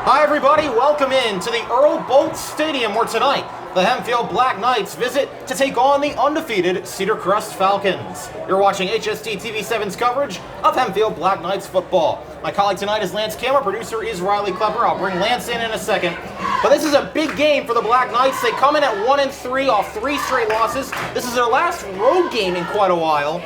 Hi everybody, welcome in to the Earl Bolt Stadium where tonight the Hempfield Black Knights visit to take on the undefeated Cedar Crest Falcons. You're watching HST TV7's coverage of Hempfield Black Knights football. My colleague tonight is Lance Camera, producer is Riley Klepper. I'll bring Lance in a second. But this is a big game for the Black Knights. They come in at 1-3 off 3 straight losses. This is their last road game in quite a while.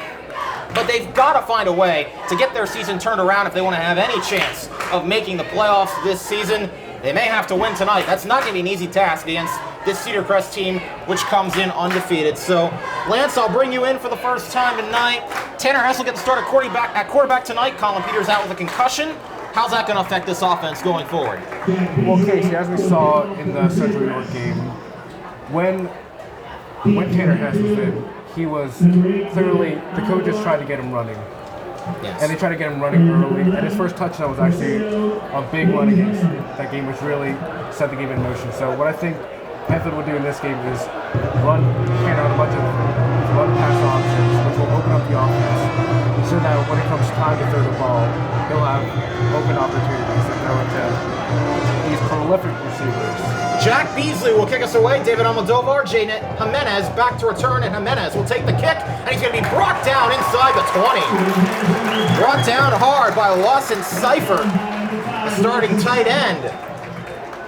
But they've got to find a way to get their season turned around if they want to have any chance of making the playoffs this season. They may have to win tonight. That's not going to be an easy task against this Cedar Crest team, which comes in undefeated. So, Lance, I'll bring you in for the first time tonight. Tanner Hess will get the start at quarterback tonight. Colin Peters out with a concussion. How's that going to affect this offense going forward? Well, Kasey, as we saw in the Central New York game, when Tanner Hess was in, he was clearly, the coaches tried to get him running. Yes. And they tried to get him running early. And his first touchdown was actually a big run against that game, which really set the game in motion. So what I think Hempfield will do in this game is run Tanner on a bunch of run pass options, which will open up the offense so that when it comes time to throw the ball, he'll have open opportunities to throw it to these prolific receivers. Jack Beasley will kick us away. David Almodovar, J-Net Jimenez back to return, and Jimenez will take the kick, and he's going to be brought down inside the 20. Brought down hard by Lawson Cipher, the starting tight end,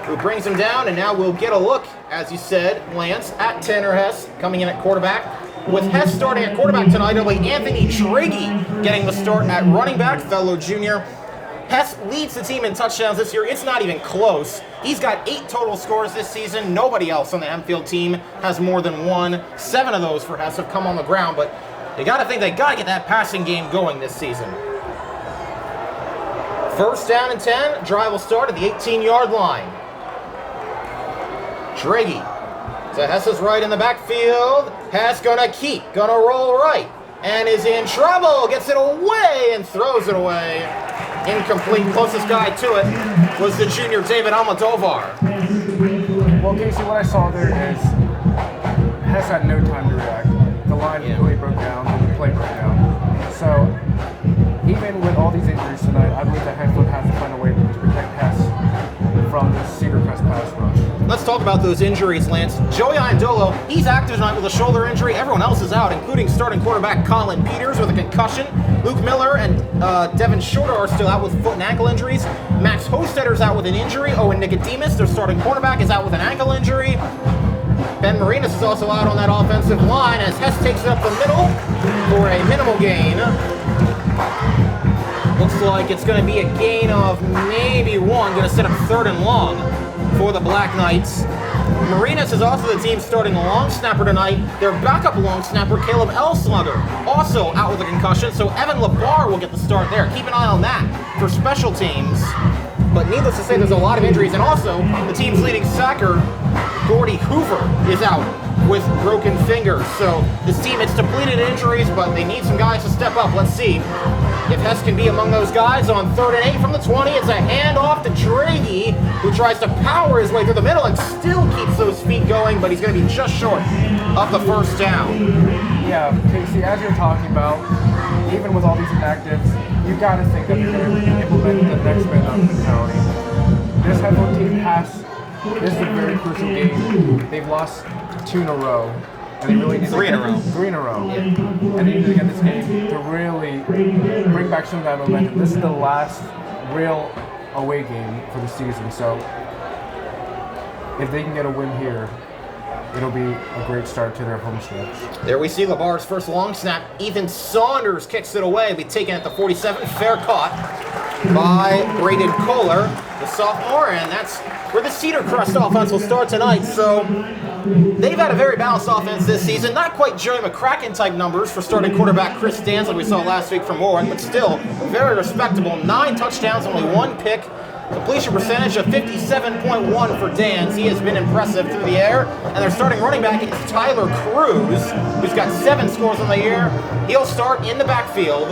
who brings him down, and now we'll get a look, as you said, Lance, at Tanner Hess coming in at quarterback. With Hess starting at quarterback tonight, it'll be Anthony Draghi getting the start at running back, fellow junior. Hess leads the team in touchdowns this year. It's not even close. He's got 8 total scores this season. Nobody else on the Hempfield team has more than 1. 7 of those for Hess have come on the ground, but you got to think they got to get that passing game going this season. First down and 10. Drive will start at the 18-yard line. Draghi to Hess's right in the backfield. Hess gonna roll right, and is in trouble. Gets it away and throws it away. Incomplete. Closest guy to it was the junior David Almodovar. Well, Kasey, what I saw there is Hess had no time to react. The line really broke down, the play broke down. So, even with all these injuries tonight, I believe that Hempfield has to find a way to protect Hess from the Cedar Crest pass rush. Let's talk about those injuries, Lance. Joey Iandolo, he's active tonight with a shoulder injury. Everyone else is out, including starting quarterback Colin Peters with a concussion. Luke Miller and Devin Shorter are still out with foot and ankle injuries. Max Hostetter's out with an injury. Owen Nicodemus, their starting cornerback, is out with an ankle injury. Ben Marinas is also out on that offensive line as Hess takes it up the middle for a minimal gain. Looks like it's going to be a gain of maybe 1. Going to set up 3rd and long for the Black Knights. Marinas is also the team starting long snapper tonight. Their backup long snapper, Caleb Elslugger, also out with a concussion, so Evan Labar will get the start there. Keep an eye on that for special teams. But needless to say, there's a lot of injuries, and also the team's leading sacker, Gordy Hoover, is out with broken fingers. So this team, it's depleted in injuries, but they need some guys to step up. Let's see if Hess can be among those guys. On 3rd and 8 from the 20, it's a handoff to Draghi, who tries to power his way through the middle and still keeps those feet going, but he's going to be just short of the first down. Yeah, Kasey, as you're talking about, even with all these inactives, you got to think that they're going to implement the next man up mentality. This Hempfield team this is a very crucial game. They've lost 2 in a row. And they really need 3 in a row. 3 in a row. Yeah. And they need to get this game to really bring back some of that momentum. This is the last real away game for the season. So if they can get a win here, it'll be a great start to their home stretch. There we see Labar's first long snap. Ethan Saunders kicks it away. Be taken at the 47. Fair caught by Braden Kohler, the sophomore, and that's where the Cedar Crest offense will start tonight. So they've had a very balanced offense this season. Not quite Joey McCracken type numbers for starting quarterback Chris Dans like we saw last week from Warren, but still very respectable. 9 touchdowns, only 1 pick. Completion percentage of 57.1 for Dans. He has been impressive through the air. And their starting running back is Tyler Cruz, who's got 7 scores on the year. He'll start in the backfield.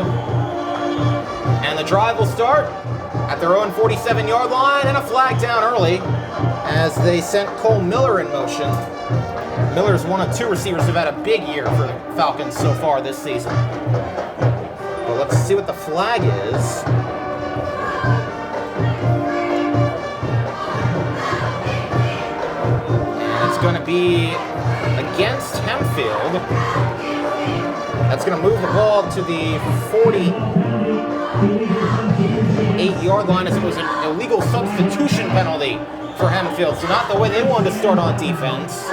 And the drive will start at their own 47-yard line, and a flag down early as they sent Cole Miller in motion. Miller's one of 2 receivers who've had a big year for the Falcons so far this season. But let's see what the flag is. going to be against Hempfield. That's going to move the ball to the 48-yard line as it was an illegal substitution penalty for Hempfield. So not the way they wanted to start on defense.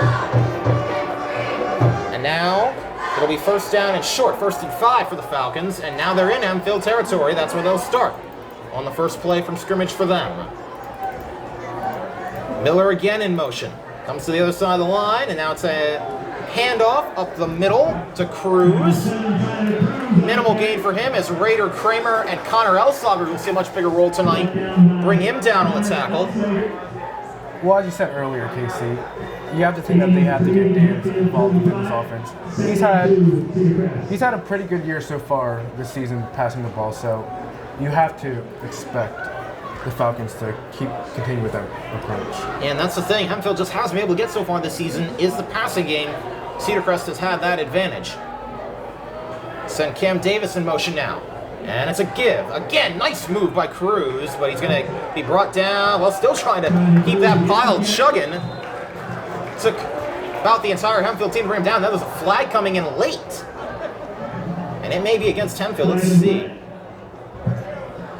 And now it'll be first down and short, 1st and 5 for the Falcons. And now they're in Hempfield territory. That's where they'll start on the first play from scrimmage for them. Miller again in motion. Comes to the other side of the line, and now it's a handoff up the middle to Cruz. Minimal gain for him as Raider, Kramer, and Connor Elsager will see a much bigger role tonight. Bring him down on the tackle. Well, as you said earlier, Kasey, you have to think that they have to get Dan involved within this offense. He's had a pretty good year so far this season passing the ball, so you have to expect the Falcons to continue with that approach. And that's the thing, Hempfield just hasn't been able to get so far this season is the passing game. Cedar Crest has had that advantage. Send Cam Davis in motion now. And it's a give. Again, nice move by Cruz, but he's going to be brought down while still trying to keep that pile chugging. Took about the entire Hempfield team to bring him down. That was a flag coming in late. And it may be against Hempfield. Let's see.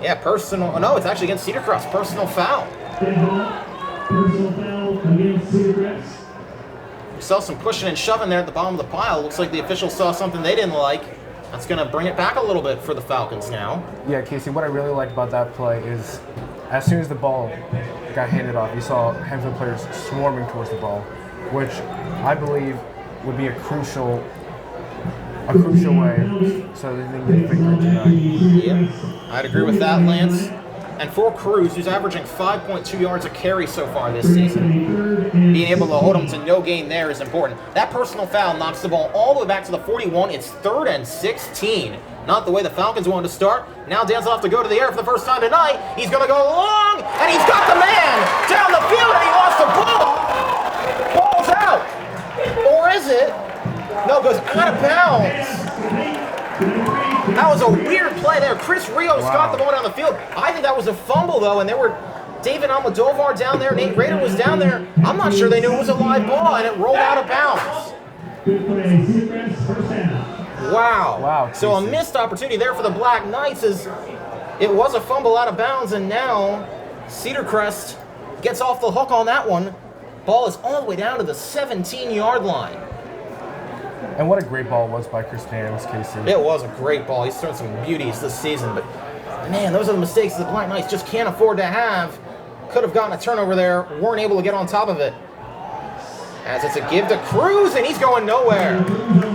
Yeah, personal. Oh, no, it's actually against Cedar Crest. Personal foul. Personal foul against Cedar Crest. We saw some pushing and shoving there at the bottom of the pile. Looks like the officials saw something they didn't like. That's going to bring it back a little bit for the Falcons now. Yeah, Kasey, what I really liked about that play is as soon as the ball got handed off, you saw Hempfield players swarming towards the ball, which I believe would be a crucial way so that they can get victory tonight. Yep, I'd agree with that, Lance. And for Cruz, who's averaging 5.2 yards a carry so far this season, being able to hold him to no gain there is important. That personal foul knocks the ball all the way back to the 41. It's 3rd and 16. Not the way the Falcons wanted to start. Now Dan's off to go to the air for the first time tonight. He's going to go long, and he's got the man down the field, and he lost the ball. Ball's out. Or is it? No, it goes out of bounds. That was a weird play there. Chris Rios got the ball down the field. I think that was a fumble, though, and there were David Almodovar down there. Nate Raider was down there. I'm not sure they knew it was a live ball, and it rolled out of bounds. Wow. So a missed opportunity there for the Black Knights as it was a fumble out of bounds, and now Cedar Crest gets off the hook on that one. Ball is all the way down to the 17-yard line. And what a great ball it was by Chris Daniels, Kasey. It was a great ball. He's thrown some beauties this season, but man, those are the mistakes the Black Knights just can't afford to have. Could have gotten a turnover there, weren't able to get on top of it. As it's a give to Cruz, and he's going nowhere.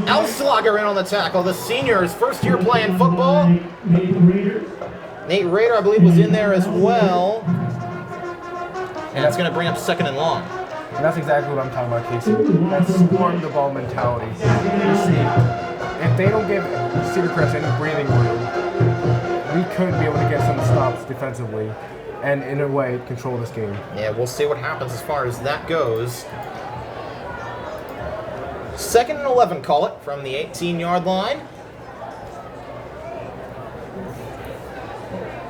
Elslager in on the tackle, the senior's first year playing football. Nate Raider, I believe, was in there as well. And that's going to bring up 2nd and long. And that's exactly what I'm talking about, Kasey. That swarm the ball mentality. You see, if they don't give Cedar Crest any breathing room, we could be able to get some stops defensively and, in a way, control this game. Yeah, we'll see what happens as far as that goes. 2nd and 11, call it, from the 18-yard line.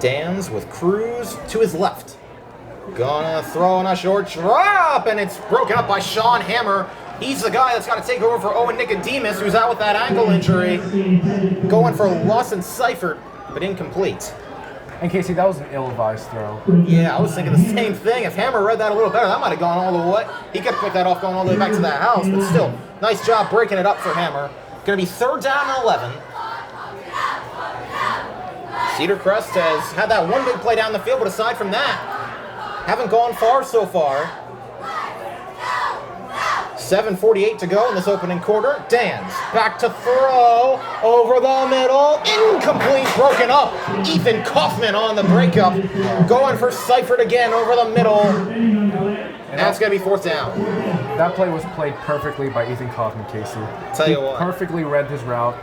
Dan's with Cruz to his left. Gonna throw in a short drop, and it's broken up by Sean Hammer. He's the guy that's got to take over for Owen Nicodemus, who's out with that ankle injury. Going for Lawson Seifert, but incomplete. And Kasey, that was an ill-advised throw. Yeah, I was thinking the same thing. If Hammer read that a little better, that might have gone all the way. He could have picked that off going all the way back to the house, but still, nice job breaking it up for Hammer. Gonna be 3rd down and 11. Cedar Crest has had that one big play down the field, but aside from that, haven't gone far so far. 7:48 to go in this opening quarter. Dan's back to throw over the middle. Incomplete, broken up. Ethan Kaufman on the breakup. Going for Seifert again over the middle. And that's going to be 4th down. That play was played perfectly by Ethan Kaufman, Kasey. Tell you what. Perfectly read his route,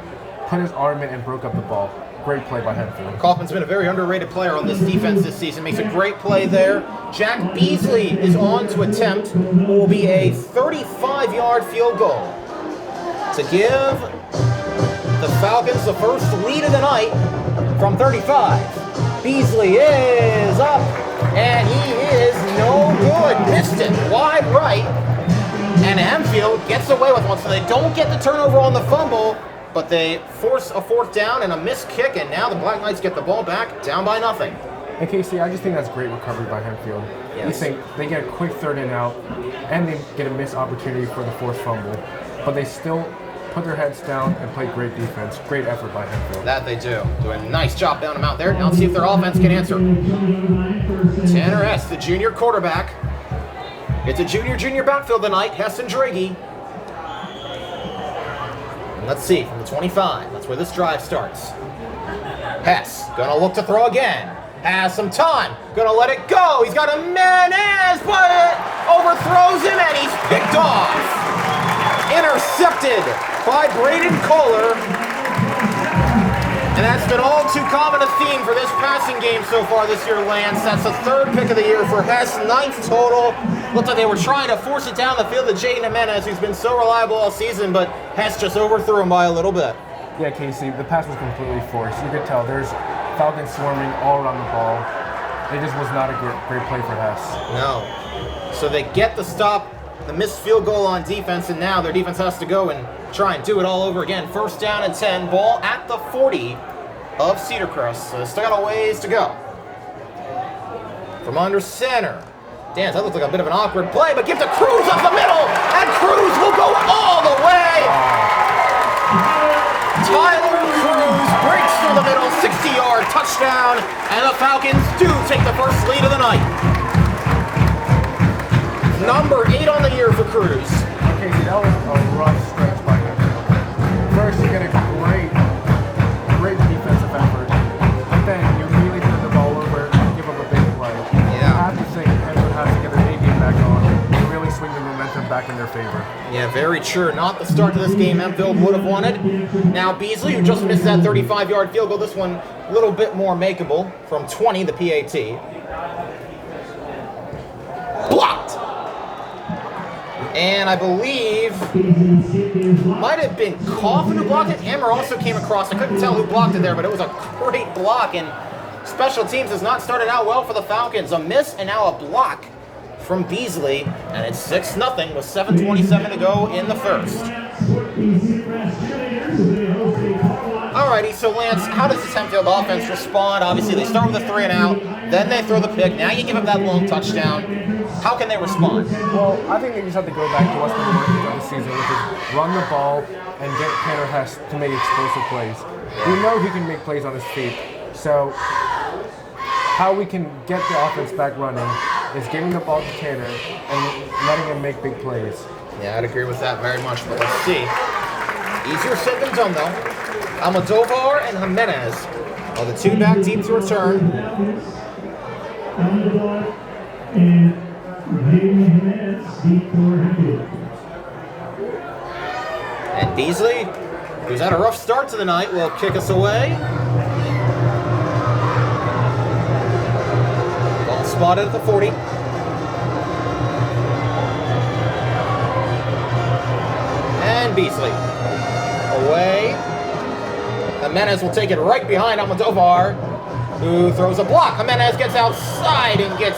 put his arm in, and broke up the ball. Great play by Hempfield. Kaufman's been a very underrated player on this defense this season. Makes a great play there. Jack Beasley is on to attempt what will be a 35-yard field goal to give the Falcons the first lead of the night from 35. Beasley is up, and he is no good. Missed it wide right. And Hempfield gets away with one, so they don't get the turnover on the fumble, but they force a 4th down and a missed kick, and now the Black Knights get the ball back, down by nothing. And Kasey, I just think that's great recovery by Hempfield. Yes. You think they get a quick 3rd and out, and they get a missed opportunity for the forced fumble, but they still put their heads down and play great defense. Great effort by Hempfield. That they do. Doing a nice job down them out there. Now let's see if their offense can answer. Tanner Hess, the junior quarterback. It's a junior backfield tonight. Hess and Draghi. And let's see, from the 25. That's where this drive starts. Hess, gonna look to throw again. Has some time. Gonna let it go. He's got a Menez, but it overthrows him and he's picked off. Intercepted by Braden Kohler. And that's been all too common a theme for this passing game so far this year, Lance. That's the 3rd pick of the year for Hess, 9th total. Looked like they were trying to force it down the field to Jaden Jimenez, who's been so reliable all season, but Hess just overthrew him by a little bit. Yeah, Kasey, the pass was completely forced. You could tell there's Falcons swarming all around the ball. It just was not a great play for Hess. No. So they get the stop, the missed field goal on defense, and now their defense has to go and try and do it all over again. 1st down and 10, ball at the 40 of Cedar Crest. So they still got a ways to go. From under center. Dan, that looks like a bit of an awkward play, but give to Cruz up the middle, and Cruz will go all the way. Tyler Cruz breaks through the middle, 60-yard touchdown, and the Falcons do take the first lead of the night. Number 8 on the year for Cruz. Kasey, that was a rough stretch by him. First, you get a great defensive effort, but then you immediately turn the ball over and give up a big play. Yeah. I have to think everyone has to get their A game back on and really swing the momentum back in their favor. Yeah, very true. Not the start to this game Hempfield would have wanted. Now Beasley, who just missed that 35-yard field goal, this one a little bit more makeable from 20, the PAT. Blocked! And I believe might have been Coffin who blocked it. Hammer also came across. I couldn't tell who blocked it there, but it was a great block. And special teams has not started out well for the Falcons. A miss and now a block from Beasley. And it's 6-0 with 7:27 to go in the first. Alrighty, so Lance, how does this Hempfield offense respond? Obviously, they start with a 3 and out, then they throw the pick. Now you give up that long touchdown. How can they respond? Well, I think they just have to go back to what's been working throughout the season, which is run the ball and get Tanner Hess to make explosive plays. We know he can make plays on his feet, so how we can get the offense back running is giving the ball to Tanner and letting him make big plays. Yeah, I'd agree with that very much, but let's see. Easier said than done, though. Almodovar and Jimenez are the 2 back teams to return. And Beasley, who's had a rough start to the night, will kick us away. Ball spotted at the 40. And Beasley away. Jimenez will take it right behind Almodovar, who throws a block. Jimenez gets outside and gets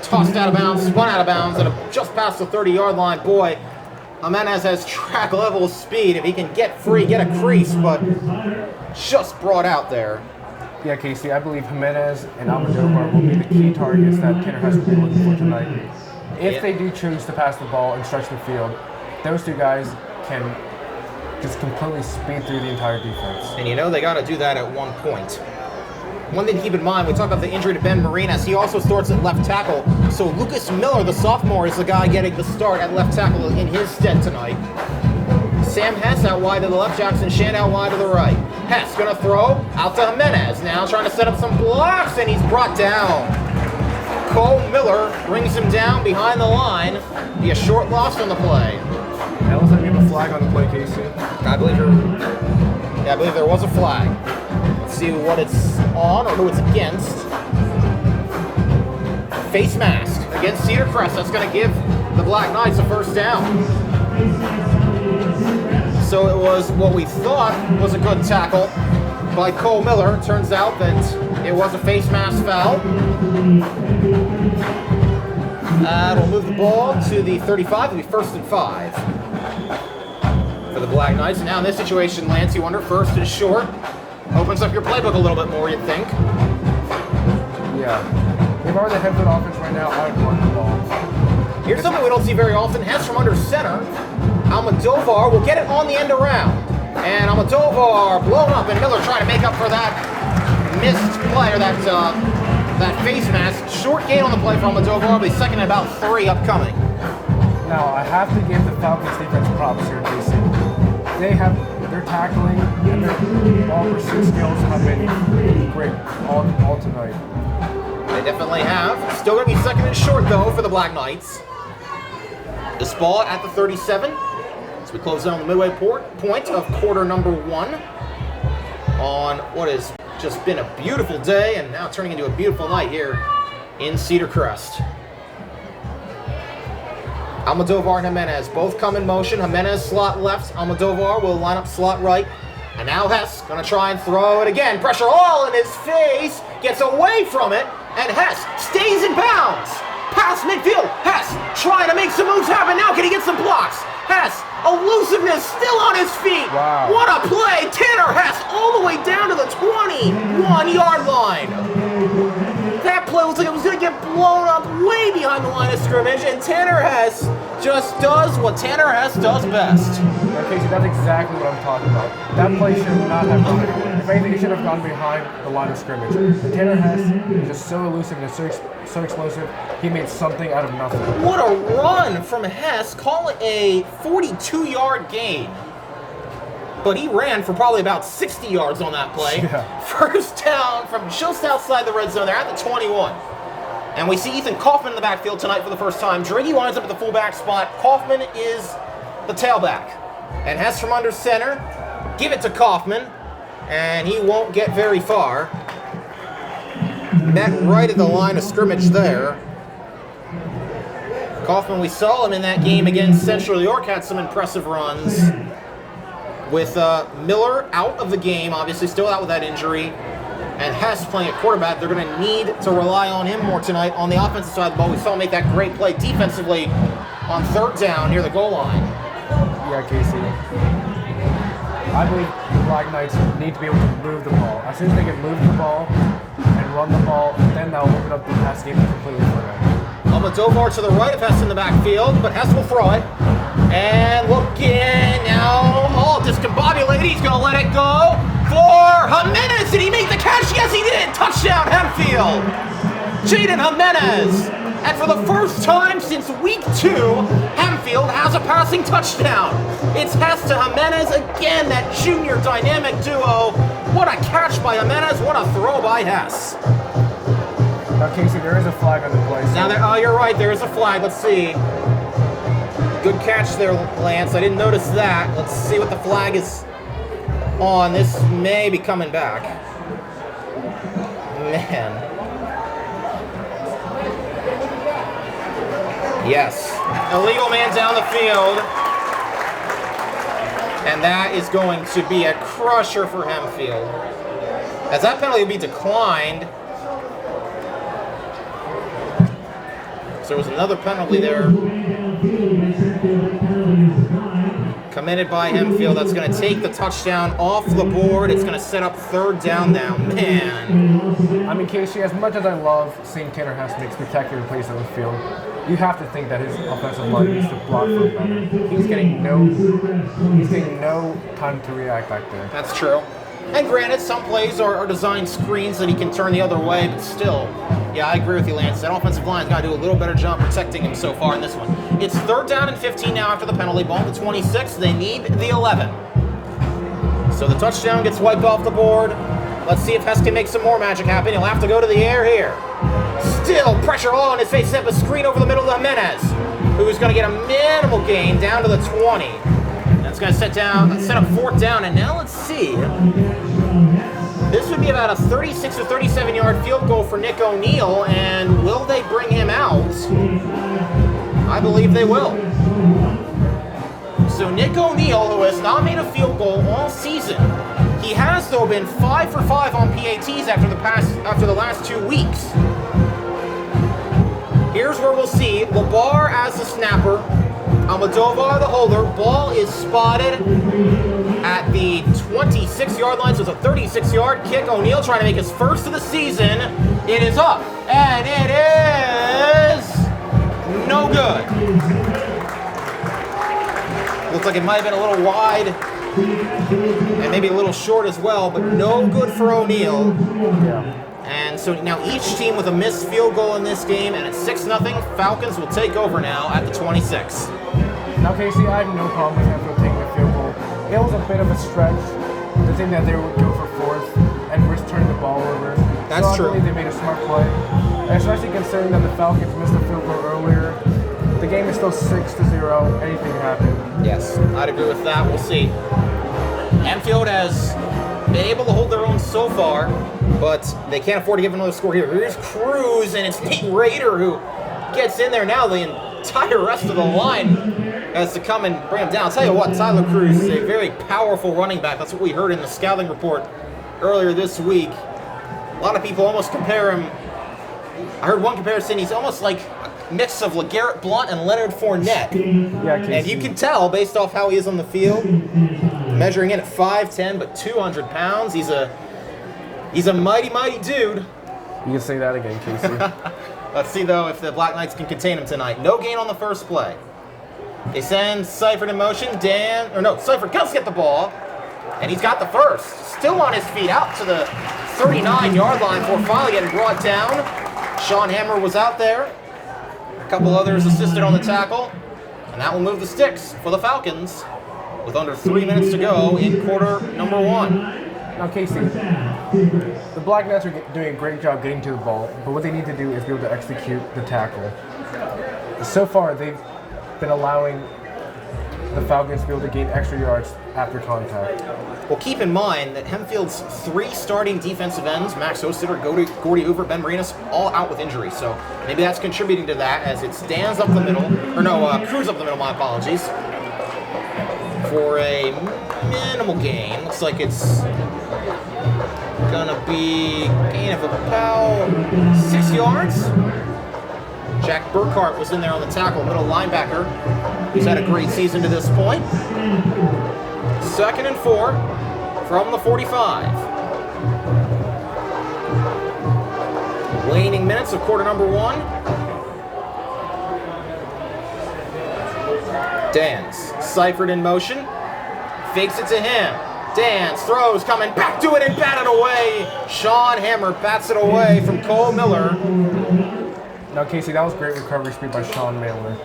tossed out of bounds, spun out of bounds, and just past the 30-yard line. Boy, Jimenez has track level speed. If he can get free, get a crease, but just brought out there. Yeah, Kasey, I believe Jimenez and Almodovar will be the key targets that Tanner Hess will be looking for tonight. If they do choose to pass the ball and stretch the field, those 2 guys can just completely speed through the entire defense. And you know they got to do that at one point. One thing to keep in mind, we talked about the injury to Ben Marinas. He also starts at left tackle. So Lucas Miller, the sophomore, is the guy getting the start at left tackle in his stead tonight. Sam Hess out wide to the left, Jackson Shand out wide to the right. Hess gonna throw out to Jimenez. Now trying to set up some blocks, and he's brought down. Cole Miller brings him down behind the line. Be a short loss on the play. That looks like we have a flag on the play, Kasey. I believe there was a flag. Let's see what it's on or who it's against. Face mask against Cedar Crest. That's going to give the Black Knights a first down. So it was what we thought was a good tackle by Cole Miller. Turns out that it was a face mask foul. We'll move the ball to the 35. It'll be 1st and 5 for the Black Knights. And now in this situation, Lanc, you wonder, 1st and short. Opens up your playbook a little bit more, you'd think. Yeah. If I were the Hempfield offense right now, I would run the ball. Here's something we don't see very often. Hess from under center. Almodovar will get it on the end around. And Almodovar blown up, and Miller trying to make up for that missed play, or that face mask. Short gain on the play for Almodovar, but he's second and about 3 upcoming. Now, I have to give the Falcons defense props here, Kasey. Their tackling and their ball pursuit skills have been great all tonight. They definitely have. Still going to be second and short, though, for the Black Knights. This ball at the 37. As we close down the midway point of quarter number 1 on what has just been a beautiful day and now turning into a beautiful night here in Cedar Crest. Almodovar and Jimenez both come in motion. Jimenez slot left. Almodovar will line up slot right. And now Hess going to try and throw it again. Pressure all in his face. Gets away from it. And Hess stays in bounds. Past midfield. Hess trying to make some moves happen. Now can he get some blocks? Hess, elusiveness still on his feet. Wow. What a play. Tanner Hess all the way down to the 21-yard line. That play was like it was going to get blown up way behind the line of scrimmage, and Tanner Hess just does what Tanner Hess does best. Now, Kasey, that's exactly what I'm talking about. That play should not have gone anywhere. If anything, it should have gone behind the line of scrimmage. But Tanner Hess is just so elusive and so explosive, he made something out of nothing. What a run from Hess. Call it a 42-yard gain. But he ran for probably about 60 yards on that play. Yeah. First down from just outside the red zone. They're at the 21. And we see Ethan Kaufman in the backfield tonight for the first time. Driggy winds up at the fullback spot. Kaufman is the tailback. And Hess from under center. Give it to Kaufman. And he won't get very far. Met right at the line of scrimmage there. Kaufman, we saw him in that game against Central New York, had some impressive runs. With Miller out of the game, obviously still out with that injury, and Hess playing at quarterback, they're going to need to rely on him more tonight on the offensive side of the ball. We saw him make that great play defensively on 3rd down near the goal line. Yeah, Kasey. I believe the Black Knights need to be able to move the ball. As soon as they can move the ball and run the ball, then they'll open up the pass game completely for them. Almodovar to the right of Hess in the backfield, but Hess will throw it. And looking now, all discombobulated. He's going to let it go for Jimenez. Did he make the catch? Yes, he did. Touchdown, Hempfield. Jaden Jimenez. And for the first time since week 2, Hempfield has a passing touchdown. It's Hess to Jimenez again, that junior dynamic duo. What a catch by Jimenez. What a throw by Hess. Now, Kasey, there is a flag on the play. So Now, you're right. There is a flag. Let's see. Good catch there, Lance. I didn't notice that. Let's see what the flag is on. This may be coming back. Man. Yes. Illegal man down the field. And that is going to be a crusher for Hempfield. As that penalty will be declined. So there was another penalty there committed by Hempfield. That's going to take the touchdown off the board. It's going to set up 3rd down now. Man. I mean, Kasey, as much as I love seeing Tanner Hess make spectacular plays on the field, you have to think that his offensive line needs to block for him better. He's getting no time to react back there. That's true. And granted, some plays are designed screens that he can turn the other way, but still, yeah, I agree with you, Lance. That offensive line's got to do a little better job protecting him so far in this one. It's 3rd down and 15 now after the penalty. Ball to 26. They need the 11. So the touchdown gets wiped off the board. Let's see if Hess can make some more magic happen. He'll have to go to the air here. Still pressure all on his face. Set up a screen over the middle to Jimenez, who's going to get a minimal gain down to the 20. That's going to set up 4th down. And now let's see. This would be about a 36 or 37-yard field goal for Nick O'Neill, and will they bring him out? I believe they will. So Nick O'Neill, who has not made a field goal all season, he has though been 5 for 5 on PATs after the last 2 weeks. Here's where we'll see LeBar as the snapper, Almodovar the holder. Ball is spotted at the 26-yard line, so it's a 36-yard kick. O'Neal trying to make his first of the season. It is up, and it is no good. Looks like it might have been a little wide and maybe a little short as well, but no good for O'Neal. Yeah. And so now each team with a missed field goal in this game, and it's 6-0. Falcons will take over now at the 26. Now, Kasey, I have no problem with Hempfield taking a field goal. It was a bit of a stretch to think that they would go for fourth and risk turning the ball over. That's so true. I believe they made a smart play, and especially considering that the Falcons missed a field goal earlier. The game is still 6-0. Anything can happen. Yes, I'd agree with that. We'll see. Hempfield has been able to hold their own so far, but they can't afford to give another score here. Here's Cruz, and it's Kreider who gets in there now. The entire rest of the line has to come and bring him down. I'll tell you what, Tyler Cruz is a very powerful running back. That's what we heard in the scouting report earlier this week. A lot of people almost compare him. I heard one comparison, he's almost like a mix of LeGarrette Blount and Leonard Fournette. Yeah, Kasey. And you can tell based off how he is on the field, measuring in at 5'10", but 200 pounds. He's a mighty, mighty dude. You can say that again, Kasey. Let's see, though, if the Black Knights can contain him tonight. No gain on the first play. They send Seifert in motion. Seifert does get the ball, and he's got the first. Still on his feet, out to the 39-yard line before finally getting brought down. Sean Hammer was out there. A couple others assisted on the tackle, and that will move the sticks for the Falcons with under 3 minutes to go in quarter number 1. Now, Kasey, the Black Knights are doing a great job getting to the ball, but what they need to do is be able to execute the tackle. So far, they've been allowing the Falcons to be able to gain extra yards after contact. Well, keep in mind that Hempfield's 3 starting defensive ends, Max Ositer, Gordy Hoover, Ben Marinas, all out with injury. So maybe that's contributing to that as it stands up the middle, Cruz up the middle, my apologies, for a minimal gain. Looks like it's gonna be a gain of about 6 yards. Jack Burkhart was in there on the tackle, middle linebacker, who's had a great season to this point. 2nd and 4 from the 45. Waning minutes of quarter number 1. Dans, Seifert in motion, fakes it to him. Dans throws, coming back to it and batted away. Sean Hammer bats it away from Cole Miller. Now, Kasey, that was great recovery speed by Sean Miller.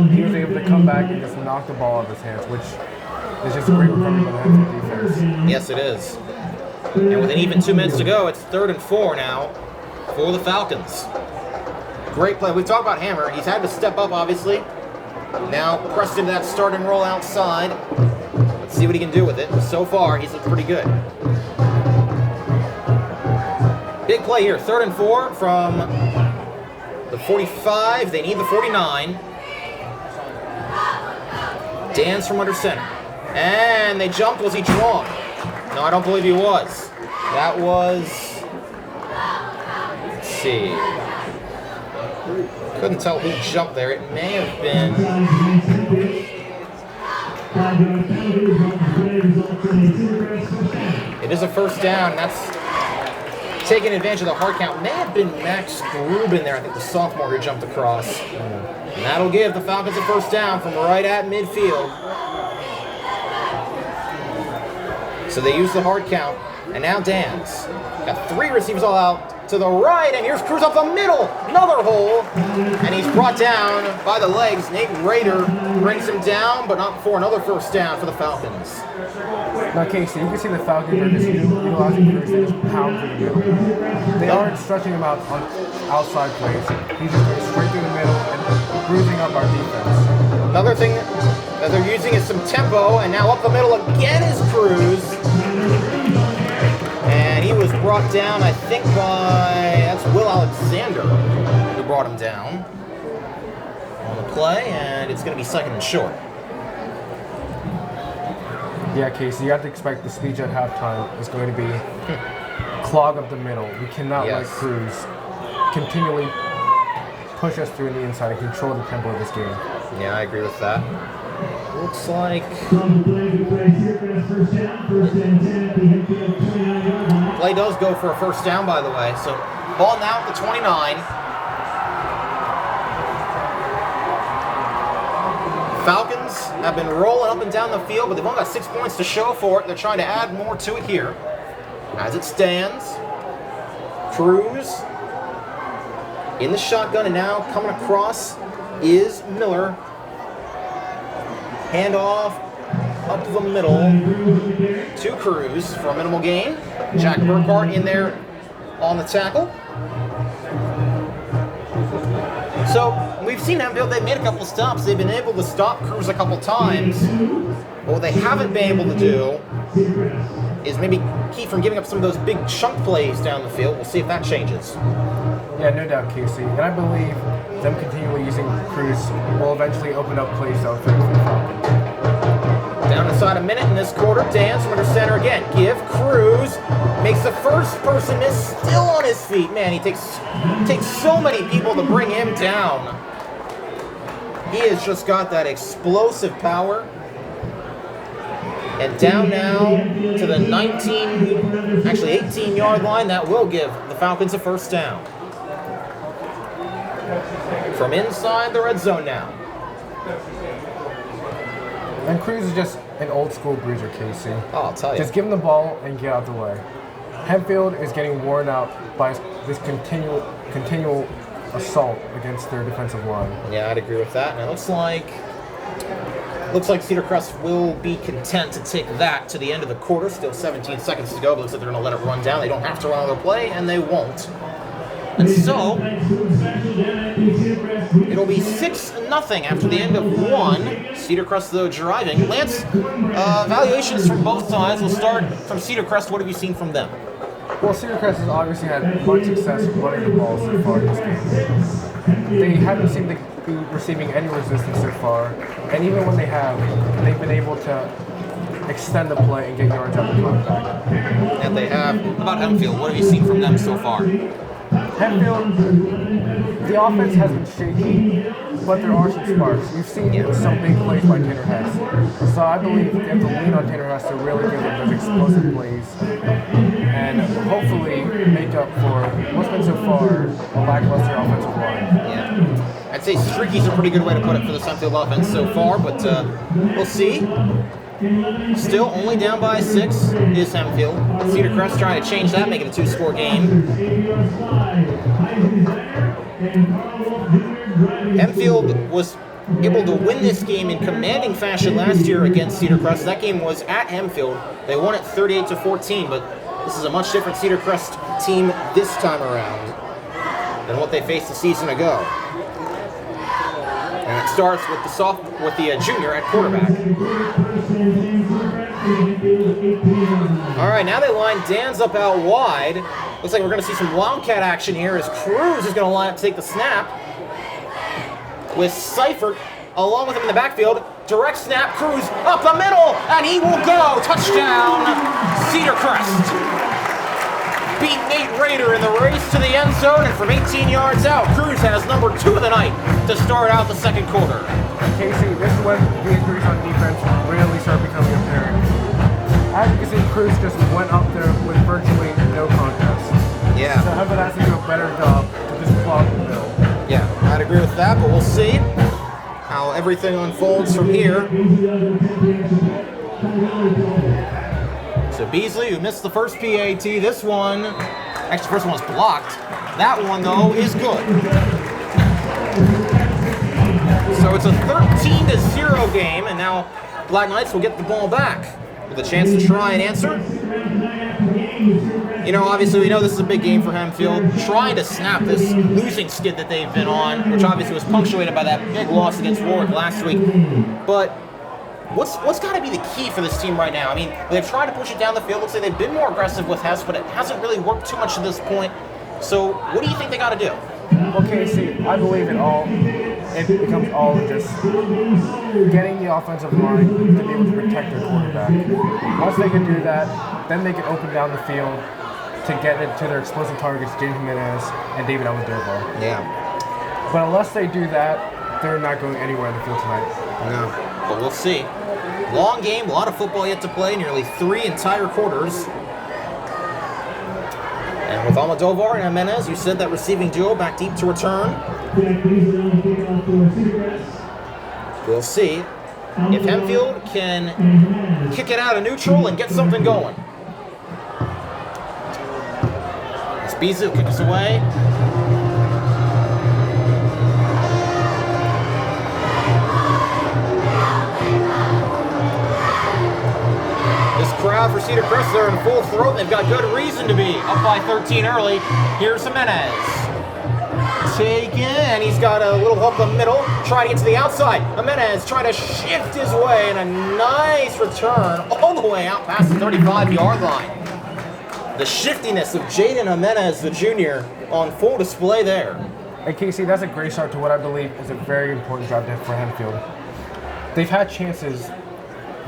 He was able to come back and just knock the ball out of his hands, which is just a great recovery by the Hempfield defense. Yes, it is. And with an even 2 minutes to go, it's 3rd and 4 now for the Falcons. Great play. We talked about Hammer. He's had to step up, obviously. Now pressed into that starting role outside. Let's see what he can do with it. So far, he's looked pretty good. Big play here. 3rd and 4 from the 45. They need the 49. Dans from under center. And they jumped. Was he drawn? No, I don't believe he was. That was... Let's see. Couldn't tell who jumped there. It may have been... It is a first down. That's taking advantage of the hard count. May have been Max Grubin there, I think the sophomore who jumped across. And that'll give the Falcons a first down from right at midfield. So they use the hard count. And now Dan's got 3 receivers all out to the right, and here's Cruz up the middle, another hole, and he's brought down by the legs. Nate Raider brings him down, but not before another first down for the Falcons. Now, Kasey, you can see the Falcons are just utilizing Cruz to just pound through the middle. They aren't stretching him out on outside plays. He's just going straight through the middle and bruising up our defense. Another thing that they're using is some tempo, and now up the middle again is Cruz. And he was brought down, I think, that's Will Alexander who brought him down on the play, and it's going to be 2nd and short. Yeah, Kasey, you have to expect the speech at halftime is going to be clog up the middle. We cannot let Cruz continually push us through in the inside and control the tempo of this game. Yeah, I agree with that. Looks like play does go for a first down, by the way. So ball now at the 29. Falcons have been rolling up and down the field, but they've only got 6 points to show for it. They're trying to add more to it here. As it stands, Cruz in the shotgun, and now coming across is Miller. Handoff up the middle to Cruz for a minimal gain. Jack Burkhart in there on the tackle. So we've seen Hempfield, they've made a couple stops. They've been able to stop Cruz a couple times. But what they haven't been able to do is maybe keep from giving up some of those big chunk plays down the field. We'll see if that changes. Yeah, no doubt, Kasey. And I believe them continually using Cruz will eventually open up plays downfield for the Falcons. Down inside a minute in this quarter. Dance from under center again. Give Cruz. Makes the first person miss, still on his feet. Man, he takes so many people to bring him down. He has just got that explosive power. And down now to the 18-yard line. That will give the Falcons a first down. From inside the red zone now. And Cruz is just an old school bruiser, Kasey. Oh, I'll tell you. Just give him the ball and get out the way. Hempfield is getting worn out by this continual assault against their defensive line. Yeah, I'd agree with that. And it looks like Cedar Crest will be content to take that to the end of the quarter. Still 17 seconds to go, but looks like they're going to let it run down. They don't have to run another play, and they won't. And so, it'll be 6-0 after the end of one. Cedar Crest, though, driving. Lance, evaluations from both sides. We'll start from Cedar Crest. What have you seen from them? Well, Cedar Crest has obviously had much success running the ball so far in this game. They haven't seemed to be receiving any resistance so far, and even when they have, they've been able to extend the play and get yards out of the contact. And they have. How about Hempfield? What have you seen from them so far? Hempfield, the offense has been shaky, but there are some sparks. We've seen some big plays by Tanner Hess. So I believe they have to lean on Tanner Hess to really give them those explosive plays and hopefully make up for what's been so far a lackluster offensive line. Yeah. I'd say streaky's a pretty good way to put it for the Hempfield offense so far, but we'll see. Still only down by 6 is Hempfield. Cedar Crest trying to change that, make it a 2-score game. Hempfield was able to win this game in commanding fashion last year against Cedar Crest. That game was at Hempfield. They won it 38-14, but this is a much different Cedar Crest team this time around than what they faced a season ago. And it starts with the junior at quarterback. All right, now they line Dan's up out wide. Looks like we're going to see some Wildcat action here as Cruz is going to line up to take the snap. With Seifert along with him in the backfield. Direct snap, Cruz up the middle, and he will go. Touchdown, Cedar Crest. Beat Nate Rader in the race to the end zone, and from 18 yards out, Cruz has number 2 of the night to start out the second quarter. Kasey, this is when the injuries on defense really start becoming apparent. As you can see, Cruz just went up there with virtually no contest. Yeah. So Hempfield has to do a better job to just clog the middle. Yeah, I'd agree with that, but we'll see how everything unfolds from here. So Beasley, who missed the first PAT, this one, actually the first one was blocked. That one, though, is good. So it's a 13-0 game, and now Black Knights will get the ball back with a chance to try and answer. You know, obviously we know this is a big game for Hempfield, trying to snap this losing skid that they've been on, which obviously was punctuated by that big loss against Warwick last week. But what's got to be the key for this team right now? I mean, they've tried to push it down the field. Looks like they've been more aggressive with Hess, but it hasn't really worked too much to this point. So what do you think they got to do? Well, Kasey, I believe it becomes all just getting the offensive line to be able to protect their quarterback. Once they can do that, then they can open down the field to get it to their explosive targets, James Jimenez and David Almodovar. Yeah. But unless they do that, they're not going anywhere in the field tonight. No, but we'll see. Long game, a lot of football yet to play, nearly 3 entire quarters. And with Almodovar and Jimenez, you said that receiving duo back deep to return. We'll see if Hempfield can kick it out of neutral and get something going. It's Bizu kick us away. This crowd for Cedar Crest, they're in full throat. They've got good reason to be up by 13 early. Here's Jimenez. Taken, and he's got a little hook in the middle. Try to get to the outside. Jimenez trying to shift his way, and a nice return all the way out past the 35-yard line. The shiftiness of Jaden Jimenez, the junior, on full display there. And Kasey, that's a great start to what I believe is a very important drive for Hempfield. They've had chances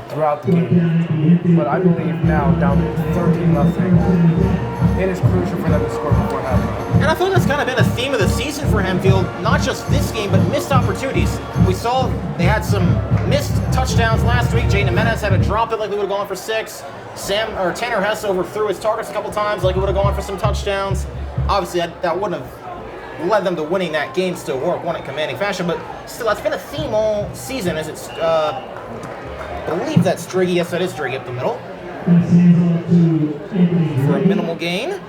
throughout the game, but I believe now, down to 13-0, it is crucial for them to score before halftime. And I feel that's kind of been a theme of the season for Hempfield, not just this game, but missed opportunities. We saw they had some missed touchdowns last week. Jaden Jimenez had a drop it like they would have gone for 6. Tanner Hess overthrew his targets a couple times like he would have gone for some touchdowns. Obviously, that wouldn't have led them to winning that game, still won in commanding fashion, but still, that's been a theme all season as it's, I believe that's Driggy. Yes, that is Driggy up the middle. For a minimal gain.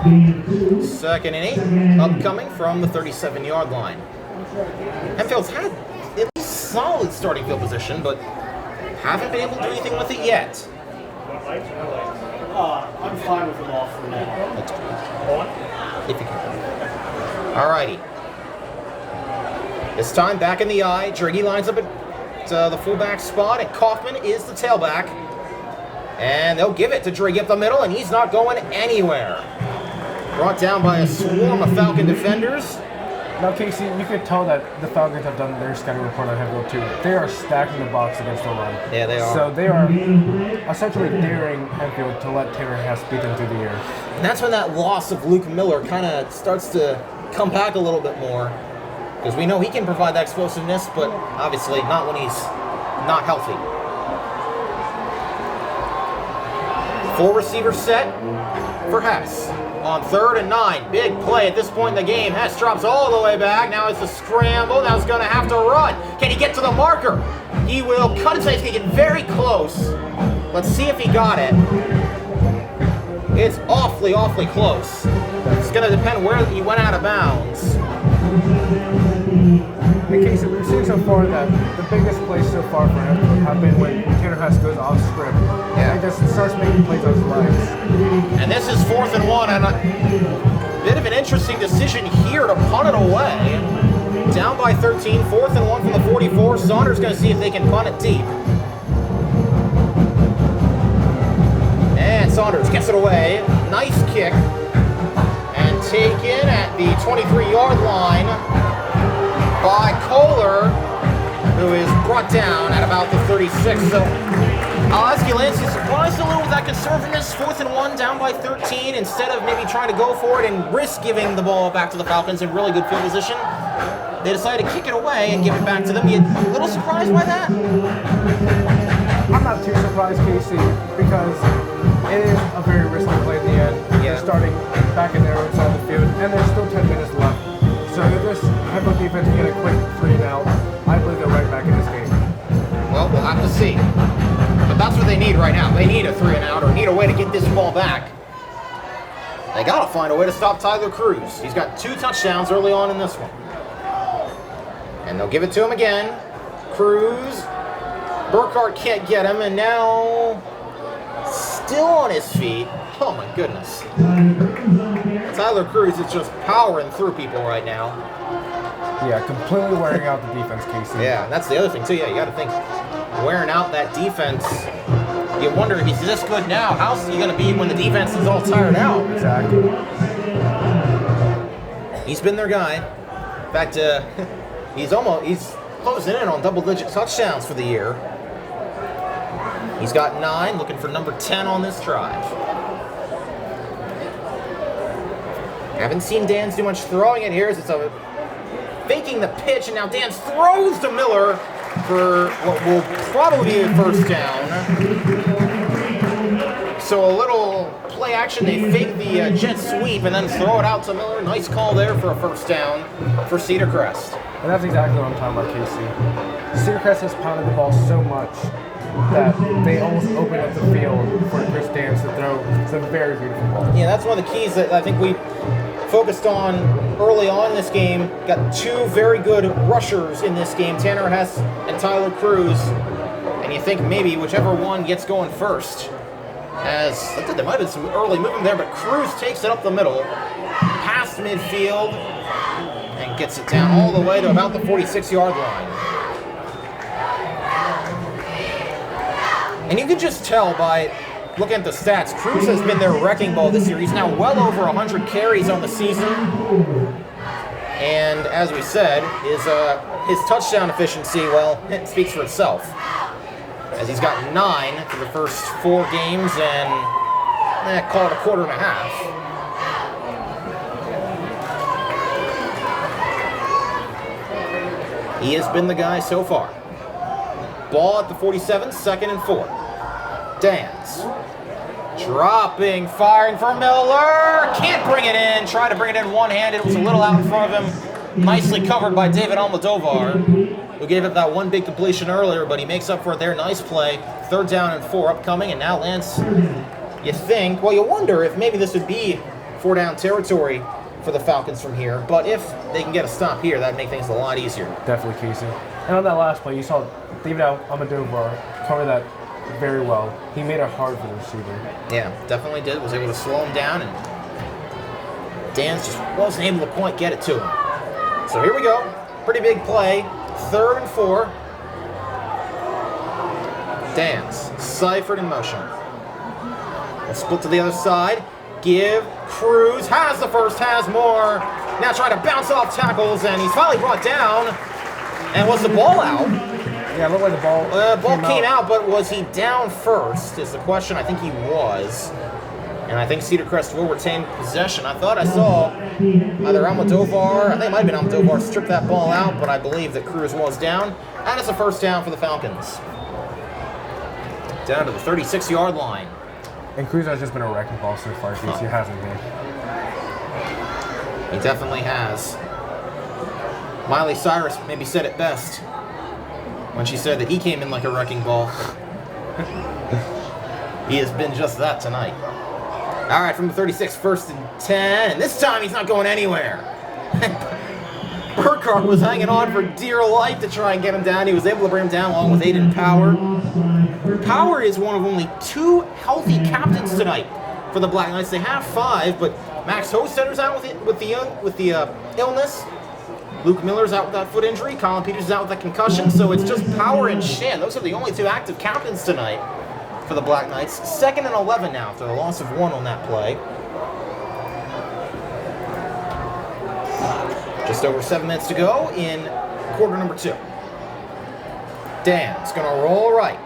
2nd and 8, upcoming from the 37-yard line. Hempfield's had at least solid starting field position, but haven't been able to do anything with it yet. I'm fine with them all for now. If you can. Alrighty. This time back in the eye. Driggy lines up at the fullback spot, and Kaufman is the tailback. And they'll give it to Driggy up the middle, and he's not going anywhere. Brought down by a swarm of Falcon defenders. Now, Kasey, you could tell that the Falcons have done their scouting report on Hempfield too. They are stacking the box against the run. Yeah, they are. So they are essentially daring Hempfield to let Tanner Hess beat them through the air. And that's when that loss of Luke Miller kind of starts to come back a little bit more. Because we know he can provide that explosiveness, but obviously not when he's not healthy. 4 receiver set for Hess. On 3rd and 9, big play at this point in the game. Hess drops all the way back. Now it's a scramble. Now he's going to have to run. Can he get to the marker? He will cut his way. He's going to get very close. Let's see if he got it. It's awfully, awfully close. It's going to depend where he went out of bounds. In case we've seen so far that the biggest plays so far for him have been when Tanner Hess goes off script. Yeah. And he just starts making plays on his legs. And this is 4th and 1, and a bit of an interesting decision here to punt it away. Down by 13, 4th and 1 from the 44. Saunders going to see if they can punt it deep. And Saunders gets it away. Nice kick. And taken at the 23-yard line by Kohler, who is brought down at about the 36. So I'll ask you, Lance, you surprised a little with that conservativeness? 4th and 1, down by 13, instead of maybe trying to go for it and risk giving the ball back to the Falcons in really good field position. They decided to kick it away and give it back to them. You a little surprised by that? I'm not too surprised, Kasey, because it is a very risky play in the end. Yeah. They're starting back in their own side of the field, and there's still 10 minutes left. So if this Hempfield defense can get a quick 3 and out, I believe they're right back in this game. Well, we'll have to see. But that's what they need right now. They need a 3 and out, or need a way to get this ball back. They got to find a way to stop Tyler Cruz. He's got 2 touchdowns early on in this one. And they'll give it to him again. Cruz. Burkhart can't get him, and now still on his feet. Oh my goodness. Tyler Cruz is just powering through people right now. Yeah, completely wearing out the defense, Kasey. Yeah, that's the other thing too. Yeah, you got to think, wearing out that defense. You wonder if he's this good now. How's he going to be when the defense is all tired out? Exactly. He's been their guy. In fact, he's closing in on double-digit touchdowns for the year. He's got 9, looking for number 10 on this drive. Haven't seen Dan's do much throwing it here. It's faking the pitch, and now Dan's throws to Miller for what will probably be a first down. So a little play action. They fake the jet sweep and then throw it out to Miller. Nice call there for a first down for Cedar Crest. And that's exactly what I'm talking about, Kasey. Cedar Crest has pounded the ball so much that they almost open up the field for Chris Dance to throw some very beautiful ball. Yeah, that's one of the keys that I think we focused on early on in this game. Got two very good rushers in this game, Tanner Hess and Tyler Cruz. And you think maybe whichever one gets going first. As there might have been some early movement there, but Cruz takes it up the middle, past midfield, and gets it down all the way to about the 46-yard line. And you can just tell by looking at the stats, Cruz has been their wrecking ball this year. He's now well over 100 carries on the season. And as we said, his touchdown efficiency, well, it speaks for itself. As he's got 9 for the first 4 games and call it a quarter and a half. He has been the guy so far. Ball at the 47, 2nd and 4. Dance. Dropping, firing for Miller. Can't bring it in. Tried to bring it in one-handed. It was a little out in front of him. Nicely covered by David Almodovar, who gave up that one big completion earlier, but he makes up for it there. Nice play. 3rd down and 4 upcoming, and now Lance, you wonder if maybe this would be 4-down territory for the Falcons from here, but if they can get a stop here, that'd make things a lot easier. Definitely, Kasey. And on that last play, you saw David Almodovar cover that very well. He made it hard for the receiver. Yeah, definitely did. Was able to slow him down, and Dan's just wasn't able to quite get it to him. So here we go. Pretty big play. 3rd and 4. Dance. Seifert in motion. We'll split to the other side. Give. Cruz has the first, has more. Now trying to bounce off tackles, and he's finally brought down. And was the ball out? Yeah, it looked like the ball came out, but was he down first is the question. I think he was. And I think Cedar Crest will retain possession. I thought I saw either Almodovar, I think it might have been Almodovar, strip that ball out, but I believe that Cruz was down. And it's a first down for the Falcons. Down to the 36-yard line. And Cruz has just been a wrecking ball so far, Kasey, hasn't he? He definitely has. Miley Cyrus maybe said it best when she said that he came in like a wrecking ball. He has been just that tonight. All right, from the 36, 1st and 10. And this time he's not going anywhere. Burkhart was hanging on for dear life to try and get him down. He was able to bring him down along with Aiden Power. Power is one of only 2 healthy captains tonight for the Black Knights. They have 5, but Max Hostetter's out with the illness. Luke Miller's out with that foot injury. Colin Peters is out with that concussion. So it's just Power and Shan. Those are the only 2 active captains tonight for the Black Knights. 2nd and 11 now after the loss of 1 on that play. Just over 7 minutes to go in quarter number 2. Dan's going to roll right.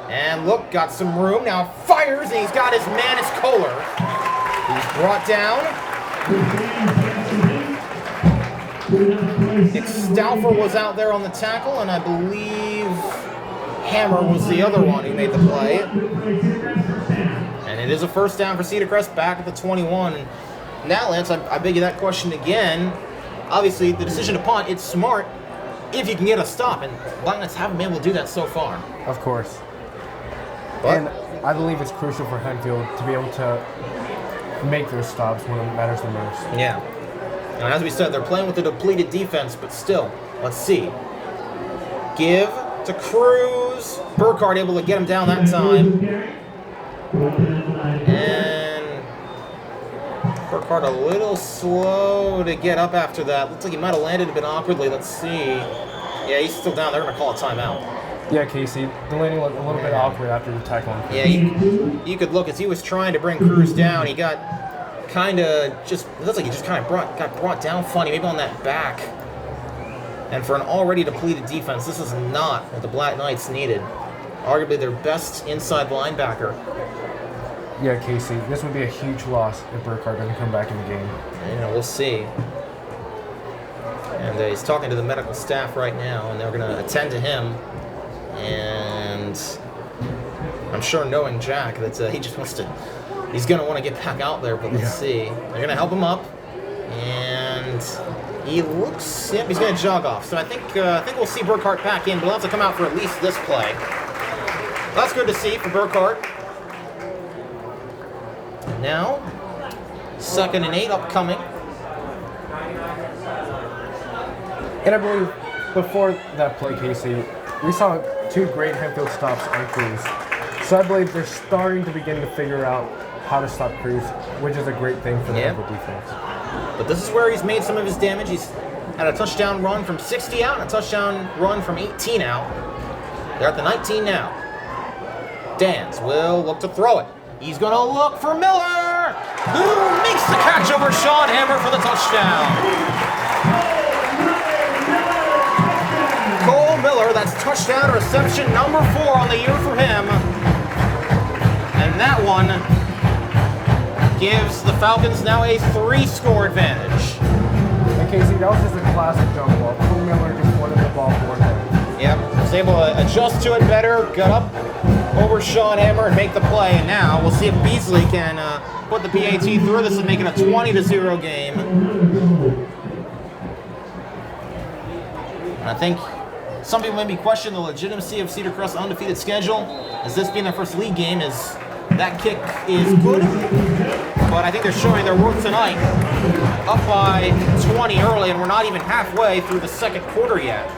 And look, got some room. Now fires, and he's got his man, it's Kohler. He's brought down. Nick Stauffer was out there on the tackle, and I believe Hammer was the other one who made the play. And it is a first down for Cedar Crest back at the 21. And now, Lance, I beg you that question again. Obviously, the decision to punt, it's smart if you can get a stop, and Black Knights haven't been able to do that so far. Of course. But, and I believe it's crucial for Hempfield to be able to make those stops when it matters the most. Yeah. And as we said, they're playing with a depleted defense, but still, let's see. Give to Cruz. Burkhart able to get him down that time. And Burkhart a little slow to get up after that. Looks like he might have landed a bit awkwardly. Let's see. Yeah, he's still down. They're going to call a timeout. Yeah, Kasey, the landing looked a little bit awkward after the tackle. Yeah, you could look as he was trying to bring Cruz down. He got kind of just, it looks like he just kind of got brought down funny, maybe on that back. And for an already depleted defense, this is not what the Black Knights needed. Arguably their best inside linebacker Yeah, Kasey, this would be a huge loss if Burkhardt doesn't come back in the game. We'll see. And he's talking to the medical staff right now, and they're going to attend to him. And I'm sure, knowing Jack, that he just wants to. He's going to want to get back out there, but let's see. They're going to help him up, and he looks. Yep, he's going to jog off. So I think we'll see Burkhardt back in, but he'll have to come out for at least this play. That's good to see for Burkhardt. Now, 2nd and 8 upcoming. And I believe before that play, Kasey, we saw 2 great Hempfield stops on Cruz. So I believe they're starting to begin to figure out how to stop Cruz, which is a great thing for the Hempfield defense. But this is where he's made some of his damage. He's had a touchdown run from 60 out and a touchdown run from 18 out. They're at the 19 now. Dans will look to throw it. He's going to look for Miller, who makes the catch over Sean Hammer for the touchdown. Cole Miller, that's touchdown reception number 4 on the year for him. And that one gives the Falcons now a 3-score advantage. And Kasey, that was just a classic jump ball. Cole Miller just wanted the ball forward. Yep, was able to adjust to it better, got up over Sean Hammer and make the play. And now we'll see if Beasley can put the PAT through. This is making a 20-0 game. And I think some people maybe question the legitimacy of Cedar Crest's undefeated schedule. As this being their first league game, is that kick is good. But I think they're showing their worth tonight. Up by 20 early, and we're not even halfway through the 2nd quarter yet.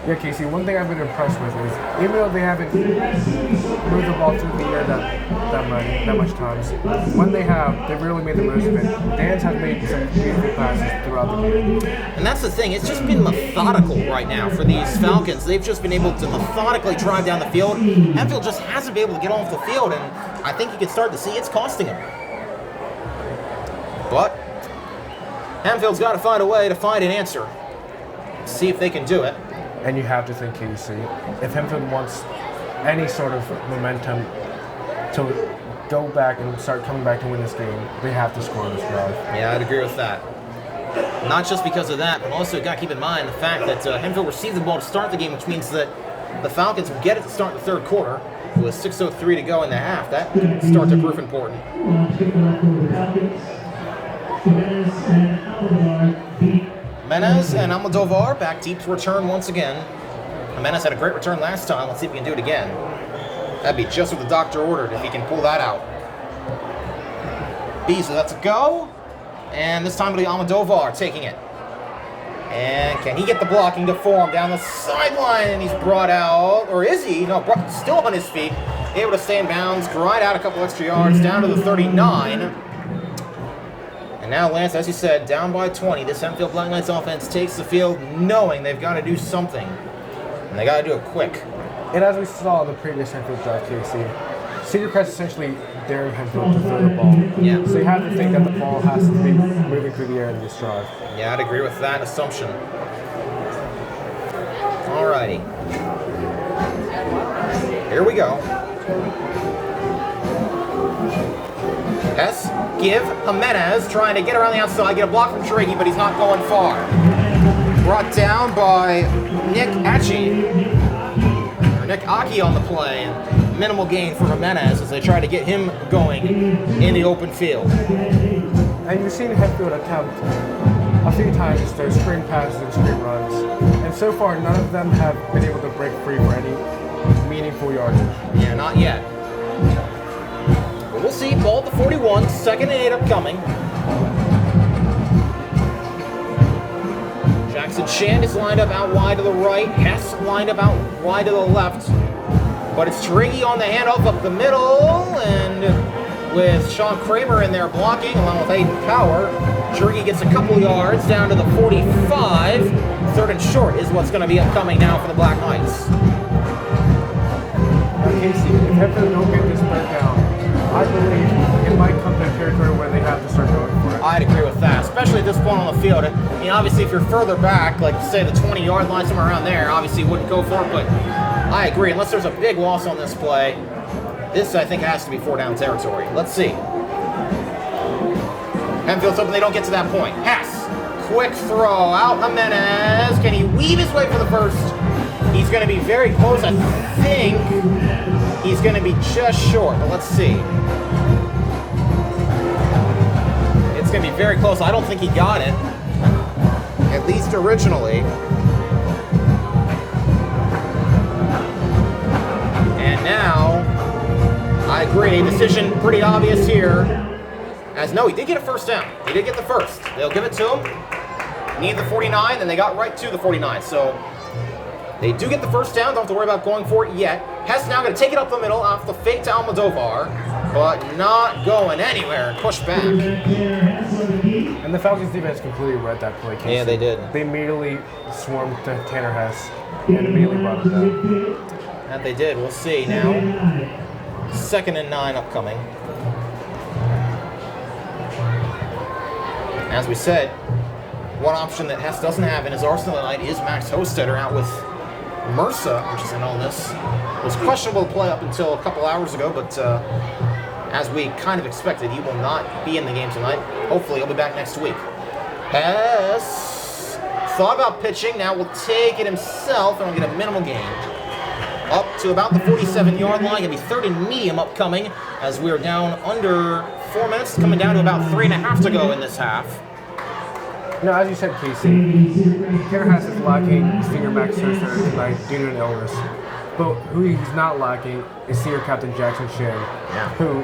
Yeah, Kasey, one thing I've been impressed with is, even though they haven't moved the ball through the air that much times, when they have, they've really made the most of it. Dans has made some beautiful passes throughout the game. And that's the thing, it's just been methodical right now for these Falcons. They've just been able to methodically drive down the field. Hempfield just hasn't been able to get off the field, and I think you can start to see it's costing him. But Hempfield's got to find a way to find an answer. See if they can do it. And you have to think, Kasey, if Hempfield wants any sort of momentum to go back and start coming back to win this game, they have to score on this drive. Yeah, I'd agree with that. Not just because of that, but also got to keep in mind the fact that Hempfield received the ball to start the game, which means that the Falcons will get it to start the 3rd quarter with 6:03 to go in the half. That could start to prove important. Menez and Almodovar back deep to return once again. Menez had a great return last time. Let's see if we can do it again. That'd be just what the doctor ordered if he can pull that out. Beasley, that's a go. And this time it'll be Almodovar taking it. And can he get the blocking to form down the sideline? And he's brought out, or is he? No, still on his feet. Able to stay in bounds, grind out a couple extra yards down to the 39. And now Lance, as you said, down by 20. This Hempfield Black Knights offense takes the field knowing they've got to do something. And they got to do it quick. And as we saw in the previous Hempfield drive, Kasey, Cedar Crest essentially daring Hempfield to throw the ball. Yeah. So you have to think that the ball has to be moving through the air in this drive. Yeah, I'd agree with that assumption. Alrighty. Here we go. Hess, give, Jimenez trying to get around the outside, get a block from Triggy, but he's not going far. Brought down by Nick Aki on the play, and minimal gain for Jimenez as they try to get him going in the open field. And you've seen Hempfield attempt a few times those screen passes and screen runs, and so far none of them have been able to break free for any meaningful yardage. Yeah, not yet. But we'll see. Ball at the 41, 2nd and 8 upcoming. Jackson Shand is lined up out wide to the right. Hess lined up out wide to the left. But it's Triggy on the handoff up the middle, and with Sean Kramer in there blocking along with Aiden Power, Triggy gets a couple yards down to the 45. 3rd and short is what's going to be upcoming now for the Black Knights. Now, Kasey, if Hempfield don't get this third down, I believe it might come to a territory where they have to start going for it. I'd agree with that, especially at this point on the field. I mean, obviously, if you're further back, like say the 20-yard line, somewhere around there, obviously you wouldn't go for it, but I agree. Unless there's a big loss on this play, This, I think, has to be 4-down territory. Let's see. Hempfield's hoping they don't get to that point. Hess. Quick throw out. Jimenez. Can he weave his way for the first? He's going to be very close. I think he's going to be just short, but let's see. It's going to be very close. I don't think he got it, at least originally. And now, I agree. Decision pretty obvious here. As no, he did get a first down. He did get the first. They'll give it to him. Need the 49, and they got right to the 49. So they do get the first down. Don't have to worry about going for it yet. Hess now going to take it up the middle off the fake to Almodovar, but not going anywhere. Push back. And the Falcons defense completely read that play. Kasey. Yeah, they did. They immediately swarmed to Tanner Hess and immediately brought it down. That they did. We'll see now. 2nd and 9 upcoming. As we said, one option that Hess doesn't have in his arsenal tonight is Max Hostetter out with MRSA, which is an illness. It was questionable to play up until a couple hours ago, but as we kind of expected, he will not be in the game tonight. Hopefully, he'll be back next week. Hess thought about pitching. Now will take it himself and will get a minimal gain. Up to about the 47-yard line. Going to be 3rd and medium upcoming as we are down under 4 minutes, coming down to about 3.5 to go in this half. No, as you said, Kasey, Tanner Hess is lacking senior Max Hostetter tonight due to an illness. But who he's not lacking is senior captain Jackson Shan, who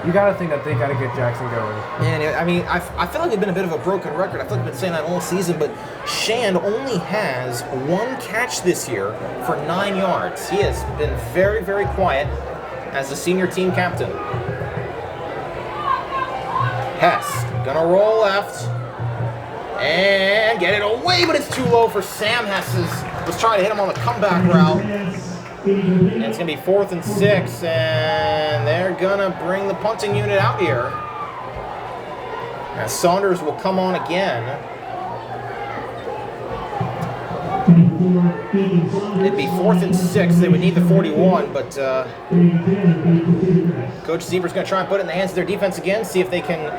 you got to think that they got to get Jackson going. Man, I mean, I feel like it's been a bit of a broken record. I feel like I've been saying that all season, but Shan only has 1 catch this year for 9 yards. He has been very, very quiet as the senior team captain. Hess gonna roll left and get it away, but it's too low for Sam Hess. Was trying to hit him on the comeback route. And it's going to be 4th and 6, and they're going to bring the punting unit out here. As Saunders will come on again. It'd be 4th and 6. They would need the 41, but Coach Zebra's going to try and put it in the hands of their defense again, see if they can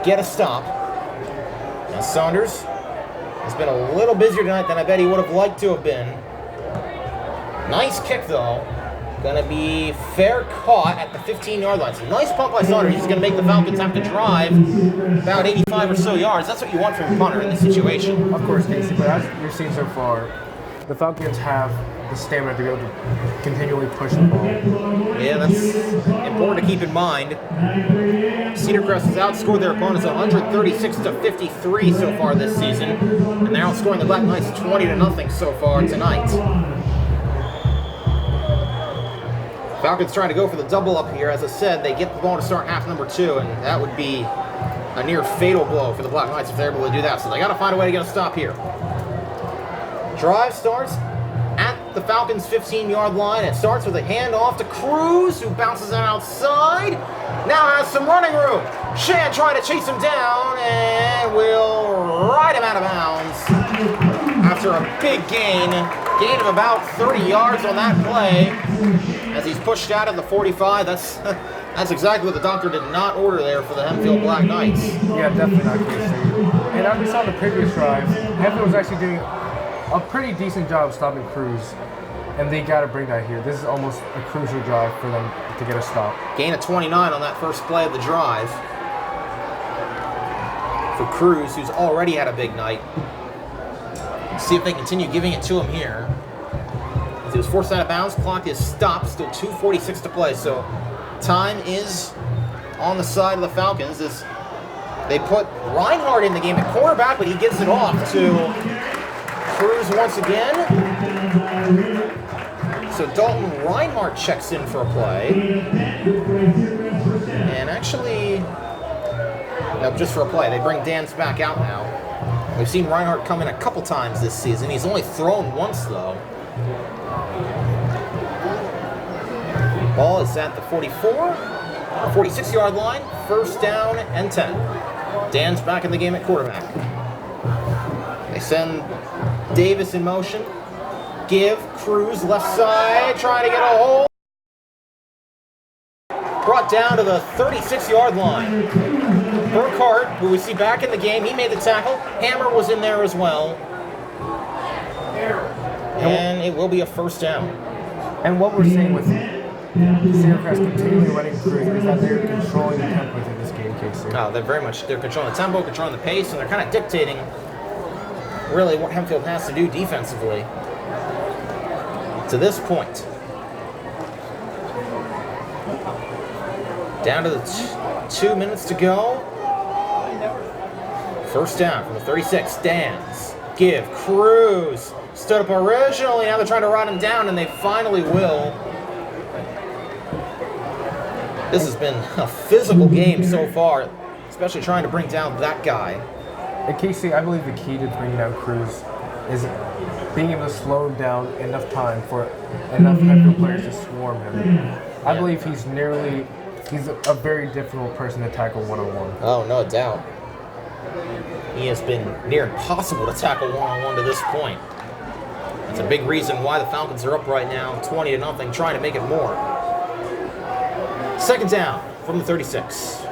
get a stop. Now Saunders has been a little busier tonight than I bet he would have liked to have been. Nice kick, though. Gonna be fair caught at the 15-yard line. So nice punt by Saunders. He's gonna make the Falcons have to drive about 85 or so yards. That's what you want from a punter in this situation. Of course, Kasey, but as you're seeing so far, the Falcons have the stamina to be able to continually push the ball. Yeah, that's important to keep in mind. Cedar Crest has outscored their opponents 136-53 so far this season, and they're outscoring the Black Knights 20-0 so far tonight. Falcons trying to go for the double up here. As I said, they get the ball to start half number 2, and that would be a near fatal blow for the Black Knights if they're able to do that. So they got to find a way to get a stop here. Drive starts at the Falcons' 15-yard line. It starts with a handoff to Cruz, who bounces it outside. Now has some running room. Shan trying to chase him down and will ride him out of bounds after a big gain of about 30 yards on that play. As he's pushed out of the 45, that's exactly what the doctor did not order there for the Hempfield Black Knights. Yeah, definitely not Kasey. And as we saw the previous drive, Hempfield was actually doing a pretty decent job stopping Cruz, and they got to bring that here. This is almost a crucial drive for them to get a stop. Gain of 29 on that first play of the drive for Cruz, who's already had a big night. See if they continue giving it to him here. As he was forced out of bounds, clock is stopped, still 2:46 to play, so time is on the side of the Falcons as they put Reinhardt in the game at quarterback, but he gives it off to Cruz once again. So Dalton Reinhardt checks in for a play. And actually, no, just for a play. They bring Dan's back out now. We've seen Reinhardt come in a couple times this season. He's only thrown once, though. Ball is at the 46-yard line. 1st down and 10. Dan's back in the game at quarterback. They send Davis in motion. Give Cruz left side, trying to get a hold. brought down to the 36-yard line. Burkhart, who we see back in the game, he made the tackle. Hammer was in there as well. And it will be a first down. And what we're seeing with Cedar Crest continually running through is that they're controlling the tempo of this game, Kasey. Oh, they're controlling the tempo, controlling the pace, and they're kind of dictating really what Hempfield has to do defensively to this point. Down to the 2 minutes to go. First down from the 36. Stands. Give. Cruz. Stood up originally. Now they're trying to run him down, and they finally will. This has been a physical game so far, especially trying to bring down that guy. And Kasey, I believe the key to bringing down Cruz is being able to slow him down enough time for enough Hempfield players to swarm him. I believe he's a very difficult person to tackle one-on-one. Oh, no doubt. He has been near impossible to tackle one-on-one to this point. That's a big reason why the Falcons are up right now, 20-0, trying to make it more. Second down from the 36.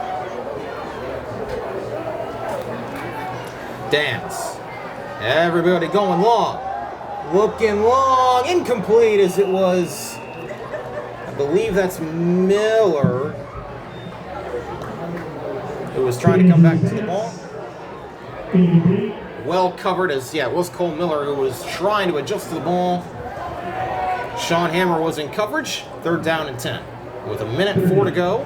Dance. Everybody going long. Looking long. Incomplete as it was. I believe that's Miller, who was trying to come back to the ball. Well covered as, it was Cole Miller who was trying to adjust to the ball. Sean Hammer was in coverage. Third down and 10. With 1:04 to go.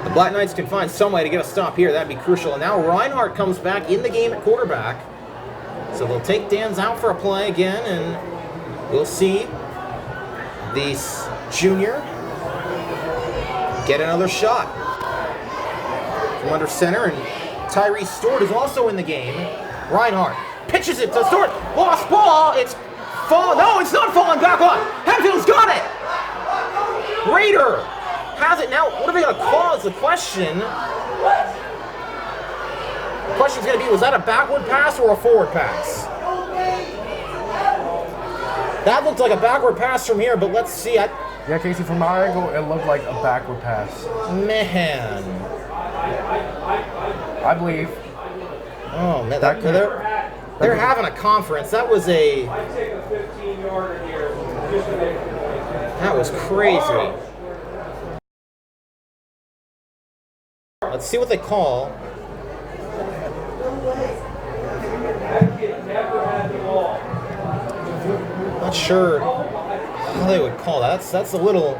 The Black Knights can find some way to get a stop here. That'd be crucial. And now Reinhardt comes back in the game at quarterback. So they'll take Dan's out for a play again, and we'll see the junior get another shot from under center, and Tyrese Stewart is also in the game. Reinhardt pitches it to Stewart. Lost ball. It's fall. No, it's not falling back on. Hempfield's got it. Kreider has it now. What are they going to call is the question. The question's going to be, was that a backward pass or a forward pass? That looked like a backward pass from here, but let's see. Yeah, Kasey, from our angle, it looked like a backward pass. Man. I believe. Oh, man. They're having a conference. That was a... That was crazy. Let's see what they call. Not sure how they would call that. That's a little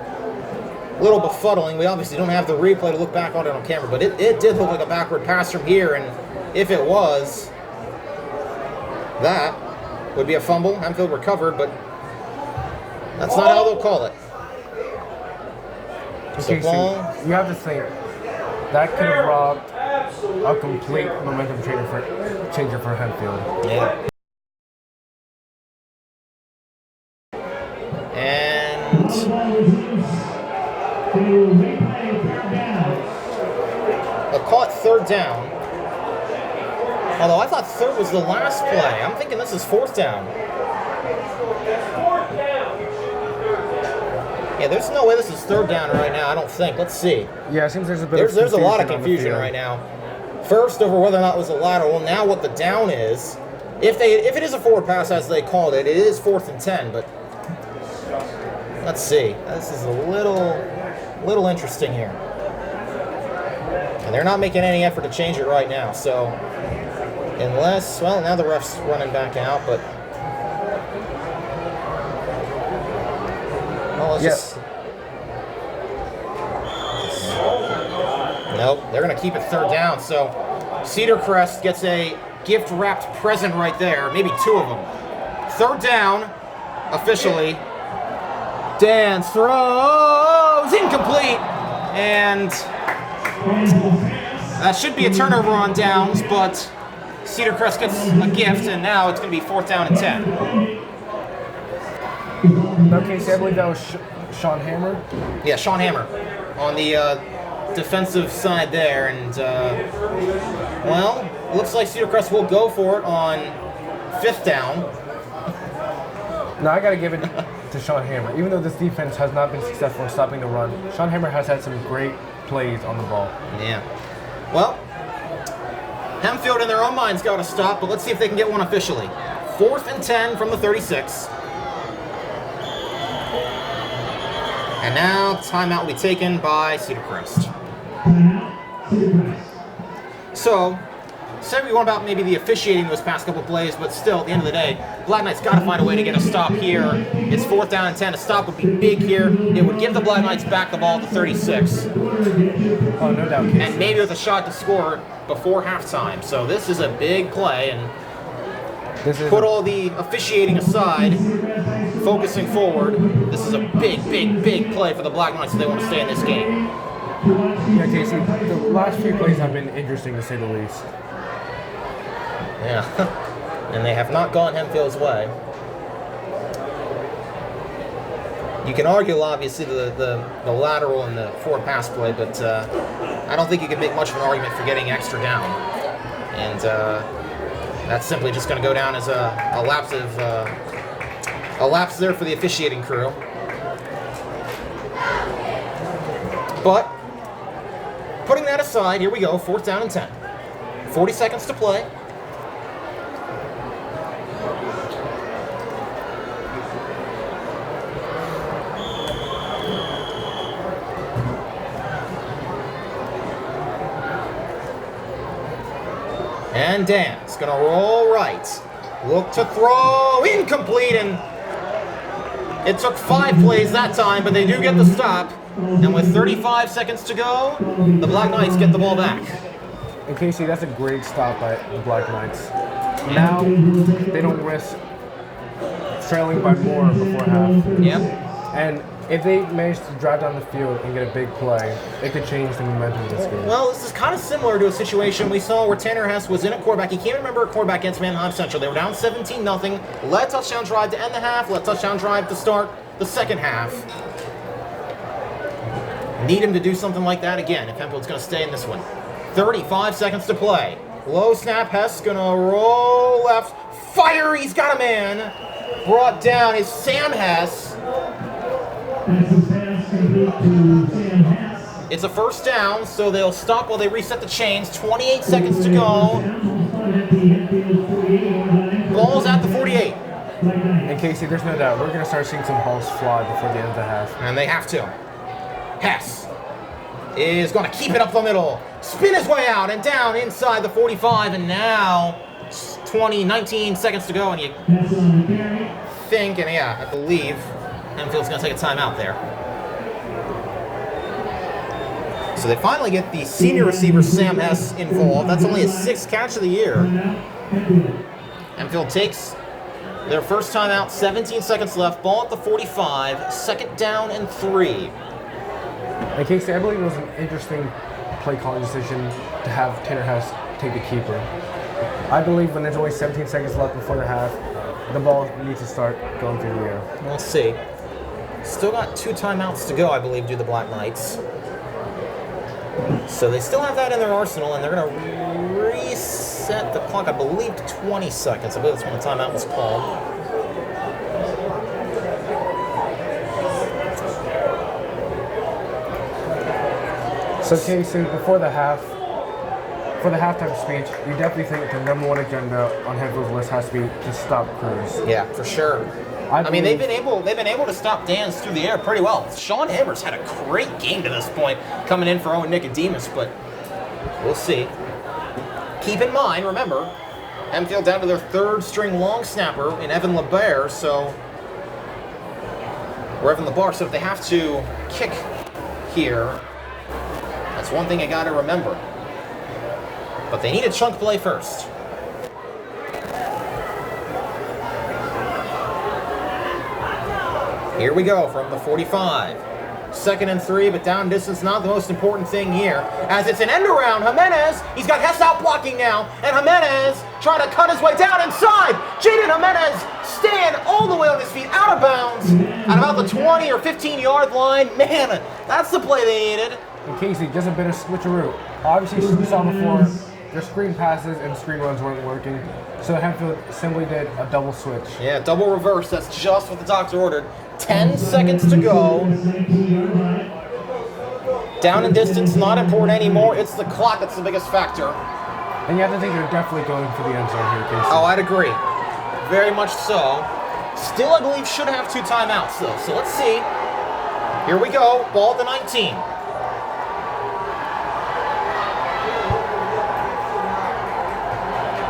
befuddling. We obviously don't have the replay to look back on it on camera, but it did look like a backward pass from here, and if it was, that would be a fumble. Hempfield recovered, but that's not how they'll call it. Okay, so you have to think that could have robbed a complete momentum changer for Hempfield. Yeah. And they'll call it third down. Although I thought third was the last play. I'm thinking this is fourth down. Yeah, there's no way this is third down right now, I don't think. Let's see. Yeah, it seems there's a bit of There's a lot of confusion right now. First, over whether or not it was a lateral. Now what the down is. If it is a forward pass, as they called it, it is 4th and 10, but let's see. This is a little interesting here. And they're not making any effort to change it right now, so unless, well, now the ref's running back out, but Nope, they're going to keep it third down. So Cedar Crest gets a gift-wrapped present right there, maybe two of them. Third down, officially. Dance throws, incomplete, and that should be a turnover on downs, but Cedar Crest gets a gift, and now it's going to be 4th down and 10. Okay, so I believe that was Sean Hammer? Yeah, Sean Hammer on the defensive side there, and well, looks like Cedar Crest will go for it on 5th down. No, I gotta give it to Sean Hammer. Even though this defense has not been successful in stopping the run, Sean Hammer has had some great plays on the ball. Yeah. Well, Hempfield in their own minds got to stop, but let's see if they can get one officially. 4th and 10 from the 36. And now timeout will be taken by Cedar Crest. So, said we want about maybe the officiating those past couple plays, but still, at the end of the day, Black Knights got to find a way to get a stop here. It's 4th down and 10. A stop would be big here. It would give the Black Knights back the ball at the 36. Oh, no doubt, Kasey. And maybe with a shot to score before halftime. So this is a big play, and put all the officiating aside, focusing forward. This is a big, big, big play for the Black Knights if they want to stay in this game. Yeah, Kasey, the last few plays have been interesting to say the least. Yeah, and they have not gone Hempfield's way. You can argue, obviously, the lateral and the forward pass play, but I don't think you can make much of an argument for getting extra down. And that's simply just going to go down as a lapse there for the officiating crew. But putting that aside, here we go, 4th down and 10. 40 seconds to play. And Dan's gonna roll right. Look to throw, incomplete, and it took 5 plays that time, but they do get the stop. And with 35 seconds to go, the Black Knights get the ball back. And Kasey, that's a great stop by the Black Knights. Now they don't risk trailing by more before half. Yep. And if they manage to drive down the field and get a big play, it could change the momentum of this game. Well, this is kind of similar to a situation we saw where Tanner Hess was in a quarterback. He can't remember a quarterback against Manheim Central. They were down 17-0. Led touchdown drive to end the half. Led touchdown drive to start the second half. Need him to do something like that again if Hempfield's going to stay in this one. 35 seconds to play. Low snap. Hess going to roll left. Fire. He's got a man. Brought down is Sam Hess. It's a 1st down, so they'll stop while they reset the chains. 28 seconds to go. Ball's at the 48. And Kasey, there's no doubt we're going to start seeing some balls fly before the end of the half. And they have to. Hess is going to keep it up the middle. Spin his way out and down inside the 45. And now 19 seconds to go. And you think, and yeah, I believe Hempfield's going to take a timeout there. So they finally get the senior receiver, Sam Hess, involved. That's only his 6th catch of the year. Hempfield takes their first timeout, 17 seconds left. Ball at the 45, 2nd down and 3. And Kasey, I believe it was an interesting play calling decision to have Tanner Hess take the keeper. I believe when there's only 17 seconds left before the half, the ball needs to start going through the air. We'll see. Still got 2 timeouts to go, I believe, do the Black Knights. So they still have that in their arsenal, and they're going to reset the clock, I believe, to 20 seconds. I believe that's when the timeout was called. So Kasey, before the half, for the halftime speech, you definitely think the #1 agenda on Hempfield's list has to be to stop Cruz. Yeah, for sure. I mean, they've been able to stop Dan's through the air pretty well. Sean Hammer's had a great game to this point, coming in for Owen Nicodemus, but we'll see. Keep in mind, remember, Hempfield down to their 3rd string long snapper in Evan LeBaire, so if they have to kick here, that's one thing you got to remember. But they need a chunk play first. Here we go from the 45. 2nd and 3, but down distance not the most important thing here. As it's an end around, Jimenez, he's got Hess out blocking now, and Jimenez trying to cut his way down inside. Jaden Jimenez staying all the way on his feet, out of bounds, at about the 20 or 15-yard line. Man, that's the play they needed. And Kasey, just a bit of switcheroo. Obviously, you saw before, their screen passes and screen runs weren't working. So Hempfield simply did a double switch. Yeah, double reverse. That's just what the doctor ordered. 10 seconds to go. Down and distance, not important anymore. It's the clock that's the biggest factor. And you have to think they're definitely going for the end zone here, Kasey. Oh, I'd agree. Very much so. Still, I believe, should have 2 timeouts, though. So let's see. Here we go. Ball at the 19.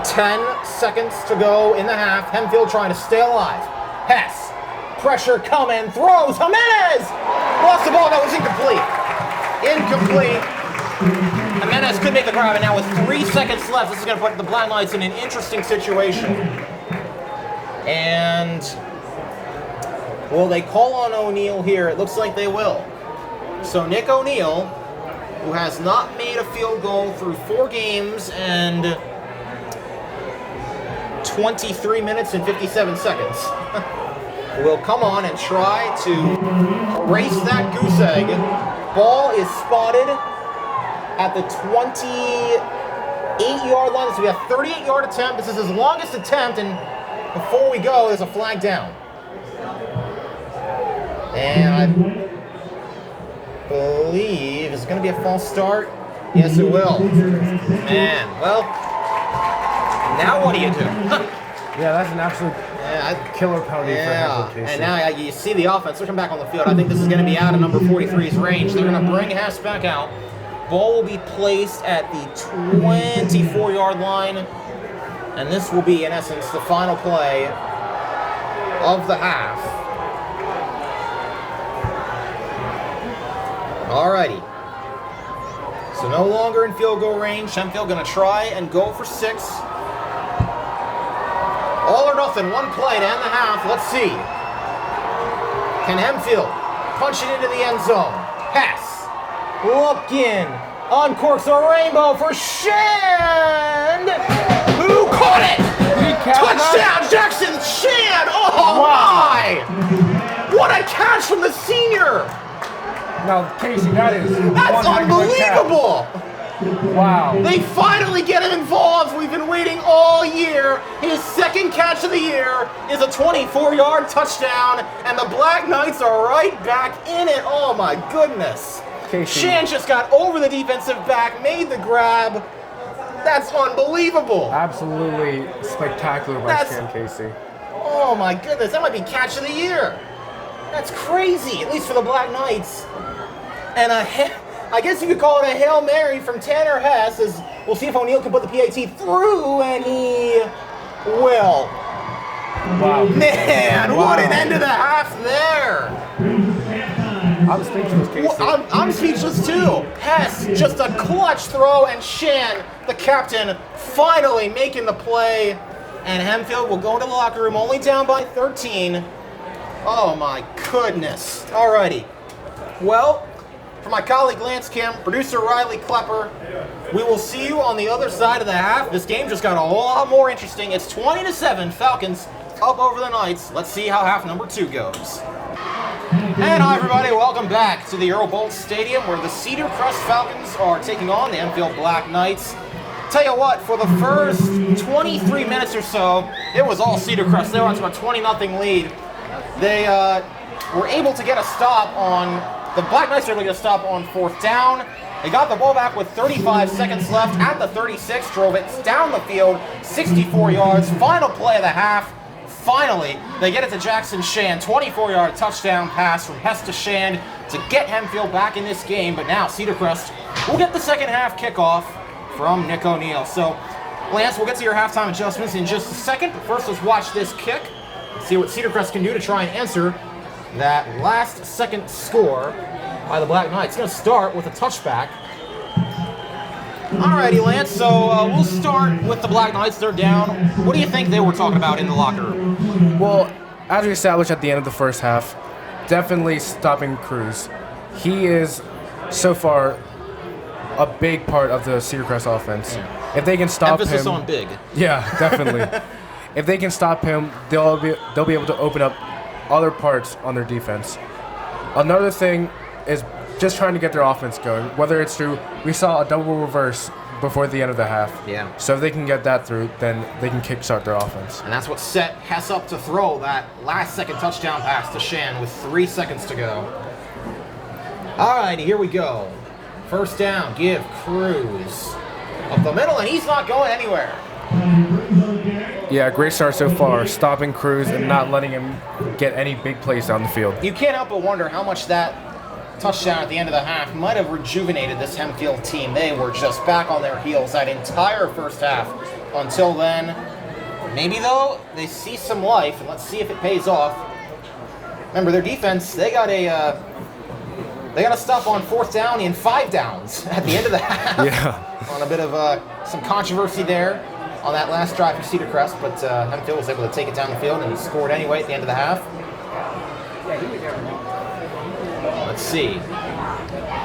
Ten seconds to go in the half. Hempfield trying to stay alive. Hess. Pressure coming. Throws. Jimenez! Lost the ball. That was incomplete. Incomplete. Jimenez could make the grab, and now with 3 seconds left, this is going to put the Black Knights in an interesting situation. And will they call on O'Neal here? It looks like they will. So Nick O'Neal, who has not made a field goal through 4 games and 23 minutes and 57 seconds, will come on and try to erase that goose egg. Ball is spotted at the 28-yard line. So we have 38-yard attempt. This is his longest attempt, and before we go, there's a flag down. And I believe it's going to be a false start. Yes, it will. Man, well, now what do you do? Yeah, that's an absolute killer penalty for Hempfield, Kasey. And now you see the offense. They're coming back on the field. I think this is going to be out of number 43's range. They're going to bring Hess back out. Ball will be placed at the 24-yard line. And this will be, in essence, the final play of the half. Alrighty. So no longer in field goal range. Hempfield going to try and go for 6. All or nothing, 1 play to end the half. Let's see. Can Hempfield punch it into the end zone? Pass. Looking. Uncorks a rainbow for Shand. Who caught it? Touchdown, Jackson Shand. Oh, my. What a catch from the senior. Now, Kasey, that's unbelievable. Wow. They finally get him involved. We've been waiting all year. His second catch of the year is a 24-yard touchdown, and the Black Knights are right back in it. Oh, my goodness. Kasey. Shan just got over the defensive back, made the grab. That's unbelievable. Absolutely spectacular by Shan, Kasey. Oh, my goodness. That might be catch of the year. That's crazy, at least for the Black Knights. And I guess you could call it a Hail Mary from Tanner Hess, as we'll see if O'Neal can put the PAT through, and he will. Wow. Man, wow. What an end to the half there. I'm speechless, Kasey. Well, I'm speechless too. Hess, just a clutch throw, and Shan, the captain, finally making the play. And Hempfield will go into the locker room only down by 13. Oh my goodness. Alrighty. Well, for my colleague Lance Kim, producer Riley Klepper, we will see you on the other side of the half. This game just got a whole lot more interesting. It's 20-7, Falcons up over the Knights. Let's see how half number 2 goes. And hi everybody, welcome back to the Earl Bolts Stadium, where the Cedar Crest Falcons are taking on the Hempfield Black Knights. Tell you what, for the first 23 minutes or so, it was all Cedar Crest. They were on to a 20-0 lead. They were able to get a stop on, the Black Knights were able to get a stop on 4th down. They got the ball back with 35 seconds left at the 36, drove it down the field, 64 yards, final play of the half. Finally, they get it to Jackson Shand, 24-yard touchdown pass from Hess to Shand to get Hempfield back in this game. But now Cedar Crest will get the second half kickoff from Nick O'Neal. So, Lance, we'll get to your halftime adjustments in just a second. But first, let's watch this kick, see what Cedar Crest can do to try and answer that last-second score by the Black Knights. It's going to start with a touchback. Alrighty, Lance, so we'll start with the Black Knights. They're down. What do you think they were talking about in the locker room? Well, as we established at the end of the first half, definitely stopping Cruz. He is, so far, a big part of the Cedar Crest offense. Yeah. If they can stop him... Emphasis on big. Yeah, definitely. If they can stop him, they'll be able to open up other parts on their defense. Another thing is just trying to get their offense going, whether it's through, we saw a double reverse before the end of the half. Yeah. So if they can get that through, then they can kickstart their offense. And that's what set Hess up to throw that last-second touchdown pass to Shan with 3 seconds to go. All right, here we go. First down, give Cruz up the middle, and he's not going anywhere. Yeah, great start so far, stopping Cruz and not letting him get any big plays down the field. You can't help but wonder how much that touchdown at the end of the half might have rejuvenated this Hempfield team. They were just back on their heels that entire first half. Until then, maybe though, they see some life, and let's see if it pays off. Remember, their defense, they got a stop on 4th down and 5 downs at the end of the half. Yeah. On a bit of some controversy there on that last drive for Cedar Crest, but Hempfield was able to take it down the field and scored anyway at the end of the half. Let's see.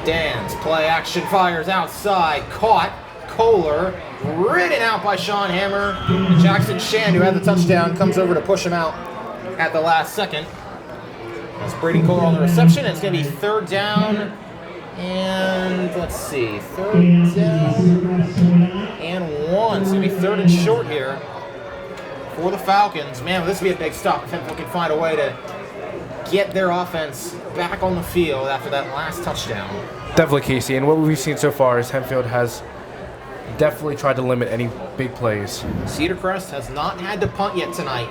Dan's play action fires outside, caught. Kohler ridden out by Sean Hammer. And Jackson Shand, who had the touchdown, comes over to push him out at the last second. That's Brady Kohler on the reception. It's going to be 3rd down. And let's see, 3rd down and 1. It's going to be 3rd and short here for the Falcons. Man, this will be a big stop if Hempfield can find a way to get their offense back on the field after that last touchdown. Definitely, Kasey. And what we've seen so far is Hempfield has definitely tried to limit any big plays. Cedar Crest has not had to punt yet tonight.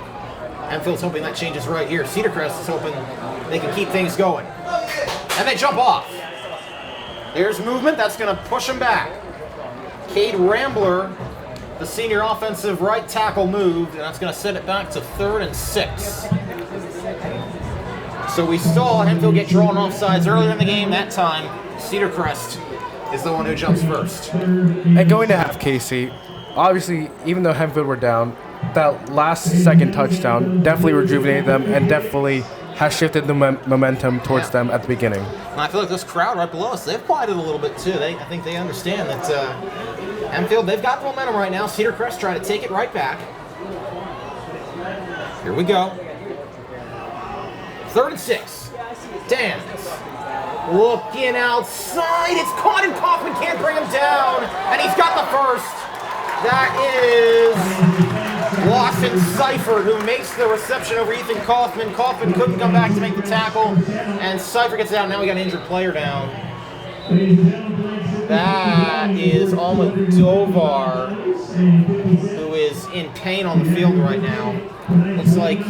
Hempfield's hoping that changes right here. Cedar Crest is hoping they can keep things going. And they jump off. There's movement. That's going to push them back. Cade Rambler, the senior offensive right tackle, moved, and that's going to set it back to 3rd and 6. So we saw Hempfield get drawn offsides earlier in the game. That time, Cedar Crest is the one who jumps first. And going to half, Kasey, obviously, even though Hempfield were down, that last second touchdown definitely rejuvenated them and definitely has shifted the momentum towards them at the beginning. And I feel like this crowd right below us, they've quieted a little bit too. I think they understand that Hempfield, they've got the momentum right now. Cedar Crest trying to take it right back. Here we go. 3rd and 6. Dan's looking outside. It's caught, and Kaufman can't bring him down. And he's got the first. That is Lawson Seifert, who makes the reception over Ethan Kaufman. Kaufman couldn't come back to make the tackle, and Seifert gets it out. Now we got an injured player down. That is Almodovar, who is in pain on the field right now. Looks like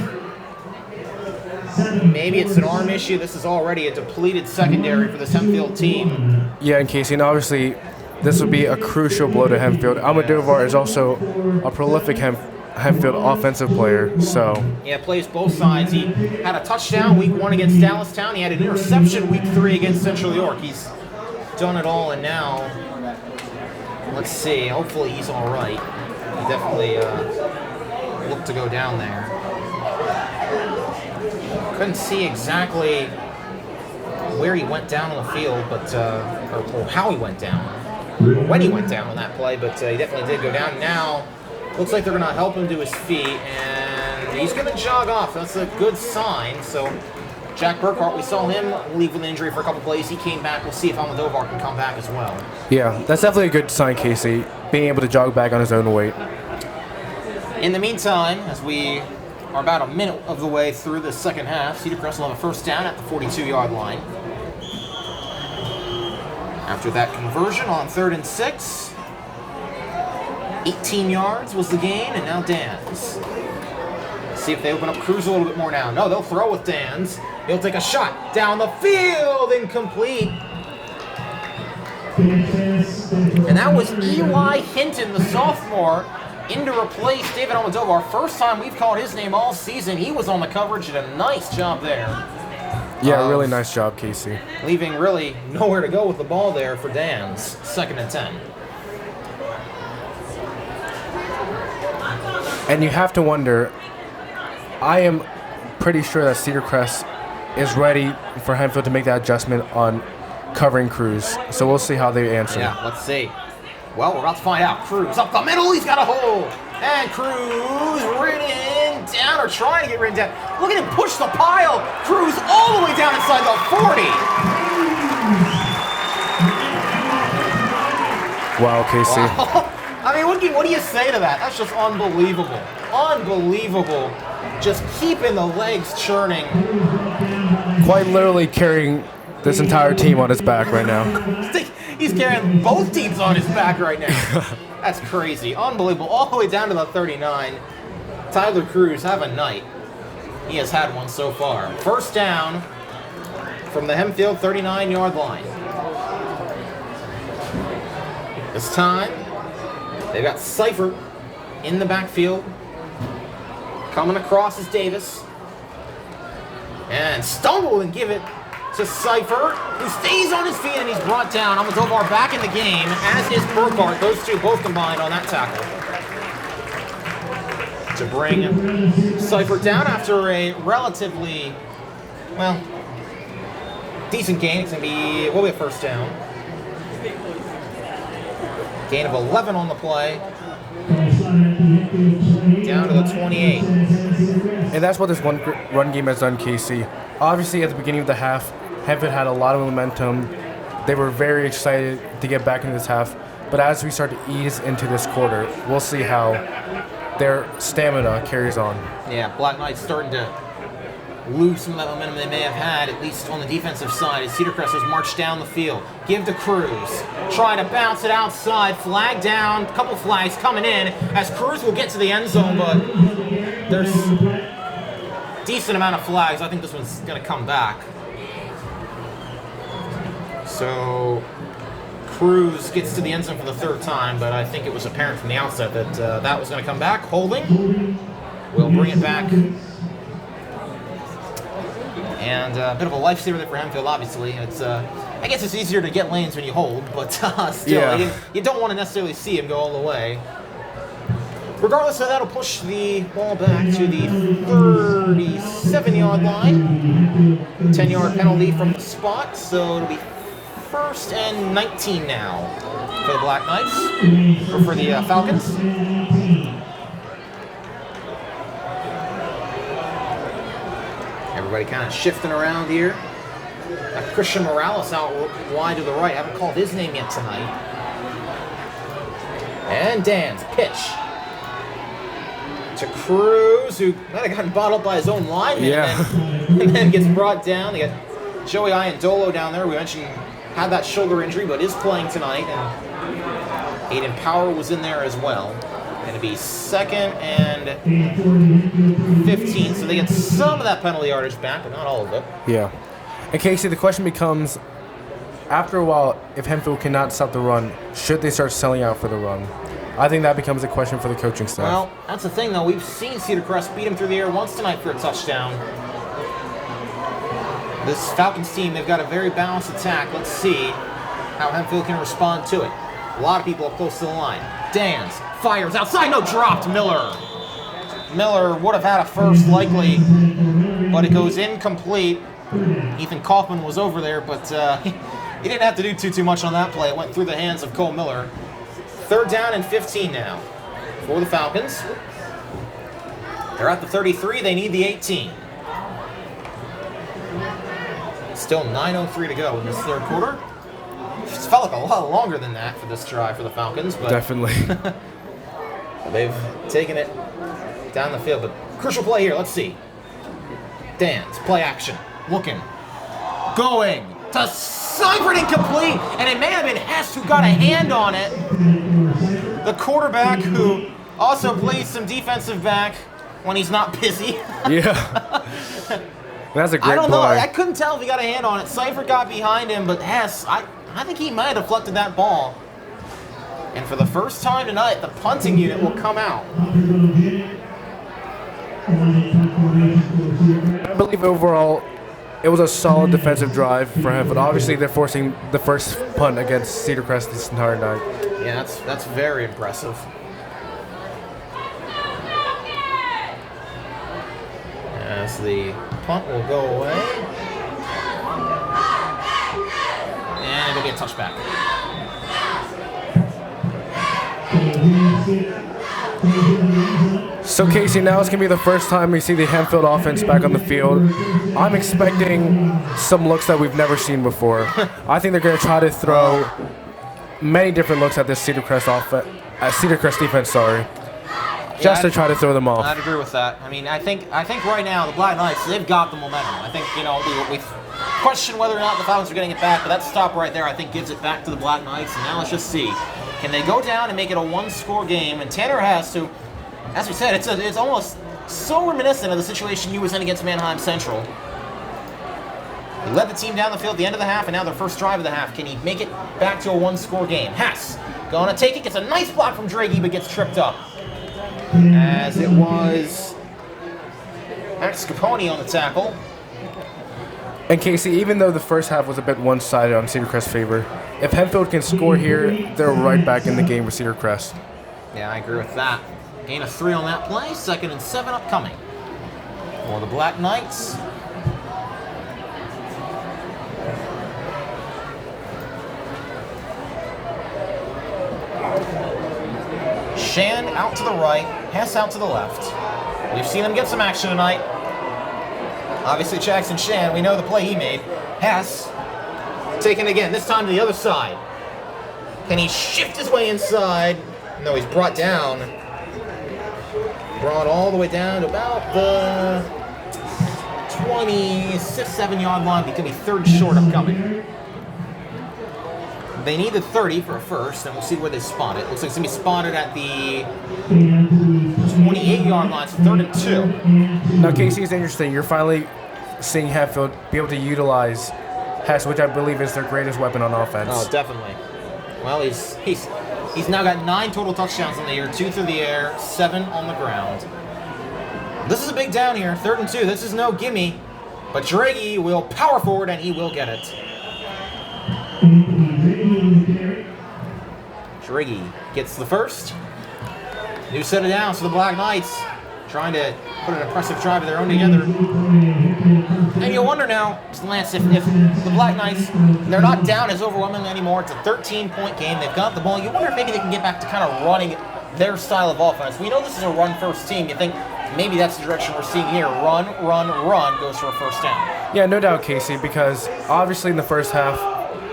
maybe it's an arm issue. This is already a depleted secondary for this Hempfield team. Yeah, and Kasey, and obviously this would be a crucial blow to Hempfield. Almodovar is also a prolific Hempfield offensive player, so. Yeah, plays both sides. He had a touchdown week 1 against Dallastown. He had an interception week 3 against Central York. He's done it all, and now, let's see, hopefully he's all right. He definitely looked to go down there. Couldn't see exactly where he went down on the field, but or how he went down, or when he went down on that play, but he definitely did go down. Now, looks like they're going to help him to his feet, and he's going to jog off. That's a good sign. So, Jack Burkhart, we saw him leave with an injury for a couple plays. He came back. We'll see if Almodovar can come back as well. Yeah, that's definitely a good sign, Kasey, being able to jog back on his own weight. In the meantime, as we are about a minute of the way through the second half, Cedar Crest will have a first down at the 42-yard line. After that conversion on 3rd and 6, 18 yards was the gain, and now Dan's. See if they open up Cruz a little bit more now. No, they'll throw with Dan's. He'll take a shot down the field, incomplete. And that was Eli Hinton, the sophomore, in to replace David Almodovar. First time we've called his name all season. He was on the coverage, did a nice job there. Yeah, really nice job, Kasey. Leaving really nowhere to go with the ball there for Dan's. 2nd and 10. And you have to wonder, I am pretty sure that Cedar Crest is ready for Hempfield to make that adjustment on covering Cruz. So we'll see how they answer. Yeah, let's see. Well, we're about to find out. Cruz up the middle, he's got a hole. And Cruz ridden down, or trying to get ridden down. Look at him push the pile. Cruz all the way down inside the 40. Wow, Kasey. Wow. I mean, what do you say to that? That's just unbelievable. Unbelievable. Just keeping the legs churning. Quite literally carrying this entire team on his back right now. He's carrying both teams on his back right now. That's crazy. Unbelievable. All the way down to the 39. Tyler Cruz, have a night. He has had one so far. First down from the Hempfield 39-yard line. This time, they've got Seifert in the backfield. Coming across is Davis. And stumble and give it to Seifert, who stays on his feet, and he's brought down. Almodovar back in the game, as is Burkhart. Those two both combined on that tackle to bring Seifert down after a relatively, well, decent gain. It's going to be, will be a first down. Gain of 11 on the play. Down to the 28. And that's what this one run game has done, Kasey. Obviously, at the beginning of the half, Hempfield had a lot of momentum. They were very excited to get back into this half. But as we start to ease into this quarter, we'll see how their stamina carries on. Yeah, Black Knights starting to lose some of that momentum they may have had, at least on the defensive side, as Cedar Crest has marched down the field. Give to Cruz. Trying to bounce it outside. Flag down. A couple flags coming in as Cruz will get to the end zone, but there's a decent amount of flags. I think this one's going to come back. So Cruz gets to the end zone for the third time, but I think it was apparent from the outset that that was going to come back. Holding. We'll bring it back. And a bit of a lifesaver there for Hempfield, obviously. It's, I guess it's easier to get lanes when you hold, but still, yeah. You don't want to necessarily see him go all the way. Regardless of that, will push the ball back to the 37-yard line. 10-yard penalty from the spot, so it'll be first and 19 now for the Black Knights, or for the Falcons. Everybody kind of shifting around here. Christian Morales out wide to the right. I haven't called his name yet tonight. And Dan's pitch to Cruz, who might have gotten bottled by his own lineman, and then gets brought down. They got Joey Iandolo down there. We mentioned had that shoulder injury, but is playing tonight. And Aiden Power was in there as well. Going to be second and 15, so they get some of that penalty yardage back, but not all of it. Yeah. And Kasey, the question becomes, after a while, if Hempfield cannot stop the run, should they start selling out for the run? I think that becomes a question for the coaching staff. Well, that's the thing, though. We've seen Cedar Crest beat him through the air once tonight for a touchdown. This Falcons team, they've got a very balanced attack. Let's see how Hempfield can respond to it. A lot of people up close to the line. Dans fires outside, no, dropped. Miller would have had a first likely, but it goes incomplete. Ethan Kaufman was over there, but he didn't have to do too much on that play. It went through the hands of Cole Miller. Third down and 15 now for the Falcons. They're at the 33. They need the 18. Still 9:03 to go in this third quarter. It's felt like a lot longer than that for this drive for the Falcons, but definitely. they've taken it down the field. But crucial play here. Let's see. Dan's play action. Looking. Going to Seifert, incomplete. And it may have been Hess who got a hand on it. The quarterback who also plays some defensive back when he's not busy. Yeah. That's a great I don't play. know. I couldn't tell if he got a hand on it. Seifert got behind him, but Hess, I think he might have deflected that ball. And for the first time tonight, the punting unit will come out. I believe overall, it was a solid defensive drive for him, but obviously they're forcing the first punt against Cedar Crest this entire night. Yeah, that's very impressive. As the punt will go away. And it'll be a touchback. So Kasey, now it's going to be the first time we see the Hempfield offense back on the field. I'm expecting some looks that we've never seen before. I think they're going to try to throw many different looks at this Cedar Crest defense. Sorry, just to try to throw them off. I'd agree with that. I mean, I think right now the Black Knights, they've got the momentum. I think we question whether or not the Falcons are getting it back, but that stop right there I think gives it back to the Black Knights. And now let's just see, can they go down and make it a one-score game? And Tanner has to, as we said, it's almost so reminiscent of the situation he was in against Mannheim Central. He led the team down the field at the end of the half, and now their first drive of the half. Can he make it back to a one-score game? Hess going to take it, gets a nice block from Draghi, but gets tripped up. As it was Scaponi on the tackle. And Kasey, even though the first half was a bit one-sided on Cedar Crest's favor, if Hempfield can score here, they're right back in the game with Cedar Crest. Yeah, I agree with that. Gain of 3 on that play. 2nd and 7 upcoming for the Black Knights. Shan out to the right, Hess out to the left. We've seen him get some action tonight. Obviously, Jackson Shan, we know the play he made. Hess taken again, this time to the other side. Can he shift his way inside? No, he's brought down. Brought all the way down to about the 27 yard line. He could be 3rd short upcoming. They needed 30 for a first, and we'll see where they spot it. Looks like it's going to be spotted at the 28 yard line, so 3rd and 2. Now, Kasey, it's interesting. You're finally seeing Hempfield be able to utilize Hess, which I believe is their greatest weapon on offense. Oh, definitely. Well, he's now got 9 total touchdowns in the year, 2 through the air, 7 on the ground. This is a big down here, 3rd and 2. This is no gimme, but Draghi will power forward, and he will get it. Draghi gets the first. New set of downs for the Black Knights, trying to put an impressive drive of their own together. And you'll wonder now, Lance, if the Black Knights, they're not down as overwhelmingly anymore. It's a 13-point game. They've got the ball. You wonder if maybe they can get back to kind of running their style of offense. We know this is a run-first team. You think maybe that's the direction we're seeing here. Run, goes for a first down. Yeah, no doubt, Kasey, because obviously in the first half,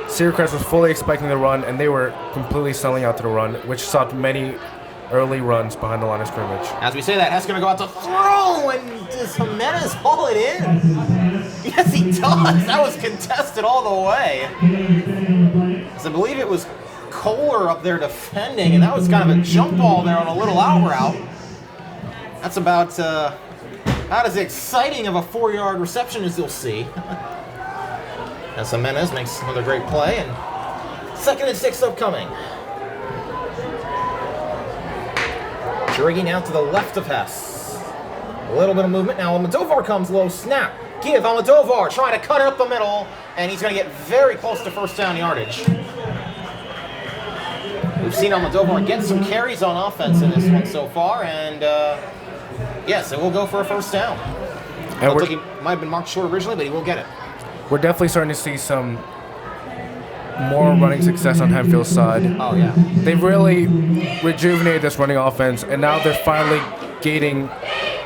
Cedar Crest was fully expecting the run, and they were completely selling out to the run, which stopped many early runs behind the line of scrimmage. As we say that, Hess going to go out to throw, and does Jimenez haul it in? Yes, he does. That was contested all the way. So I believe it was Kohler up there defending, and that was kind of a jump ball there on a little out route. That's about as exciting of a 4-yard reception as you'll see. As Jimenez makes another great play, and 2nd and 6 upcoming. Draghi now to the left of Hess. A little bit of movement. Now Almodovar comes low. Snap. Give. Almodovar trying to cut it up the middle, and he's going to get very close to first down yardage. We've seen Almodovar get some carries on offense in this one so far, and yes, it will go for a first down. I think he might have been marked short originally, but he will get it. We're definitely starting to see some more running success on Hempfield's side. Oh, yeah. They've really rejuvenated this running offense, and now they're finally gaining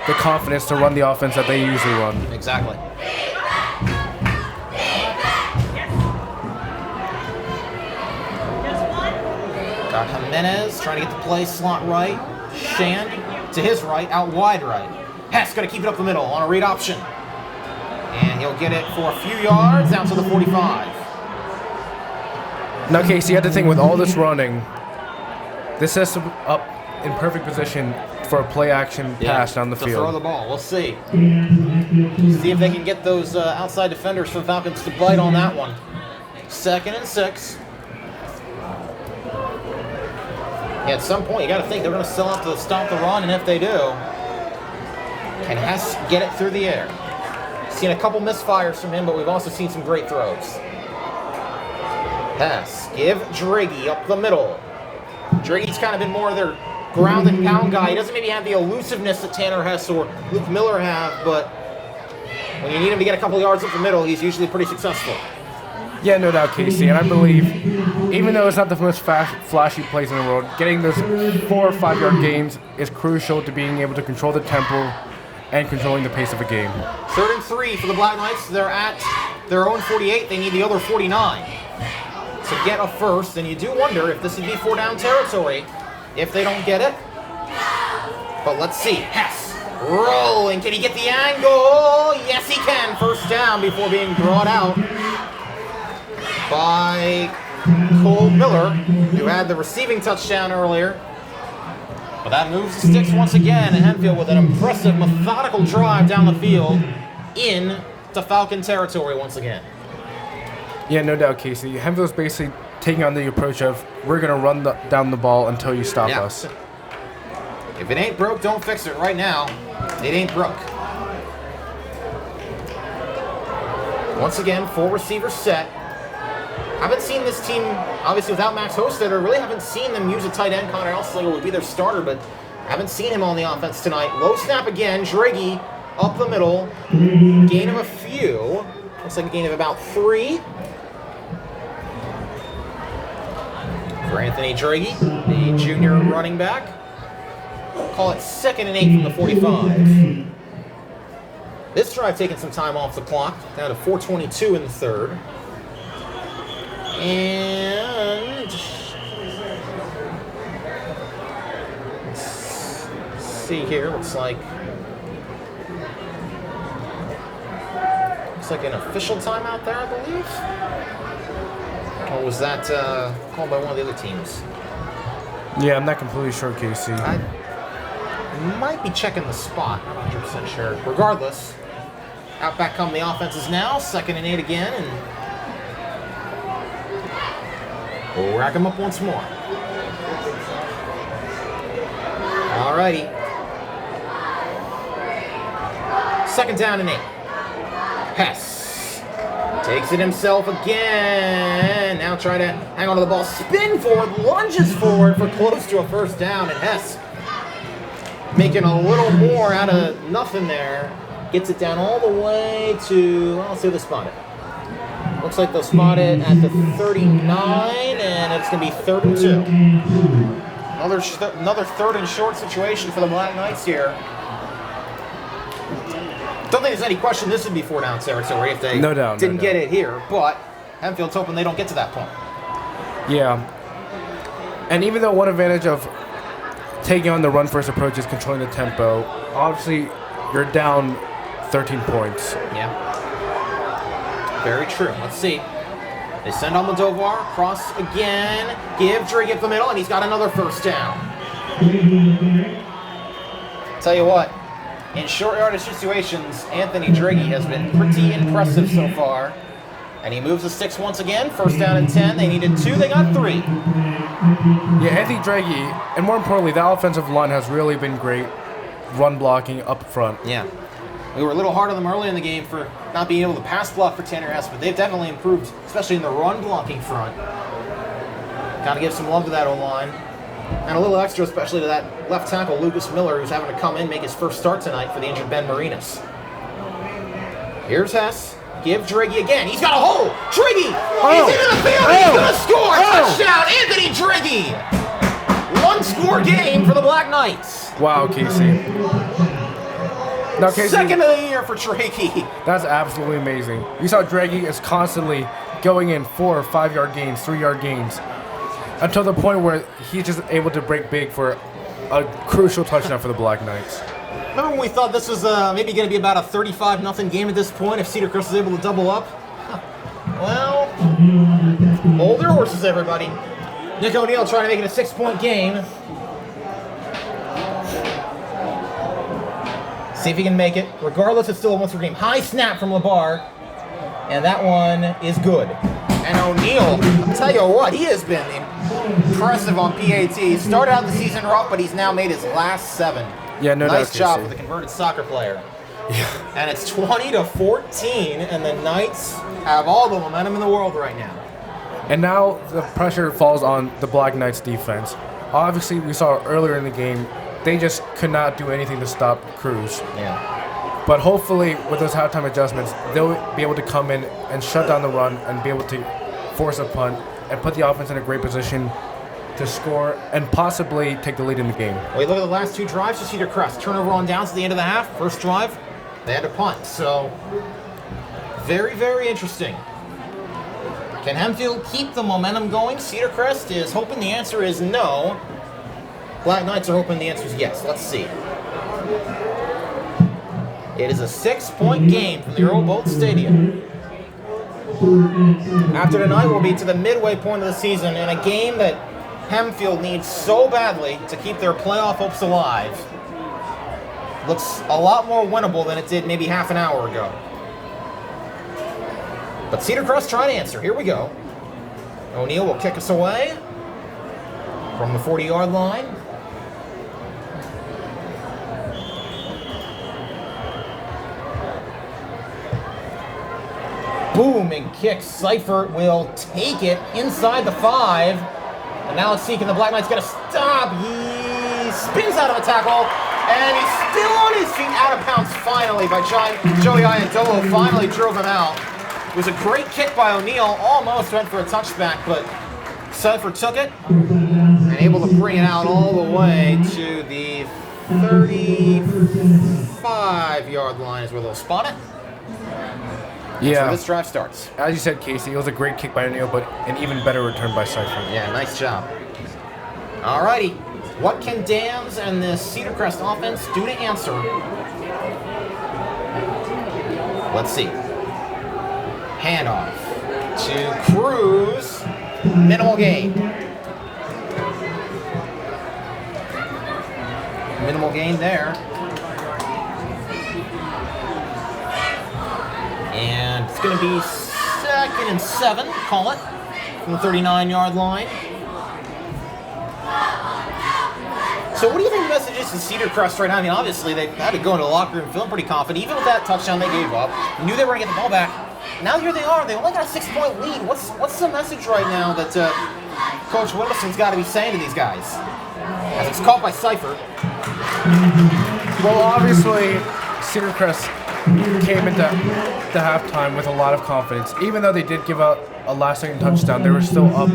the confidence to run the offense that they usually run. Exactly. Got Jimenez trying to get the play slot right. Shand to his right, out wide right. Hess going to keep it up the middle on a read option. And he'll get it for a few yards out to the 45. Now, Kasey, you have to think with all this running, this sets them up in perfect position for a play-action pass down the field. To throw the ball. We'll see. See if they can get those outside defenders for the Falcons to bite on that one. 2nd and 6. Yeah, at some point, you got to think they're going to sell out to stop the run, and if they do, can Hess get it through the air? Seen a couple misfires from him, but we've also seen some great throws. Hess, give Draghi up the middle. Draghi's kind of been more of their ground and pound guy. He doesn't maybe have the elusiveness that Tanner Hess or Luke Miller have, but when you need him to get a couple yards up the middle, he's usually pretty successful. Yeah, no doubt, Kasey. And I believe, even though it's not the most flashy plays in the world, getting those 4 or 5 yard gains is crucial to being able to control the tempo and controlling the pace of a game. 3rd and 3 for the Black Knights. They're at their own 48. They need the other 49. to get a first, and you do wonder if this would be 4-down territory if they don't get it. But let's see. Hess rolling. Can he get the angle? Yes, he can. First down before being brought out by Cole Miller, who had the receiving touchdown earlier. But that moves the sticks once again, and Hempfield with an impressive, methodical drive down the field into Falcon territory once again. Yeah, no doubt, Kasey. Hempfield's basically taking on the approach of, we're going to run down the ball until you stop us. If it ain't broke, don't fix it. Right now, it ain't broke. Once again, 4 receivers set. Haven't seen this team, obviously without Max Hostetter, really haven't seen them use a tight end. Connor Elslinger would be their starter, but haven't seen him on the offense tonight. Low snap again, Draghi up the middle. Gain of a few. Looks like a gain of about 3. For Anthony Draghi, the junior running back. Call it 2nd and 8 from the 45. This drive taking some time off the clock, down to 4:22 in the third. And let's see here. Looks like an official timeout there, I believe. Or was that called by one of the other teams? Yeah, I'm not completely sure, Kasey. I might be checking the spot. I'm not 100% sure. Regardless, out back come the offenses now. 2nd and 8 again, and we'll rack them up once more. Alrighty. 2nd down and 8. Hess takes it himself again. Now trying to hang on to the ball. Spin forward, lunges forward for close to a first down. And Hess making a little more out of nothing there. Gets it down all the way to, well, let's see where they spot it. Looks like they'll spot it at the 39, and it's going to be 3rd and 2. Another 3rd and short situation for the Black Knights here. Don't think there's any question this would be 4-down territory if they didn't get it here, but Hempfield's hoping they don't get to that point. Yeah. And even though one advantage of taking on the run-first approach is controlling the tempo, obviously you're down 13 points. Yeah. Very true. Let's see. They send Almodovar, cross again, give Drake up the middle, and he's got another first down. Tell you what, in short yardage situations, Anthony Draghi has been pretty impressive so far. And he moves the sticks once again. 1st down and 10. They needed 2, they got 3. Yeah, Anthony Draghi, and more importantly, the offensive line has really been great run blocking up front. Yeah. We were a little hard on them early in the game for not being able to pass block for Tanner Hess, but they've definitely improved, especially in the run blocking front. Got to give some love to that O-line. And a little extra, especially to that left tackle, Lucas Miller, who's having to come in and make his first start tonight for the injured Ben Marinas. Here's Hess. Give Draghi again. He's got a hole. Draghi! He's into the field. He's going to score. Touchdown, Anthony Draghi. 1-score game for the Black Knights. Wow, Kasey. Now, Kasey, 2nd of the year for Draghi. That's absolutely amazing. You saw Draghi is constantly going in 4 or 5 yard gains, 3 yard gains, until the point where he's just able to break big for a crucial touchdown for the Black Knights. Remember when we thought this was maybe going to be about a 35-0 game at this point if Cedar Crest was able to double up? Well, hold their horses, everybody. Nick O'Neill trying to make it a 6-point game. See if he can make it. Regardless, it's still a 1-score game. High snap from LeBar, and that one is good. And O'Neill, I'll tell you what, he has been impressive on PAT. Started out the season rough, but he's now made his last 7. Yeah, no doubt. Nice job for the converted soccer player. Yeah. And it's 20-14, and the Knights have all the momentum in the world right now. And now the pressure falls on the Black Knights defense. Obviously, we saw earlier in the game, they just could not do anything to stop Cruz. Yeah. But hopefully, with those halftime adjustments, they'll be able to come in and shut down the run and be able to force a punt and put the offense in a great position to score and possibly take the lead in the game. Well, you look at the last 2 drives for Cedar Crest. Turnover on downs at the end of the half. First drive, they had to punt. So, very, very interesting. Can Hempfield keep the momentum going? Cedar Crest is hoping the answer is no. Black Knights are hoping the answer is yes. Let's see. It is a 6-point game from the Earl Bolt Stadium. After tonight, we'll be to the midway point of the season in a game that Hempfield needs so badly to keep their playoff hopes alive. Looks a lot more winnable than it did maybe half an hour ago. But Cedar Crest trying to answer. Here we go. O'Neal will kick us away from the 40-yard line. Booming kick. Seifert will take it inside the 5. And now let's see, can the Black Knights get a stop? He spins out of a tackle. And he's still on his feet, out of bounds finally by Joey Iandolo. Finally drove him out. It was a great kick by O'Neal. Almost went for a touchback, but Seifert took it. And able to bring it out all the way to the 35-yard line is where they'll spot it. Yeah. So this drive starts. As you said, Kasey, it was a great kick by O'Neal, but an even better return by Seifert. Yeah, nice job. Alrighty. What can Dams and the Cedar Crest offense do to answer? Let's see. Handoff to Cruz. Minimal gain. Minimal gain there. And it's going to be 2nd and 7, call it, from the 39-yard line. So what do you think the message is to Cedar Crest right now? I mean, obviously, they had to go into the locker room feeling pretty confident. Even with that touchdown they gave up, knew they were going to get the ball back. Now here they are. They only got a 6-point lead. What's the message right now that Coach Willison's got to be saying to these guys? As it's caught by Seifert. Well, obviously, Cedar Crest came into the halftime with a lot of confidence. Even though they did give up a last-second touchdown, they were still up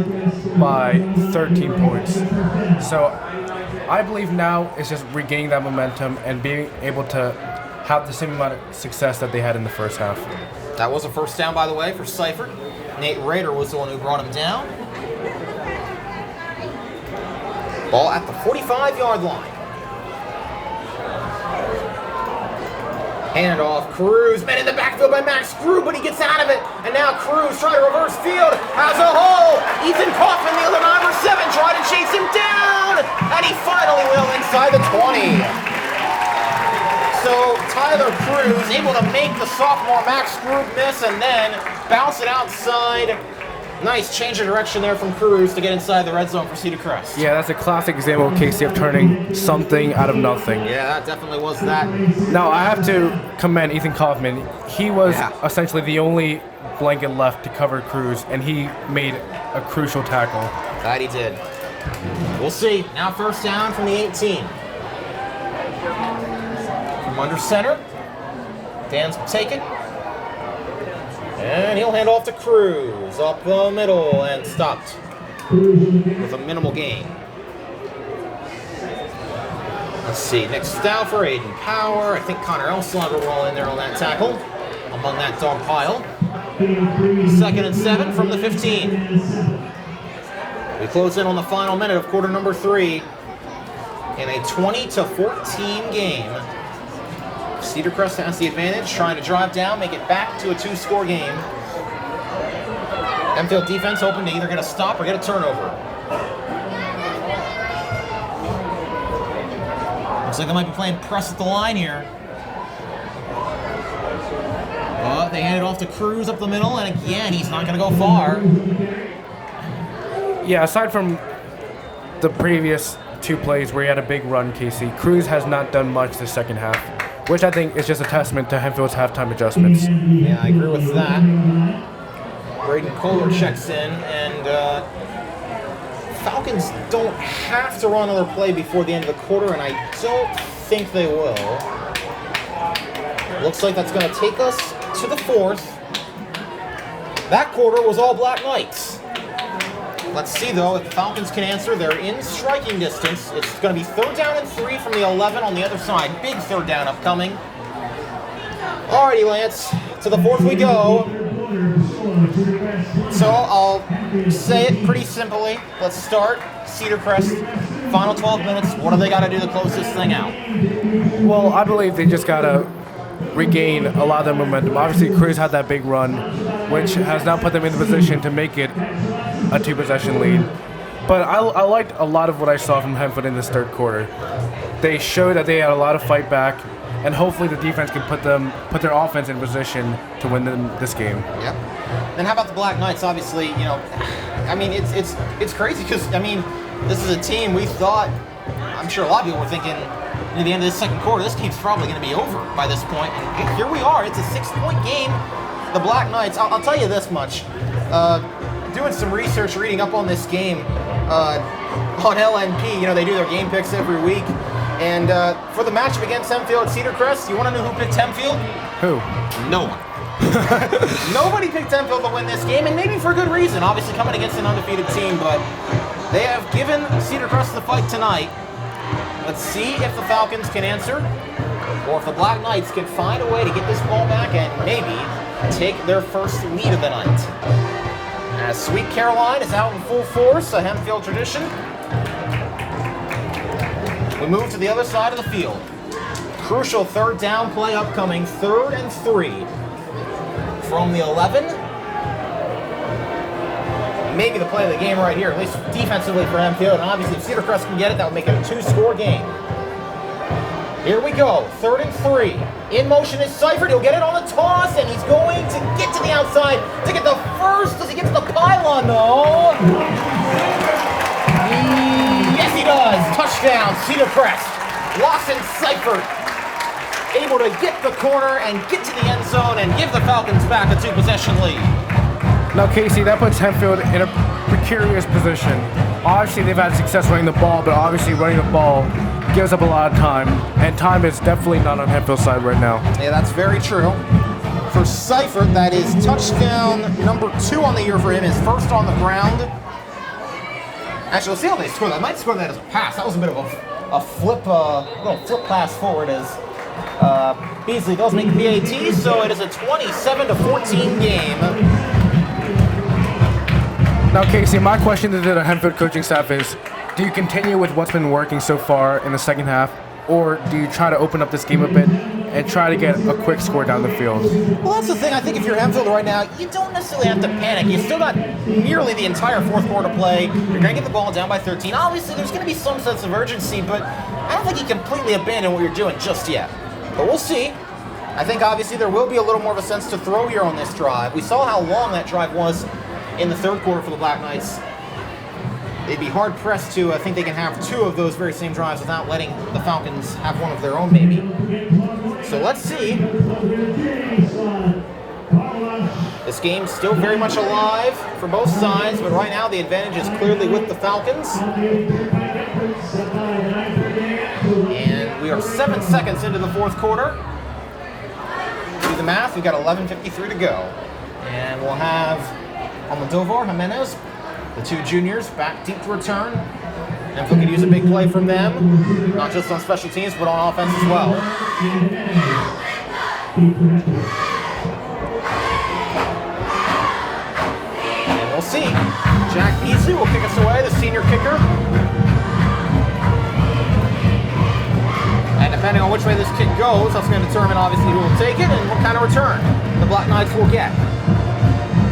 by 13 points. So I believe now it's just regaining that momentum and being able to have the same amount of success that they had in the first half. That was a first down, by the way, for Seifert. Nate Rader was the one who brought him down. Ball at the 45-yard line. Handed off, Cruz, met in the backfield by Max Crew, but he gets out of it. And now Cruz trying to reverse field, has a hole. Ethan Kaufman, the other 9 or 7, trying to chase him down. And he finally will inside the 20. So Tyler Cruz able to make the sophomore Max Crew miss and then bounce it outside. Nice change of direction there from Cruz to get inside the red zone for Cedar Crest. Yeah, that's a classic example of Kasey of turning something out of nothing. Yeah, that definitely was that. Now, I have to commend Ethan Kaufman. He was essentially the only blanket left to cover Cruz, and he made a crucial tackle. That he did. We'll see. Now first down from the 18. From under center. Dan's will take it. And he'll hand off to Cruz up the middle and stopped with a minimal gain. Let's see, next down for Aiden Power. I think Connor Elslager roll in there on that tackle among that dog pile. 2nd and 7 from the 15. We close in on the final minute of quarter number 3 in a 20-14 game. Cedar Crest has the advantage, trying to drive down, make it back to a 2-score game. Hempfield defense hoping to either get a stop or get a turnover. Looks like they might be playing press at the line here. But they hand it off to Cruz up the middle, and again, he's not going to go far. Yeah, aside from the previous 2 plays where he had a big run, Kasey, Cruz has not done much this second half, which I think is just a testament to Hempfield's halftime adjustments. Yeah, I agree with that. Braden Kohler checks in, and Falcons don't have to run another play before the end of the quarter, and I don't think they will. Looks like that's going to take us to the 4th. That quarter was all Black Knights. Let's see, though, if the Falcons can answer. They're in striking distance. It's going to be 3rd down and 3 from the 11 on the other side. Big 3rd down upcoming. Alrighty, Lance. To the 4th we go. So I'll say it pretty simply. Let's start. Cedar Crest, final 12 minutes. What do they got to do to close this thing out? Well, I believe they just got to regain a lot of their momentum. Obviously, Kreider had that big run, which has now put them in the position to make it a 2-possession lead. But I liked a lot of what I saw from Hempfield in this third quarter. They showed that they had a lot of fight back, and hopefully the defense can put their offense in position to win this game. Yep. Then how about the Black Knights? Obviously, I mean, it's crazy because, I mean, this is a team we thought, I'm sure a lot of people were thinking, at the end of this second quarter, this game's probably going to be over by this point. And here we are. It's a 6-point game. The Black Knights, I'll tell you this much. Doing some research, reading up on this game on LNP, they do their game picks every week. And for the matchup against Hempfield at Cedar Crest, you want to know who picked Hempfield? Who? No one. Nobody picked Hempfield to win this game, and maybe for good reason. Obviously coming against an undefeated team, but they have given Cedar Crest the fight tonight. Let's see if the Falcons can answer, or if the Black Knights can find a way to get this ball back and maybe take their first lead of the night. As Sweet Caroline is out in full force, a Hempfield tradition. We move to the other side of the field. Crucial third down play upcoming, 3rd and 3. From the 11. Maybe the play of the game right here, at least defensively for Hempfield. And obviously if Cedar Crest can get it, that would make it a 2-score game. Here we go, 3rd and 3. In motion is Seifert, he'll get it on the toss, and he's going to get to the outside to get the first. Does he get to the pylon though? Yes, he does. Touchdown, Cedar Crest. Lawson Seifert able to get the corner and get to the end zone and give the Falcons back a 2-possession lead. Now, Kasey, that puts Hempfield in a precarious position. Obviously, they've had success running the ball, but obviously running the ball gives up a lot of time, and time is definitely not on Hempfield's side right now. Yeah, that's very true. For Seifert, that is touchdown number 2 on the year for him, his first on the ground. Actually, let's see how they score that. I might score that as a pass. That was a bit of a flip, little flip pass forward as Beasley does make the PAT, so it is a 27-14 game. Now, Kasey, my question to the Hempfield coaching staff is, do you continue with what's been working so far in the second half, or do you try to open up this game a bit and try to get a quick score down the field? Well, that's the thing. I think if you're Hempfield right now, you don't necessarily have to panic. You still got nearly the entire 4th quarter to play. You're going to get the ball down by 13. Obviously, there's going to be some sense of urgency, but I don't think you completely abandon what you're doing just yet. But we'll see. I think, obviously, there will be a little more of a sense to throw here on this drive. We saw how long that drive was in the 3rd quarter for the Black Knights. They'd be hard-pressed to, I think they can have 2 of those very same drives without letting the Falcons have one of their own, maybe. So let's see. This game's still very much alive for both sides, but right now the advantage is clearly with the Falcons. And we are 7 seconds into the 4th quarter. Do the math, we've got 11:53 to go. And we'll have Almodovar, Jimenez, the 2 juniors back deep to return. And if we could use a big play from them, not just on special teams, but on offense as well. And we'll see. Jack Beasley will kick us away, the senior kicker. And depending on which way this kick goes, that's going to determine obviously who will take it and what kind of return the Black Knights will get.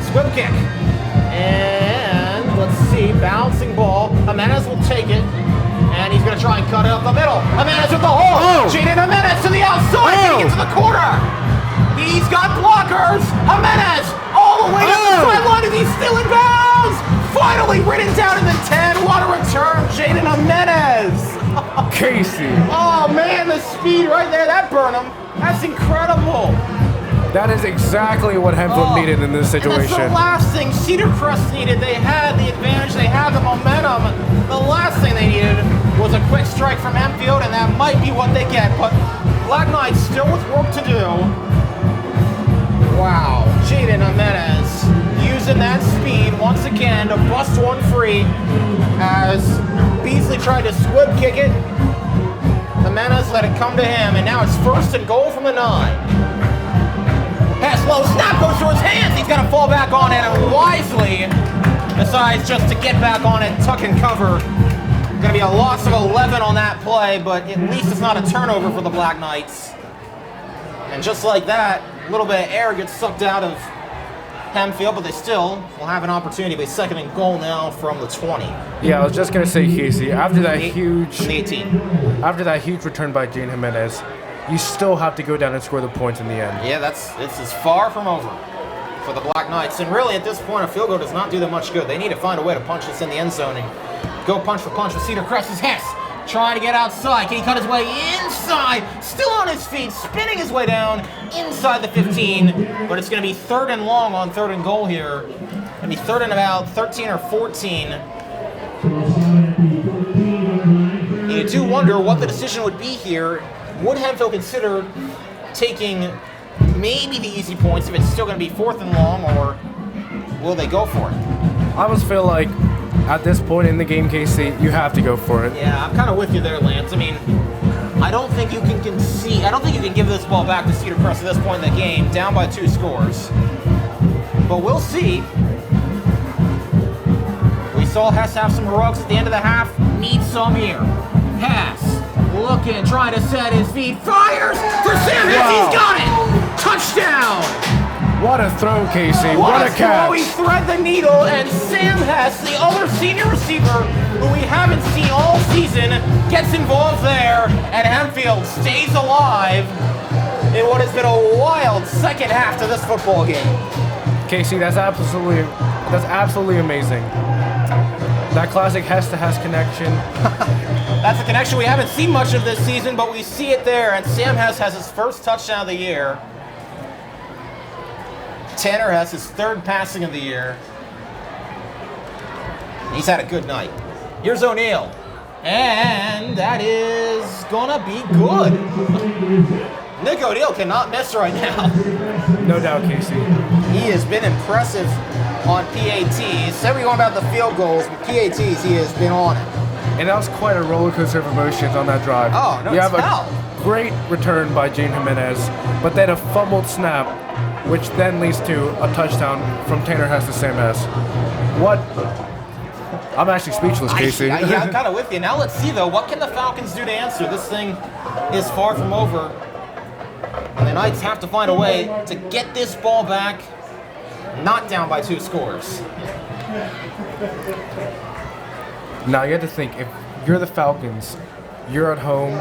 Squib kick. And let's see, bouncing ball. Jimenez will take it, and he's going to try and cut it up the middle. Jimenez with the hole. Jaden Jimenez to the outside. He gets to the corner. He's got blockers. Jimenez all the way to the sideline, and he's still in bounds. Finally written down in the 10. What a return, Jaden Jimenez. Kasey. Oh man, the speed right there, that burned him. That's incredible. That is exactly what Hempfield needed in this situation. And that's the last thing Cedar Crest needed. They had the advantage, they had the momentum. The last thing they needed was a quick strike from Hempfield, and that might be what they get. But Black Knights still with work to do. Wow, Jaden Jimenez using that speed once again to bust one free as Beasley tried to squib kick it. Jimenez let it come to him, and now it's 1st and goal from the 9. Pass low, snap goes through his hands. He's got to fall back on it and wisely decides just to get back on it, tuck and cover. Going to be a loss of 11 on that play, but at least it's not a turnover for the Black Knights. And just like that, a little bit of air gets sucked out of Hempfield, but they still will have an opportunity. But second and goal now from the 20. Yeah, I was just gonna say, Kasey, after that huge, from the 18. After that huge return by Jane Jimenez, you still have to go down and score the points in the end. Yeah, it's as far from over for the Black Knights. And really, at this point, a field goal does not do them much good. They need to find a way to punch this in the end zone and go punch for punch with Cedar Crest. Hess trying to get outside. Can he cut his way inside? Still on his feet, spinning his way down inside the 15. But it's going to be third and long on third and goal here. Going to be third and about 13 or 14. You do wonder what the decision would be here. Would Hempfield consider taking maybe the easy points if it's still going to be fourth and long, or will they go for it? I almost feel like at this point in the game, Kasey, you have to go for it. Yeah, I'm kind of with you there, Lance. I mean, I don't think you can concede. I don't think you can give this ball back to Cedar Crest at this point in the game, down by 2 scores. But we'll see. We saw Hess have some heroics at the end of the half. Needs some here. Hess looking, trying to set his feet. Fires for Sam Hess. Wow. He's got it. Touchdown. What a throw, Kasey. What a catch. throw. He thread the needle, and Sam Hess, the other senior receiver who we haven't seen all season, gets involved there, and Hempfield stays alive in what has been a wild second half to this football game. Kasey, that's absolutely amazing. That classic Hess to Hess connection. That's a connection we haven't seen much of this season, but we see it there, and Sam Hess has his first touchdown of the year. Tanner Hess, his third passing of the year. He's had a good night. Here's O'Neal. And that is gonna be good. Nick O'Neal cannot miss right now. No doubt, Kasey. He has been impressive on PATs. Said we going about the field goals, but PATs, he has been on it. And that was quite a roller coaster of emotions on that drive. Oh, no You have doubt. a great return by Jane Jimenez, but then a fumbled snap, which then leads to a touchdown from Tanner Hess to Sam Hess. What? I'm actually speechless, Kasey. Yeah, I'm kind of with you. Now let's see, though, what can the Falcons do to answer? This thing is far from over. And the Knights have to find a way to get this ball back, not down by 2 scores. Now you have to think, if you're the Falcons, you're at home,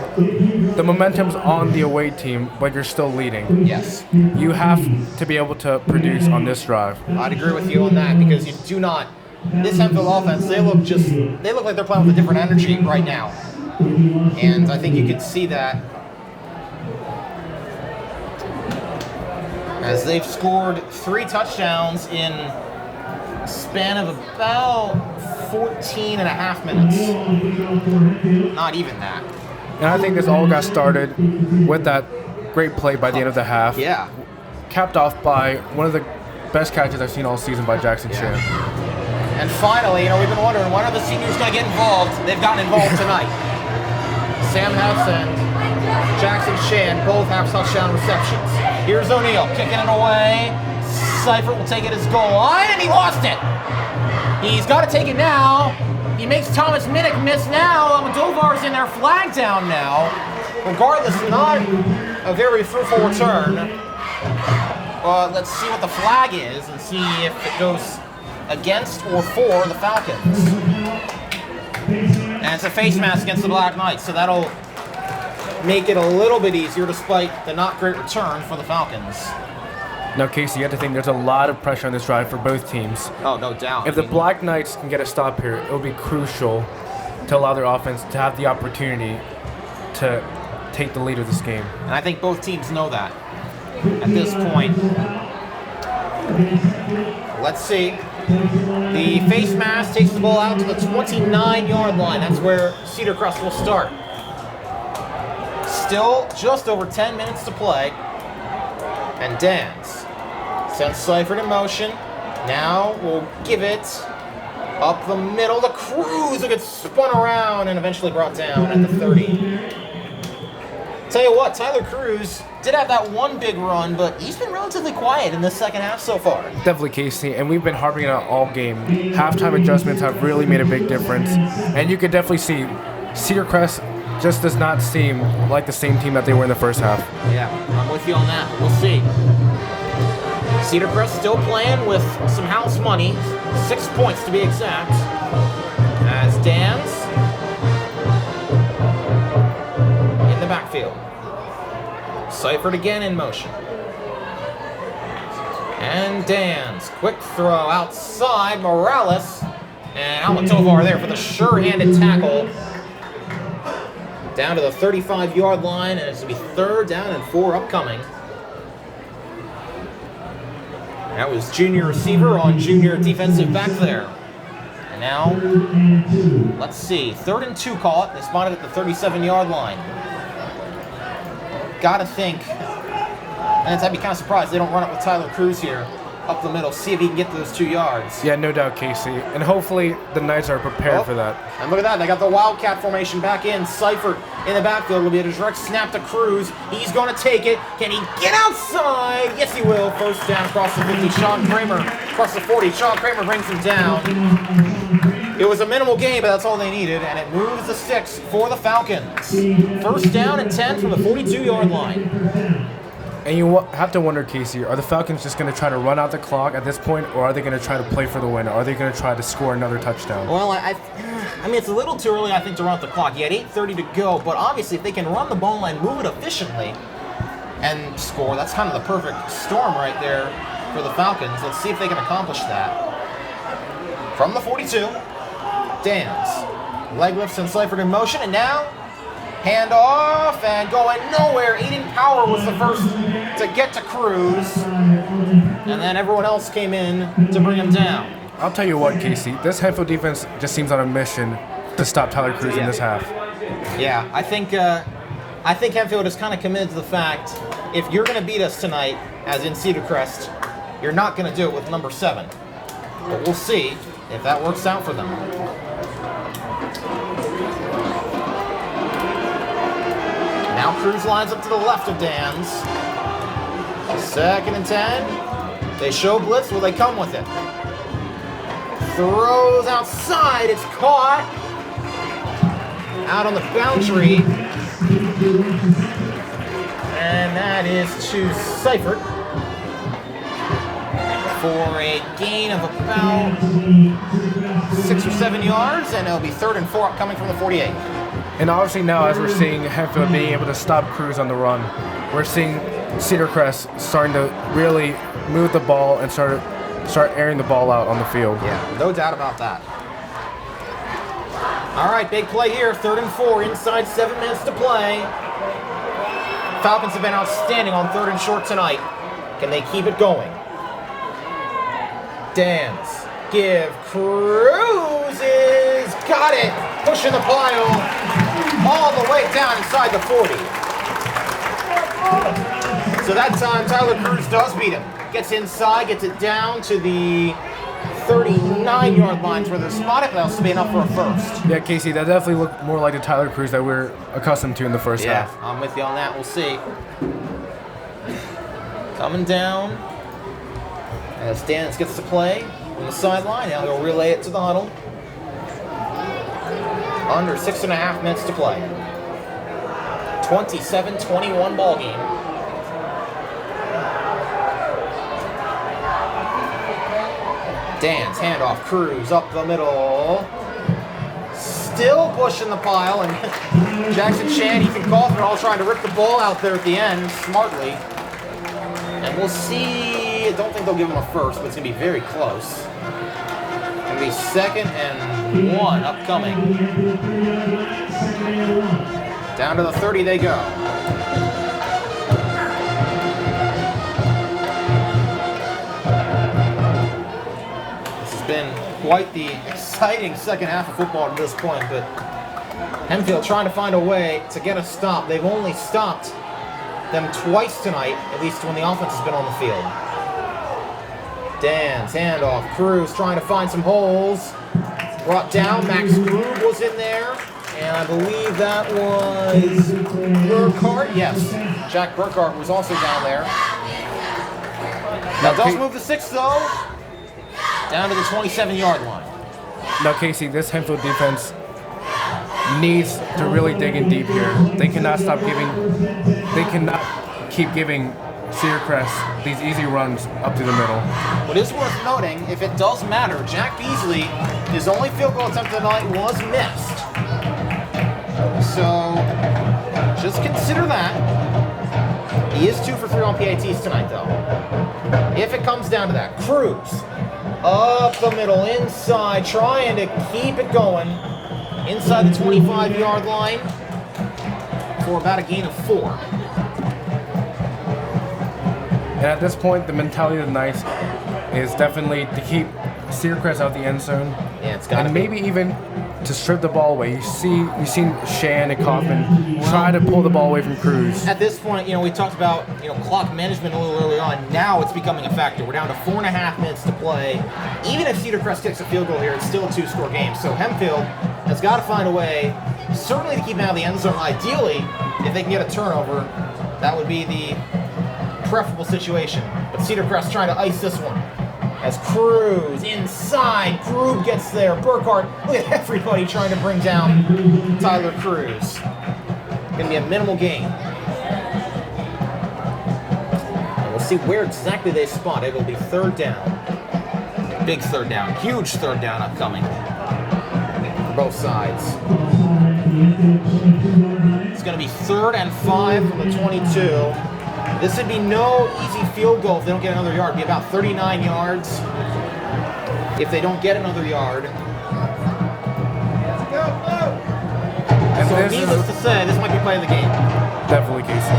the momentum's on the away team, but you're still leading. Yes. You have to be able to produce on this drive. I'd agree with you on that, because you do not. This Hempfield offense, they look like they're playing with a different energy right now. And I think you can see that as they've scored 3 touchdowns in a span of about 14 and a half minutes. Not even that. And I think this all got started with that great play by the end of the half. Yeah. Capped off by one of the best catches I've seen all season by Jackson Chan. And finally, we've been wondering, when are the seniors going to get involved? They've gotten involved tonight. Sam Hess and Jackson Chan both have touchdown receptions. Here's O'Neal kicking it away. Seifert will take it as goal line, and he lost it. He's got to take it now. He makes Thomas Minnick miss now. Almodovar's in there, flag down now. Regardless, not a very fruitful return. Let's see what the flag is and see if it goes against or for the Falcons. And it's a face mask against the Black Knights, so that'll make it a little bit easier despite the not great return for the Falcons. Now, Kasey, you have to think there's a lot of pressure on this drive for both teams. Oh, no doubt. If the Black Knights can get a stop here, it will be crucial to allow their offense to have the opportunity to take the lead of this game. And I think both teams know that at this point. Let's see. The face mask takes the ball out to the 29-yard line. That's where Cedar Crest will start. Still just over 10 minutes to play. And Dans sends Seifert in motion. Now we'll give it up the middle. The Cruz will get spun around and eventually brought down at the 30. Tell you what, Tyler Cruz did have that one big run, but he's been relatively quiet in the second half so far. Definitely, Kasey, and we've been harping on it all game. Halftime adjustments have really made a big difference, and you can definitely see Cedar Crest just does not seem like the same team that they were in the first half. Yeah, I'm with you on that. We'll see. Cedar Crest still playing with some house money, 6 points to be exact, as Dan's in the backfield. Seifert again in motion. And Dan's quick throw outside. Morales and Almatovar there for the sure-handed tackle. Down to the 35-yard line, and it's going to be 3rd down and 4 upcoming. That was junior receiver on junior defensive back there. And now, let's see, 3rd and 2 call it. They spotted at the 37-yard line. Gotta think, and I'd be kind of surprised they don't run it with Tyler Cruz here up the middle, see if he can get those 2 yards. Yeah, no doubt, Kasey. And hopefully the Knights are prepared for that. And look at that, they got the Wildcat formation back in. Seifert in the backfield. It'll be a direct snap to Cruz. He's going to take it. Can he get outside? Yes, he will. 1st down across the 50. Sean Kramer across the 40. Sean Kramer brings him down. It was a minimal game, but that's all they needed, and it moves the sticks for the Falcons. 1st down and 10 from the 42-yard line. And you have to wonder, Kasey, are the Falcons just going to try to run out the clock at this point, or are they going to try to play for the win? Or are they going to try to score another touchdown? Well, I mean, it's a little too early, I think, to run out the clock. You had 8:30 to go, but obviously if they can run the ball and move it efficiently and score, that's kind of the perfect storm right there for the Falcons. Let's see if they can accomplish that. From the 42, Dan's leg lifts and Seifert in motion, and now hand off and going nowhere. Aiden Power was the first to get to Cruz, and then everyone else came in to bring him down. I'll tell you what, Kasey, this Hempfield defense just seems on a mission to stop Tyler Cruz in this half. Yeah, I think Hempfield is kind of committed to the fact if you're going to beat us tonight, as in Cedar Crest, you're not going to do it with number 7. But we'll see if that works out for them. Now Cruz lines up to the left of Dan's. 2nd and 10. They show blitz. Will they come with it? Throws outside. It's caught. Out on the boundary. And that is to Seifert for a gain of about 6 or 7 yards. And it'll be 3rd and 4 coming from the 48. And obviously now, as we're seeing Hempfield being able to stop Cruz on the run, we're seeing Cedar Crest starting to really move the ball and start airing the ball out on the field. Yeah, no doubt about that. All right, big play here, 3rd and 4, inside 7 minutes to play. Falcons have been outstanding on 3rd and short tonight. Can they keep it going? Dan's give. Cruz is got it. Pushing the pile all the way down inside the 40. So that time, Tyler Cruz does beat him. Gets inside, gets it down to the 39-yard lines where they're spotted, but that'll be enough for a 1st. Yeah, Kasey, that definitely looked more like the Tyler Cruz that we're accustomed to in the first half. Yeah, I'm with you on that. We'll see. Coming down as Dan's gets to play on the sideline. Now he'll relay it to the huddle. Under 6.5 minutes to play. 27-21 ball game. Dan's handoff. Cruz up the middle. Still pushing the pile, and Jackson Chan, Ethan Cawthorne all trying to rip the ball out there at the end smartly. And we'll see. I don't think they'll give him a 1st, but it's going to be very close. It's going to be 2nd and 1 upcoming. Down to the 30 they go. This has been quite the exciting second half of football at this point, but Hempfield trying to find a way to get a stop. They've only stopped them twice tonight, at least when the offense has been on the field. Dan's handoff. Cruz trying to find some holes. Brought down. Max Krug was in there. And I believe that was Burkhart. Yes, Jack Burkhart was also down there. Now, does move the 6, though, down to the 27-yard line. Now, Kasey, this Hempfield defense needs to really dig in deep here. They cannot stop giving. They cannot keep giving Cedar Crest these easy runs up to the middle. What is worth noting, if it does matter, Jack Beasley, his only field goal attempt tonight was missed. So, just consider that. He is 2 for 3 on PATs tonight, though. If it comes down to that, Cruz up the middle, inside, trying to keep it going inside the 25-yard line for about a gain of 4. And at this point, the mentality of the Knights is definitely to keep Cedar Crest out the end zone. Yeah, it's got and maybe even to strip the ball away. You've seen Shan and Kaufman try to pull the ball away from Cruz. At this point, we talked about clock management a little early on. Now it's becoming a factor. We're down to 4.5 minutes to play. Even if Cedar Crest kicks a field goal here, it's still a 2-score game. So Hempfield has got to find a way, certainly to keep him out of the end zone. Ideally, if they can get a turnover, that would be the preferable situation. But Cedar Crest trying to ice this one. As Cruz inside, Grube gets there. Burkhart, look at everybody trying to bring down Tyler Cruz. Going to be a minimal gain. And we'll see where exactly they spot it. It'll be 3rd down. Big 3rd down. Huge 3rd down upcoming for both sides. It's going to be 3rd and 5 from the 22. This would be no easy field goal if they don't get another yard. It'd be about 39 yards if they don't get another yard. And so needless to say, this might be play of the game. Definitely, Kasey.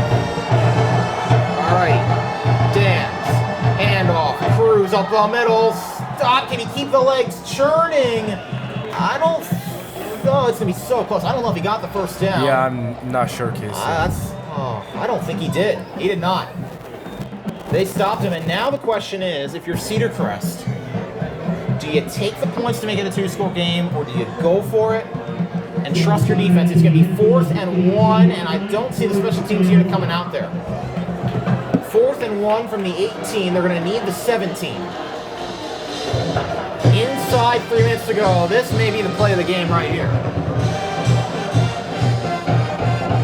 All right, Dan's handoff. Cruz up the middle. Stop. Can he keep the legs churning? I don't. Oh, it's gonna be so close. I don't know if he got the first down. Yeah, I'm not sure, Kasey. I don't think he did. He did not. They stopped him, and now the question is, if you're Cedar Crest, do you take the points to make it a 2-score game, or do you go for it and trust your defense? It's going to be 4th and 1, and I don't see the special teams unit coming out there. 4th and 1 from the 18. They're going to need the 17. Inside 3 minutes to go. This may be the play of the game right here.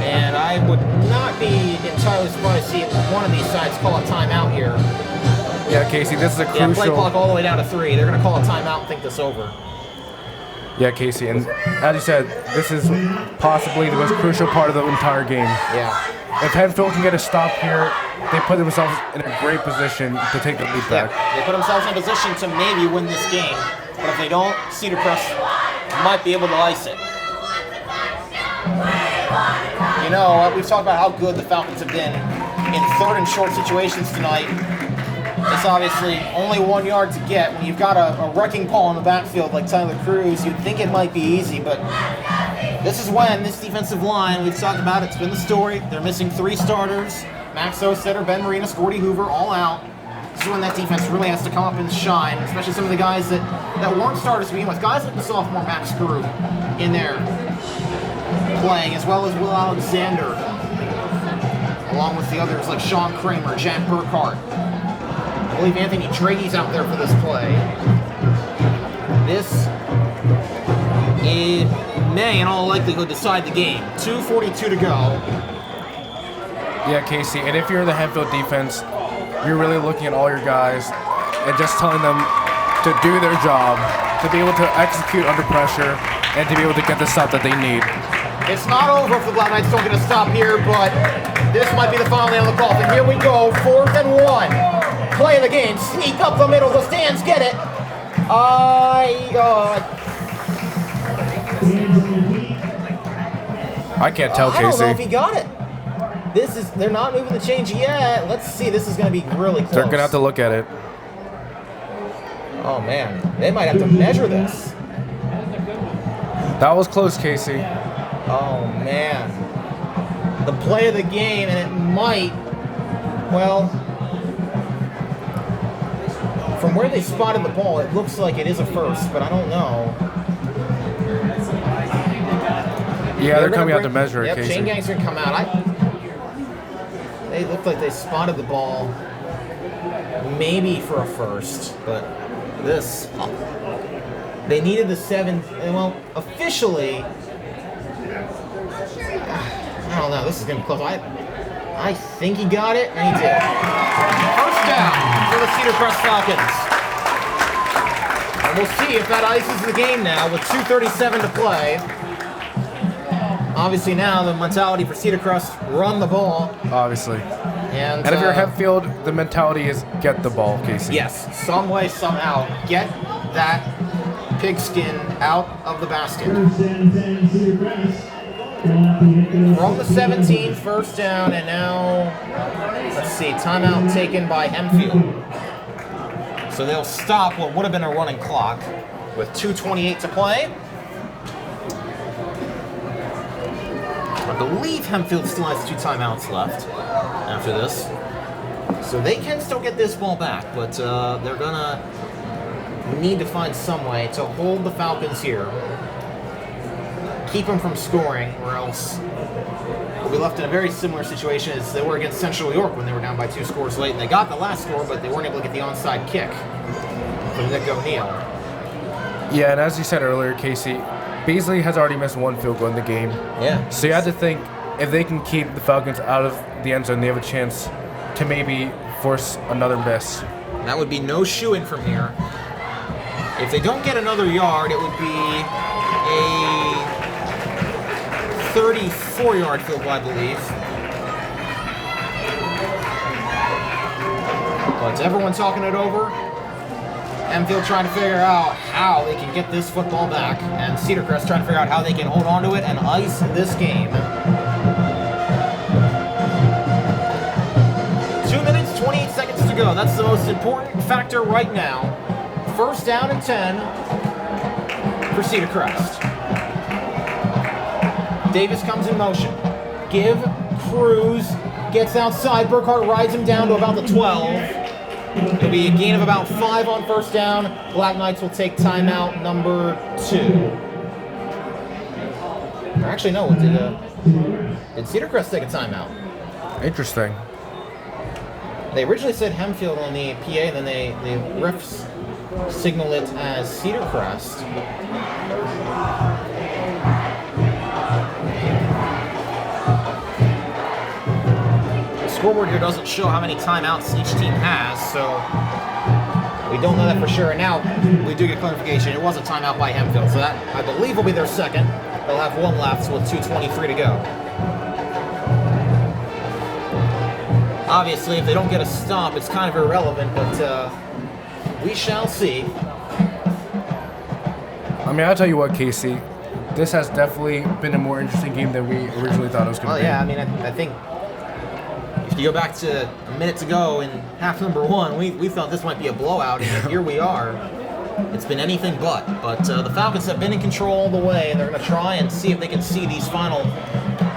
And I would not be entirely surprised to see one of these sides call a timeout here. Yeah, Kasey, this is a crucial... Yeah, play clock all the way down to 3. They're going to call a timeout and think this over. Yeah, Kasey, and as you said, this is possibly the most crucial part of the entire game. Yeah. If Hempfield can get a stop here, they put themselves in a great position to take the lead back. They put themselves in a position to maybe win this game, but if they don't, Cedar Crest might be able to ice it. We've talked about how good the Falcons have been in 3rd and short situations tonight. It's obviously only 1 yard to get. When you've got a wrecking ball in the backfield like Tyler Cruz, you'd think it might be easy, but this is when this defensive line, we've talked about, it's been the story. They're missing 3 starters. Max Ostetter, Ben Marinas, Gordy Hoover, all out. This is when that defense really has to come up and shine, especially some of the guys that weren't starters to begin with. Guys like the sophomore Max Guru in there playing, as well as Will Alexander, along with the others like Sean Kramer, Jack Burkhart. I believe Anthony Dragy's out there for this play. This may, in all likelihood, decide the game. 2:42 to go. Yeah, Kasey, and if you're the Hempfield defense, you're really looking at all your guys and just telling them to do their job, to be able to execute under pressure, and to be able to get the stop that they need. It's not over if the Black Knights don't get a stop here, but this might be the final nail in the coffin. Here we go, 4th and 1. Play of the game, sneak up the middle, the stands get it. I can't tell, I don't know Kasey. if he got it. They're not moving the change yet. Let's see, this is going to be really close. They're going to have to look at it. Oh man, they might have to measure this. That was close, Kasey. Oh man. The play of the game, and it might, well, from where they spotted the ball, it looks like it is a first, but I don't know. Yeah, they're coming out to measure it, Yep, Kasey. chain gang's gonna come out. They looked like they spotted the ball, maybe for a first, but they needed the 7. Well, officially, I don't know. This is gonna be close. I think he got it, and he did. First down for the Cedar Crest Falcons. And we'll see if that ices the game now with 2:37 to play. Obviously now the mentality for Cedar Crest, run the ball. Obviously. And if you're Hempfield, the mentality is get the ball, Kasey. Yes, some way, somehow, get that pigskin out of the basket. First and 10, Cedar Crest. From the 17, first down, and now, let's see, timeout taken by Hempfield. So they'll stop what would have been a running clock with 2:28 to play. I believe Hempfield still has 2 timeouts left after this. So they can still get this ball back, but they're gonna need to find some way to hold the Falcons here. Keep them from scoring, or else we'll be left in a very similar situation as they were against Central New York when they were down by 2 scores late. And they got the last score, but they weren't able to get the onside kick from Nick O'Neal. Yeah, and as you said earlier, Kasey, Beasley has already missed 1 field goal in the game. Yeah. So you have to think, if they can keep the Falcons out of the end zone, they have a chance to maybe force another miss. That would be no shoo-in from here. If they don't get another yard, it would be a 34-yard field goal, I believe. But everyone talking it over. Hempfield trying to figure out how they can get this football back, and Cedar Crest trying to figure out how they can hold on to it and ice this game. 2 minutes, 28 seconds to go. That's the most important factor right now. First down and 10 for Cedar Crest. Davis comes in motion. Give, Cruz, gets outside. Burkhart rides him down to about the 12. It'll be a gain of about 5 on first down. Black Knights will take timeout number 2. Or actually, no. Did Cedar Crest take a timeout? Interesting. They originally said Hempfield on the PA, and then the refs signal it as Cedar Crest. The scoreboard here doesn't show how many timeouts each team has, so we don't know that for sure. And now we do get clarification. It was a timeout by Hempfield, so that, I believe, will be their second. They'll have 1 left with 2:23 to go. Obviously, if they don't get a stop, it's kind of irrelevant, but we shall see. I mean, I'll tell you what, Kasey, this has definitely been a more interesting game than we originally thought it was going to be. Yeah, I mean, I think if you go back to a minute to go in half number 1, we thought this might be a blowout, and here we are. It's been anything but the Falcons have been in control all the way, and they're going to try and see if they can see these final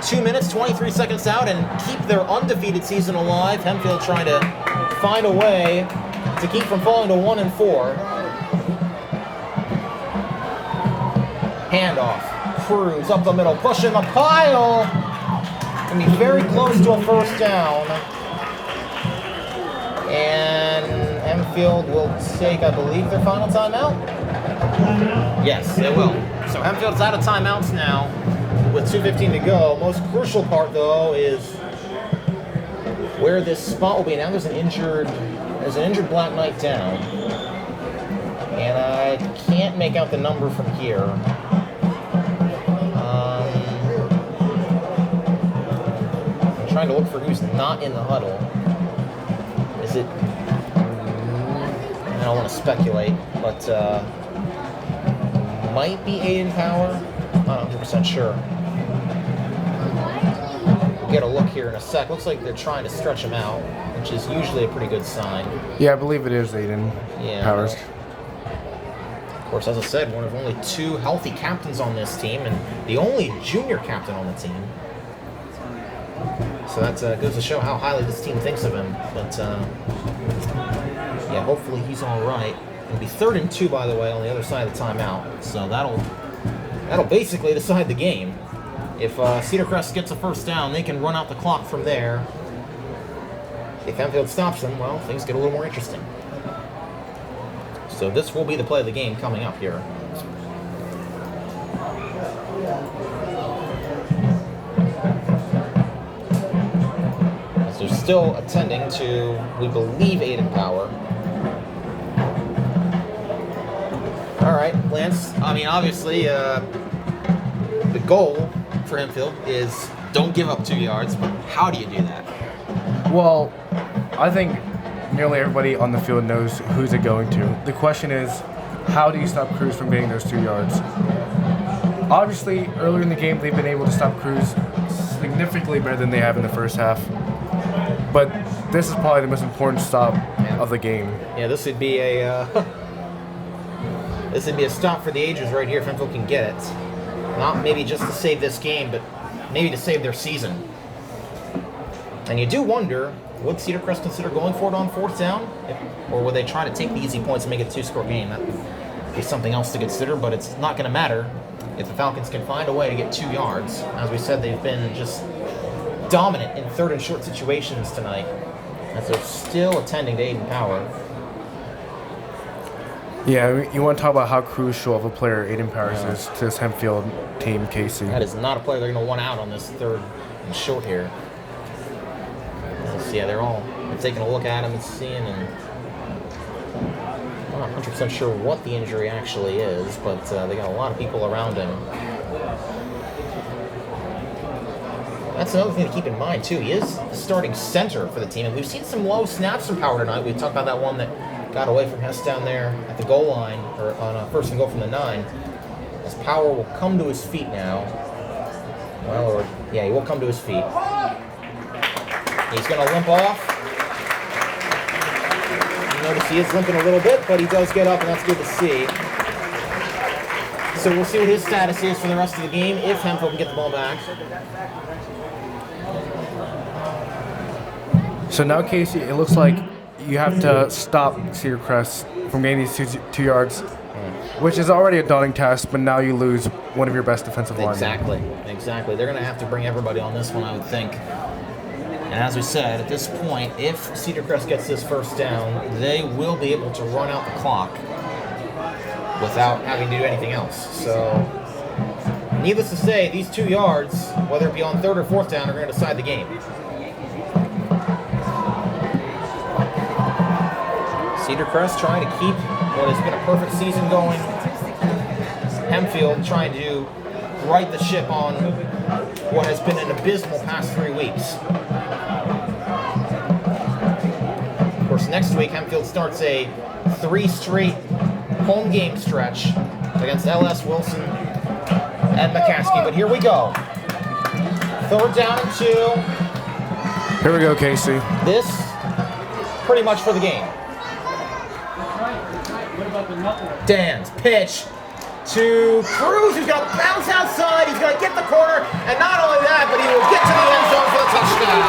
2 minutes, 23 seconds out and keep their undefeated season alive. Hempfield trying to find a way to keep from falling to 1-4. Handoff. Cruz up the middle, pushing the pile. Gonna be very close to a first down. And Hempfield will take, I believe, their final timeout? Yes, they will. So Hempfield's out of timeouts now with 2:15 to go. Most crucial part, though, is where this spot will be. Now there's an injured Black Knight down. And I can't make out the number from here. I'm trying to look for who's not in the huddle. Is it... I don't want to speculate, but might be Aiden Power. I'm not 100% sure. We'll get a look here in a sec. Looks like they're trying to stretch him out, which is usually a pretty good sign. Yeah, I believe it is Aiden Powers. Of course, as I said, one of only 2 healthy captains on this team, and the only junior captain on the team. So that goes to show how highly this team thinks of him. But yeah, hopefully he's all right. It'll be 3rd and 2, by the way, on the other side of the timeout. So that'll basically decide the game If Cedar Crest gets a first down, they can run out the clock from there. If Hempfield stops them, well, things get a little more interesting. So this will be the play of the game coming up here. As they're still attending to, we believe, Aiden Power. All right, Lance, I mean, obviously, the goal for Hempfield is don't give up 2 yards, but how do you do that? Well, I think nearly everybody on the field knows who's it going to. The question is, how do you stop Cruz from getting those 2 yards? Obviously, earlier in the game, they've been able to stop Cruz significantly better than they have in the first half. But this is probably the most important stop of the game. Yeah, this would be a stop for the ages right here if Hempfield can get it. Not maybe just to save this game, but maybe to save their season. And you do wonder, would Cedar Crest consider going for it on 4th down? Or would they try to take the easy points and make it a 2-score game? That would be something else to consider, but it's not going to matter if the Falcons can find a way to get 2 yards. As we said, they've been just dominant in 3rd and short situations tonight, as they're still attending to Aiden Power. Yeah, you want to talk about how crucial of a player Aiden Powers is to this Hempfield team, Kasey. That is not a player they're going to want out on this 3rd and short here. Yeah, they're taking a look at him and seeing, and I'm not 100% sure what the injury actually is, but they got a lot of people around him. That's another thing to keep in mind, too. He is the starting center for the team, and we've seen some low snaps from Power tonight. We talked about that one that got away from Hess down there at the goal line, or on a 1st and goal from the 9. As Power will come to his feet now. Well, he will come to his feet. He's going to limp off. You notice he is limping a little bit, but he does get up, and that's good to see. So we'll see what his status is for the rest of the game, if Hempfield can get the ball back. So now, Kasey, it looks like you have to stop Cedar Crest from getting these 2 yards, which is already a daunting task, but now you lose one of your best defensive linemen. Exactly. They're going to have to bring everybody on this one, I would think. And as we said, at this point, if Cedar Crest gets this first down, they will be able to run out the clock without having to do anything else. So, needless to say, these 2 yards, whether it be on 3rd or 4th down, are going to decide the game. Cedar Crest trying to keep what has been a perfect season going. Hempfield trying to right the ship on what has been an abysmal past 3 weeks. Of course, next week, Hempfield starts a 3 straight home game stretch against LS, Wilson, and McCaskey. But here we go. 3rd down and 2. Here we go, Kasey. This, pretty much for the game. Dan's pitch to Cruz, who's going to bounce outside. He's going to get the corner, and not only that, but he will get to the end zone for the touchdown.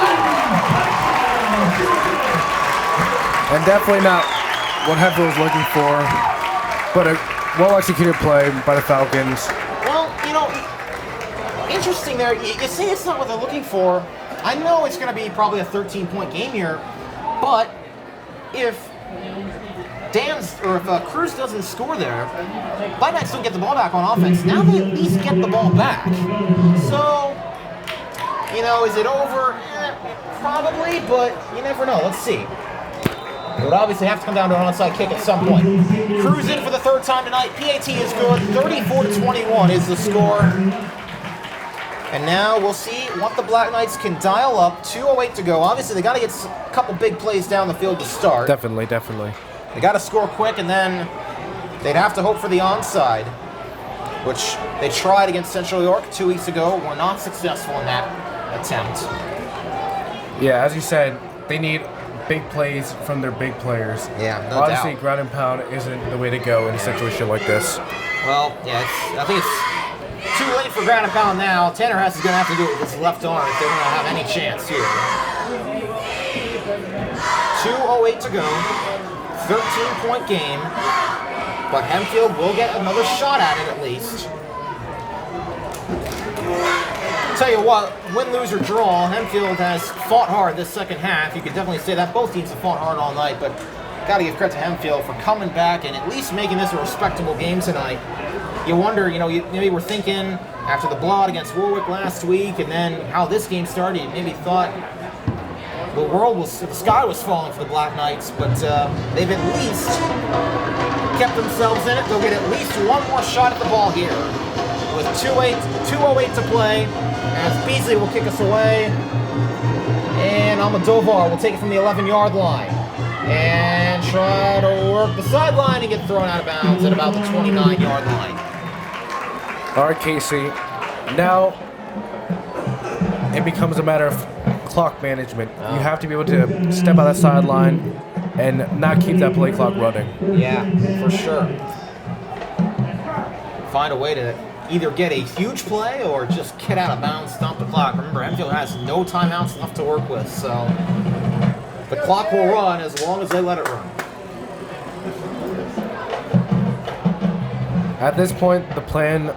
And definitely not what Hempfield was looking for, but a well-executed play by the Falcons. Well, interesting there. You say it's not what they're looking for. I know it's going to be probably a 13-point game here, but if Cruz doesn't score there, Blackknights don't get the ball back on offense. Now they at least get the ball back. So, is it over? Probably, but you never know. Let's see. It would obviously have to come down to an onside kick at some point. Cruz in for the 3rd time tonight. PAT is good. 34-21 is the score. And now we'll see what the Black Knights can dial up. 2:08 to go. Obviously, they got to get a couple big plays down the field to start. Definitely. They got to score quick, and then they'd have to hope for the onside, which they tried against Central York 2 weeks ago. Were not successful in that attempt. Yeah, as you said, they need big plays from their big players. Yeah, no Obviously, doubt. ground and pound isn't the way to go in a situation like this. Well, yeah, I think it's too late for ground and pound now. Tanner Hess is going to have to do it with his left arm if they're going to have any chance here. 2:08 to go. 13-point game. But Hempfield will get another shot at it at least. tell you what, win, lose, or draw, Hempfield has fought hard this second half. You could definitely say that both teams have fought hard all night, but got to give credit to Hempfield for coming back and at least making this a respectable game tonight. You wonder, you maybe we're thinking after the blowout against Warwick last week and then how this game started, you maybe thought the sky was falling for the Black Knights, but they've at least kept themselves in it. They'll get at least one more shot at the ball here with 2:08 to play as Beasley will kick us away and Almodovar will take it from the 11-yard line and try to work the sideline and get thrown out of bounds at about the 29-yard line. All right, Kasey. Now it becomes a matter of clock management. You have to be able to step out that sideline and not keep that play clock running. Yeah, for sure. Find a way to either get a huge play or just get out of bounds, stomp the clock. Remember, Hempfield has no timeouts left to work with, so the clock will run as long as they let it run. At this point, the plan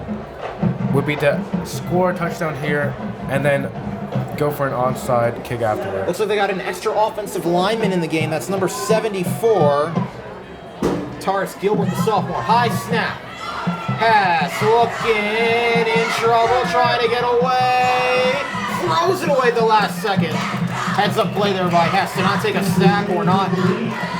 would be to score a touchdown here and then go for an onside kick afterwards. Looks like they got an extra offensive lineman in the game. That's number 74. Taurus Gilbert, the sophomore. High snap. Pass. Looking in trouble. Trying to get away. Throws it away at the last second. Heads up play there by Hess to not take a sack or not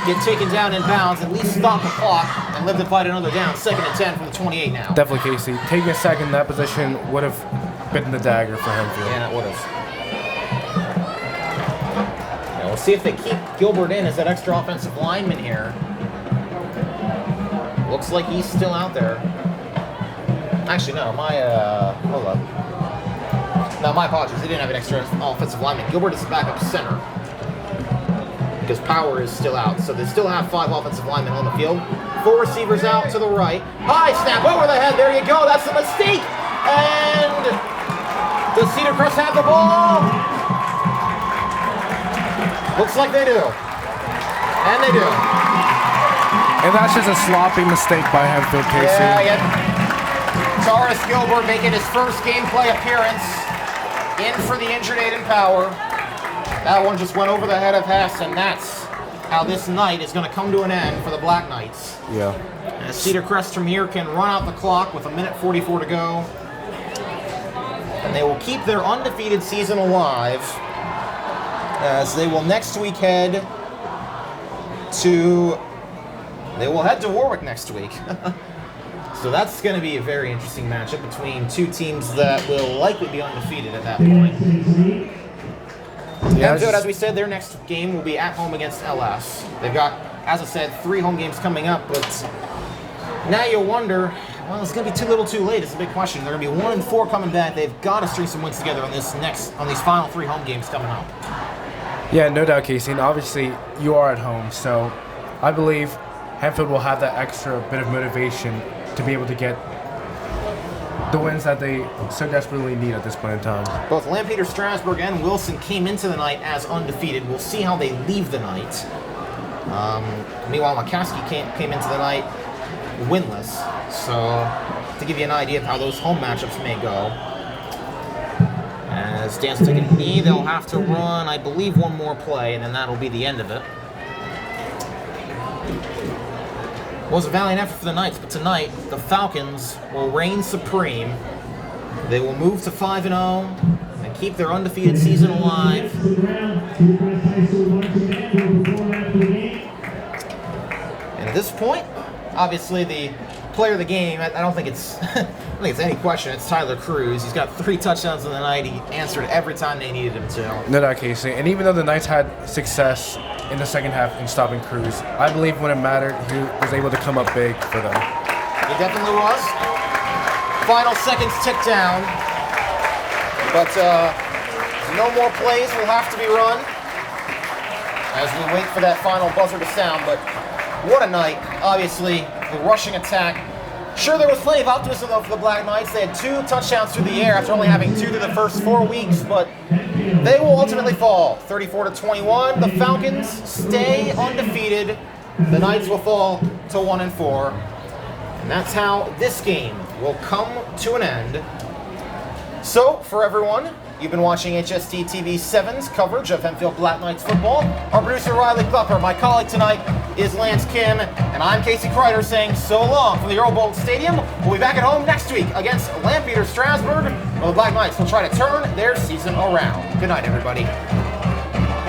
get taken down in bounds. At least stop the clock and live to fight another down. 2nd and 10 from the 28 now. Definitely, Kasey. Taking a sack in that position would have bitten the dagger for Hempfield. Yeah, it would have. We'll see if they keep Gilbert in as that extra offensive lineman here. Looks like he's still out there. Actually, no, hold up. No, my apologies. They didn't have an extra offensive lineman. Gilbert is the backup center because Power is still out. So they still have 5 offensive linemen on the field. 4 receivers out to the right. High snap over the head. There you go. That's a mistake. And does Cedar Crest have the ball? Looks like they do. And they do. And that's just a sloppy mistake by Hempfield, Kasey. Yeah. Taurus Gilbert making his first gameplay appearance in for the injured Aiden Power. That one just went over the head of Hess, and that's how this night is going to come to an end for the Black Knights. Yeah. As Cedar Crest from here can run out the clock with 1:44 to go. And they will keep their undefeated season alive as they will next week head to Warwick next week. So that's going to be a very interesting matchup between two teams that will likely be undefeated at that point. Yeah, Hempfield, as we said, their next game will be at home against LS. They've got, as I said, 3 home games coming up, but now you wonder, well, it's going to be too little too late. It's a big question. They're going to be 1-4 coming back. They've got to string some wins together on these final 3 home games coming up. Yeah, no doubt, Kasey. And obviously, you are at home, so I believe Hempfield will have that extra bit of motivation to be able to get the wins that they so desperately need at this point in time. Both Lampeter, Strasburg, and Wilson came into the night as undefeated. We'll see how they leave the night. Meanwhile, McCaskey came into the night winless. So, to give you an idea of how those home matchups may go. As Dan's taking a knee, they'll have to run, I believe, one more play, and then that'll be the end of it. It was a valiant effort for the Knights, but tonight, the Falcons will reign supreme. They will move to 5-0 and keep their undefeated season alive. And at this point, obviously the player of the game, I don't think it's any question, it's Tyler Cruz. He's got 3 touchdowns in the night. He answered every time they needed him to. No doubt, Kasey. And even though the Knights had success in the second half in stopping Cruz, I believe when it mattered, he was able to come up big for them. He definitely was. Final seconds tick down. But no more plays will have to be run as we wait for that final buzzer to sound. But what a night. Obviously, the rushing attack. Sure, there was plenty of optimism though for the Black Knights. They had 2 touchdowns through the air after only having 2 through the first 4 weeks, but they will ultimately fall 34-21. The Falcons stay undefeated. The Knights will fall to 1-4. And that's how this game will come to an end. So, for everyone, you've been watching HST TV 7's coverage of Hempfield Black Knights football. Our producer, Riley Klepper, my colleague tonight is Lance Kim, and I'm Kasey Kreider saying so long from the Earl Bolt Stadium. We'll be back at home next week against Lanc Strasburg, where the Black Knights will try to turn their season around. Good night, everybody.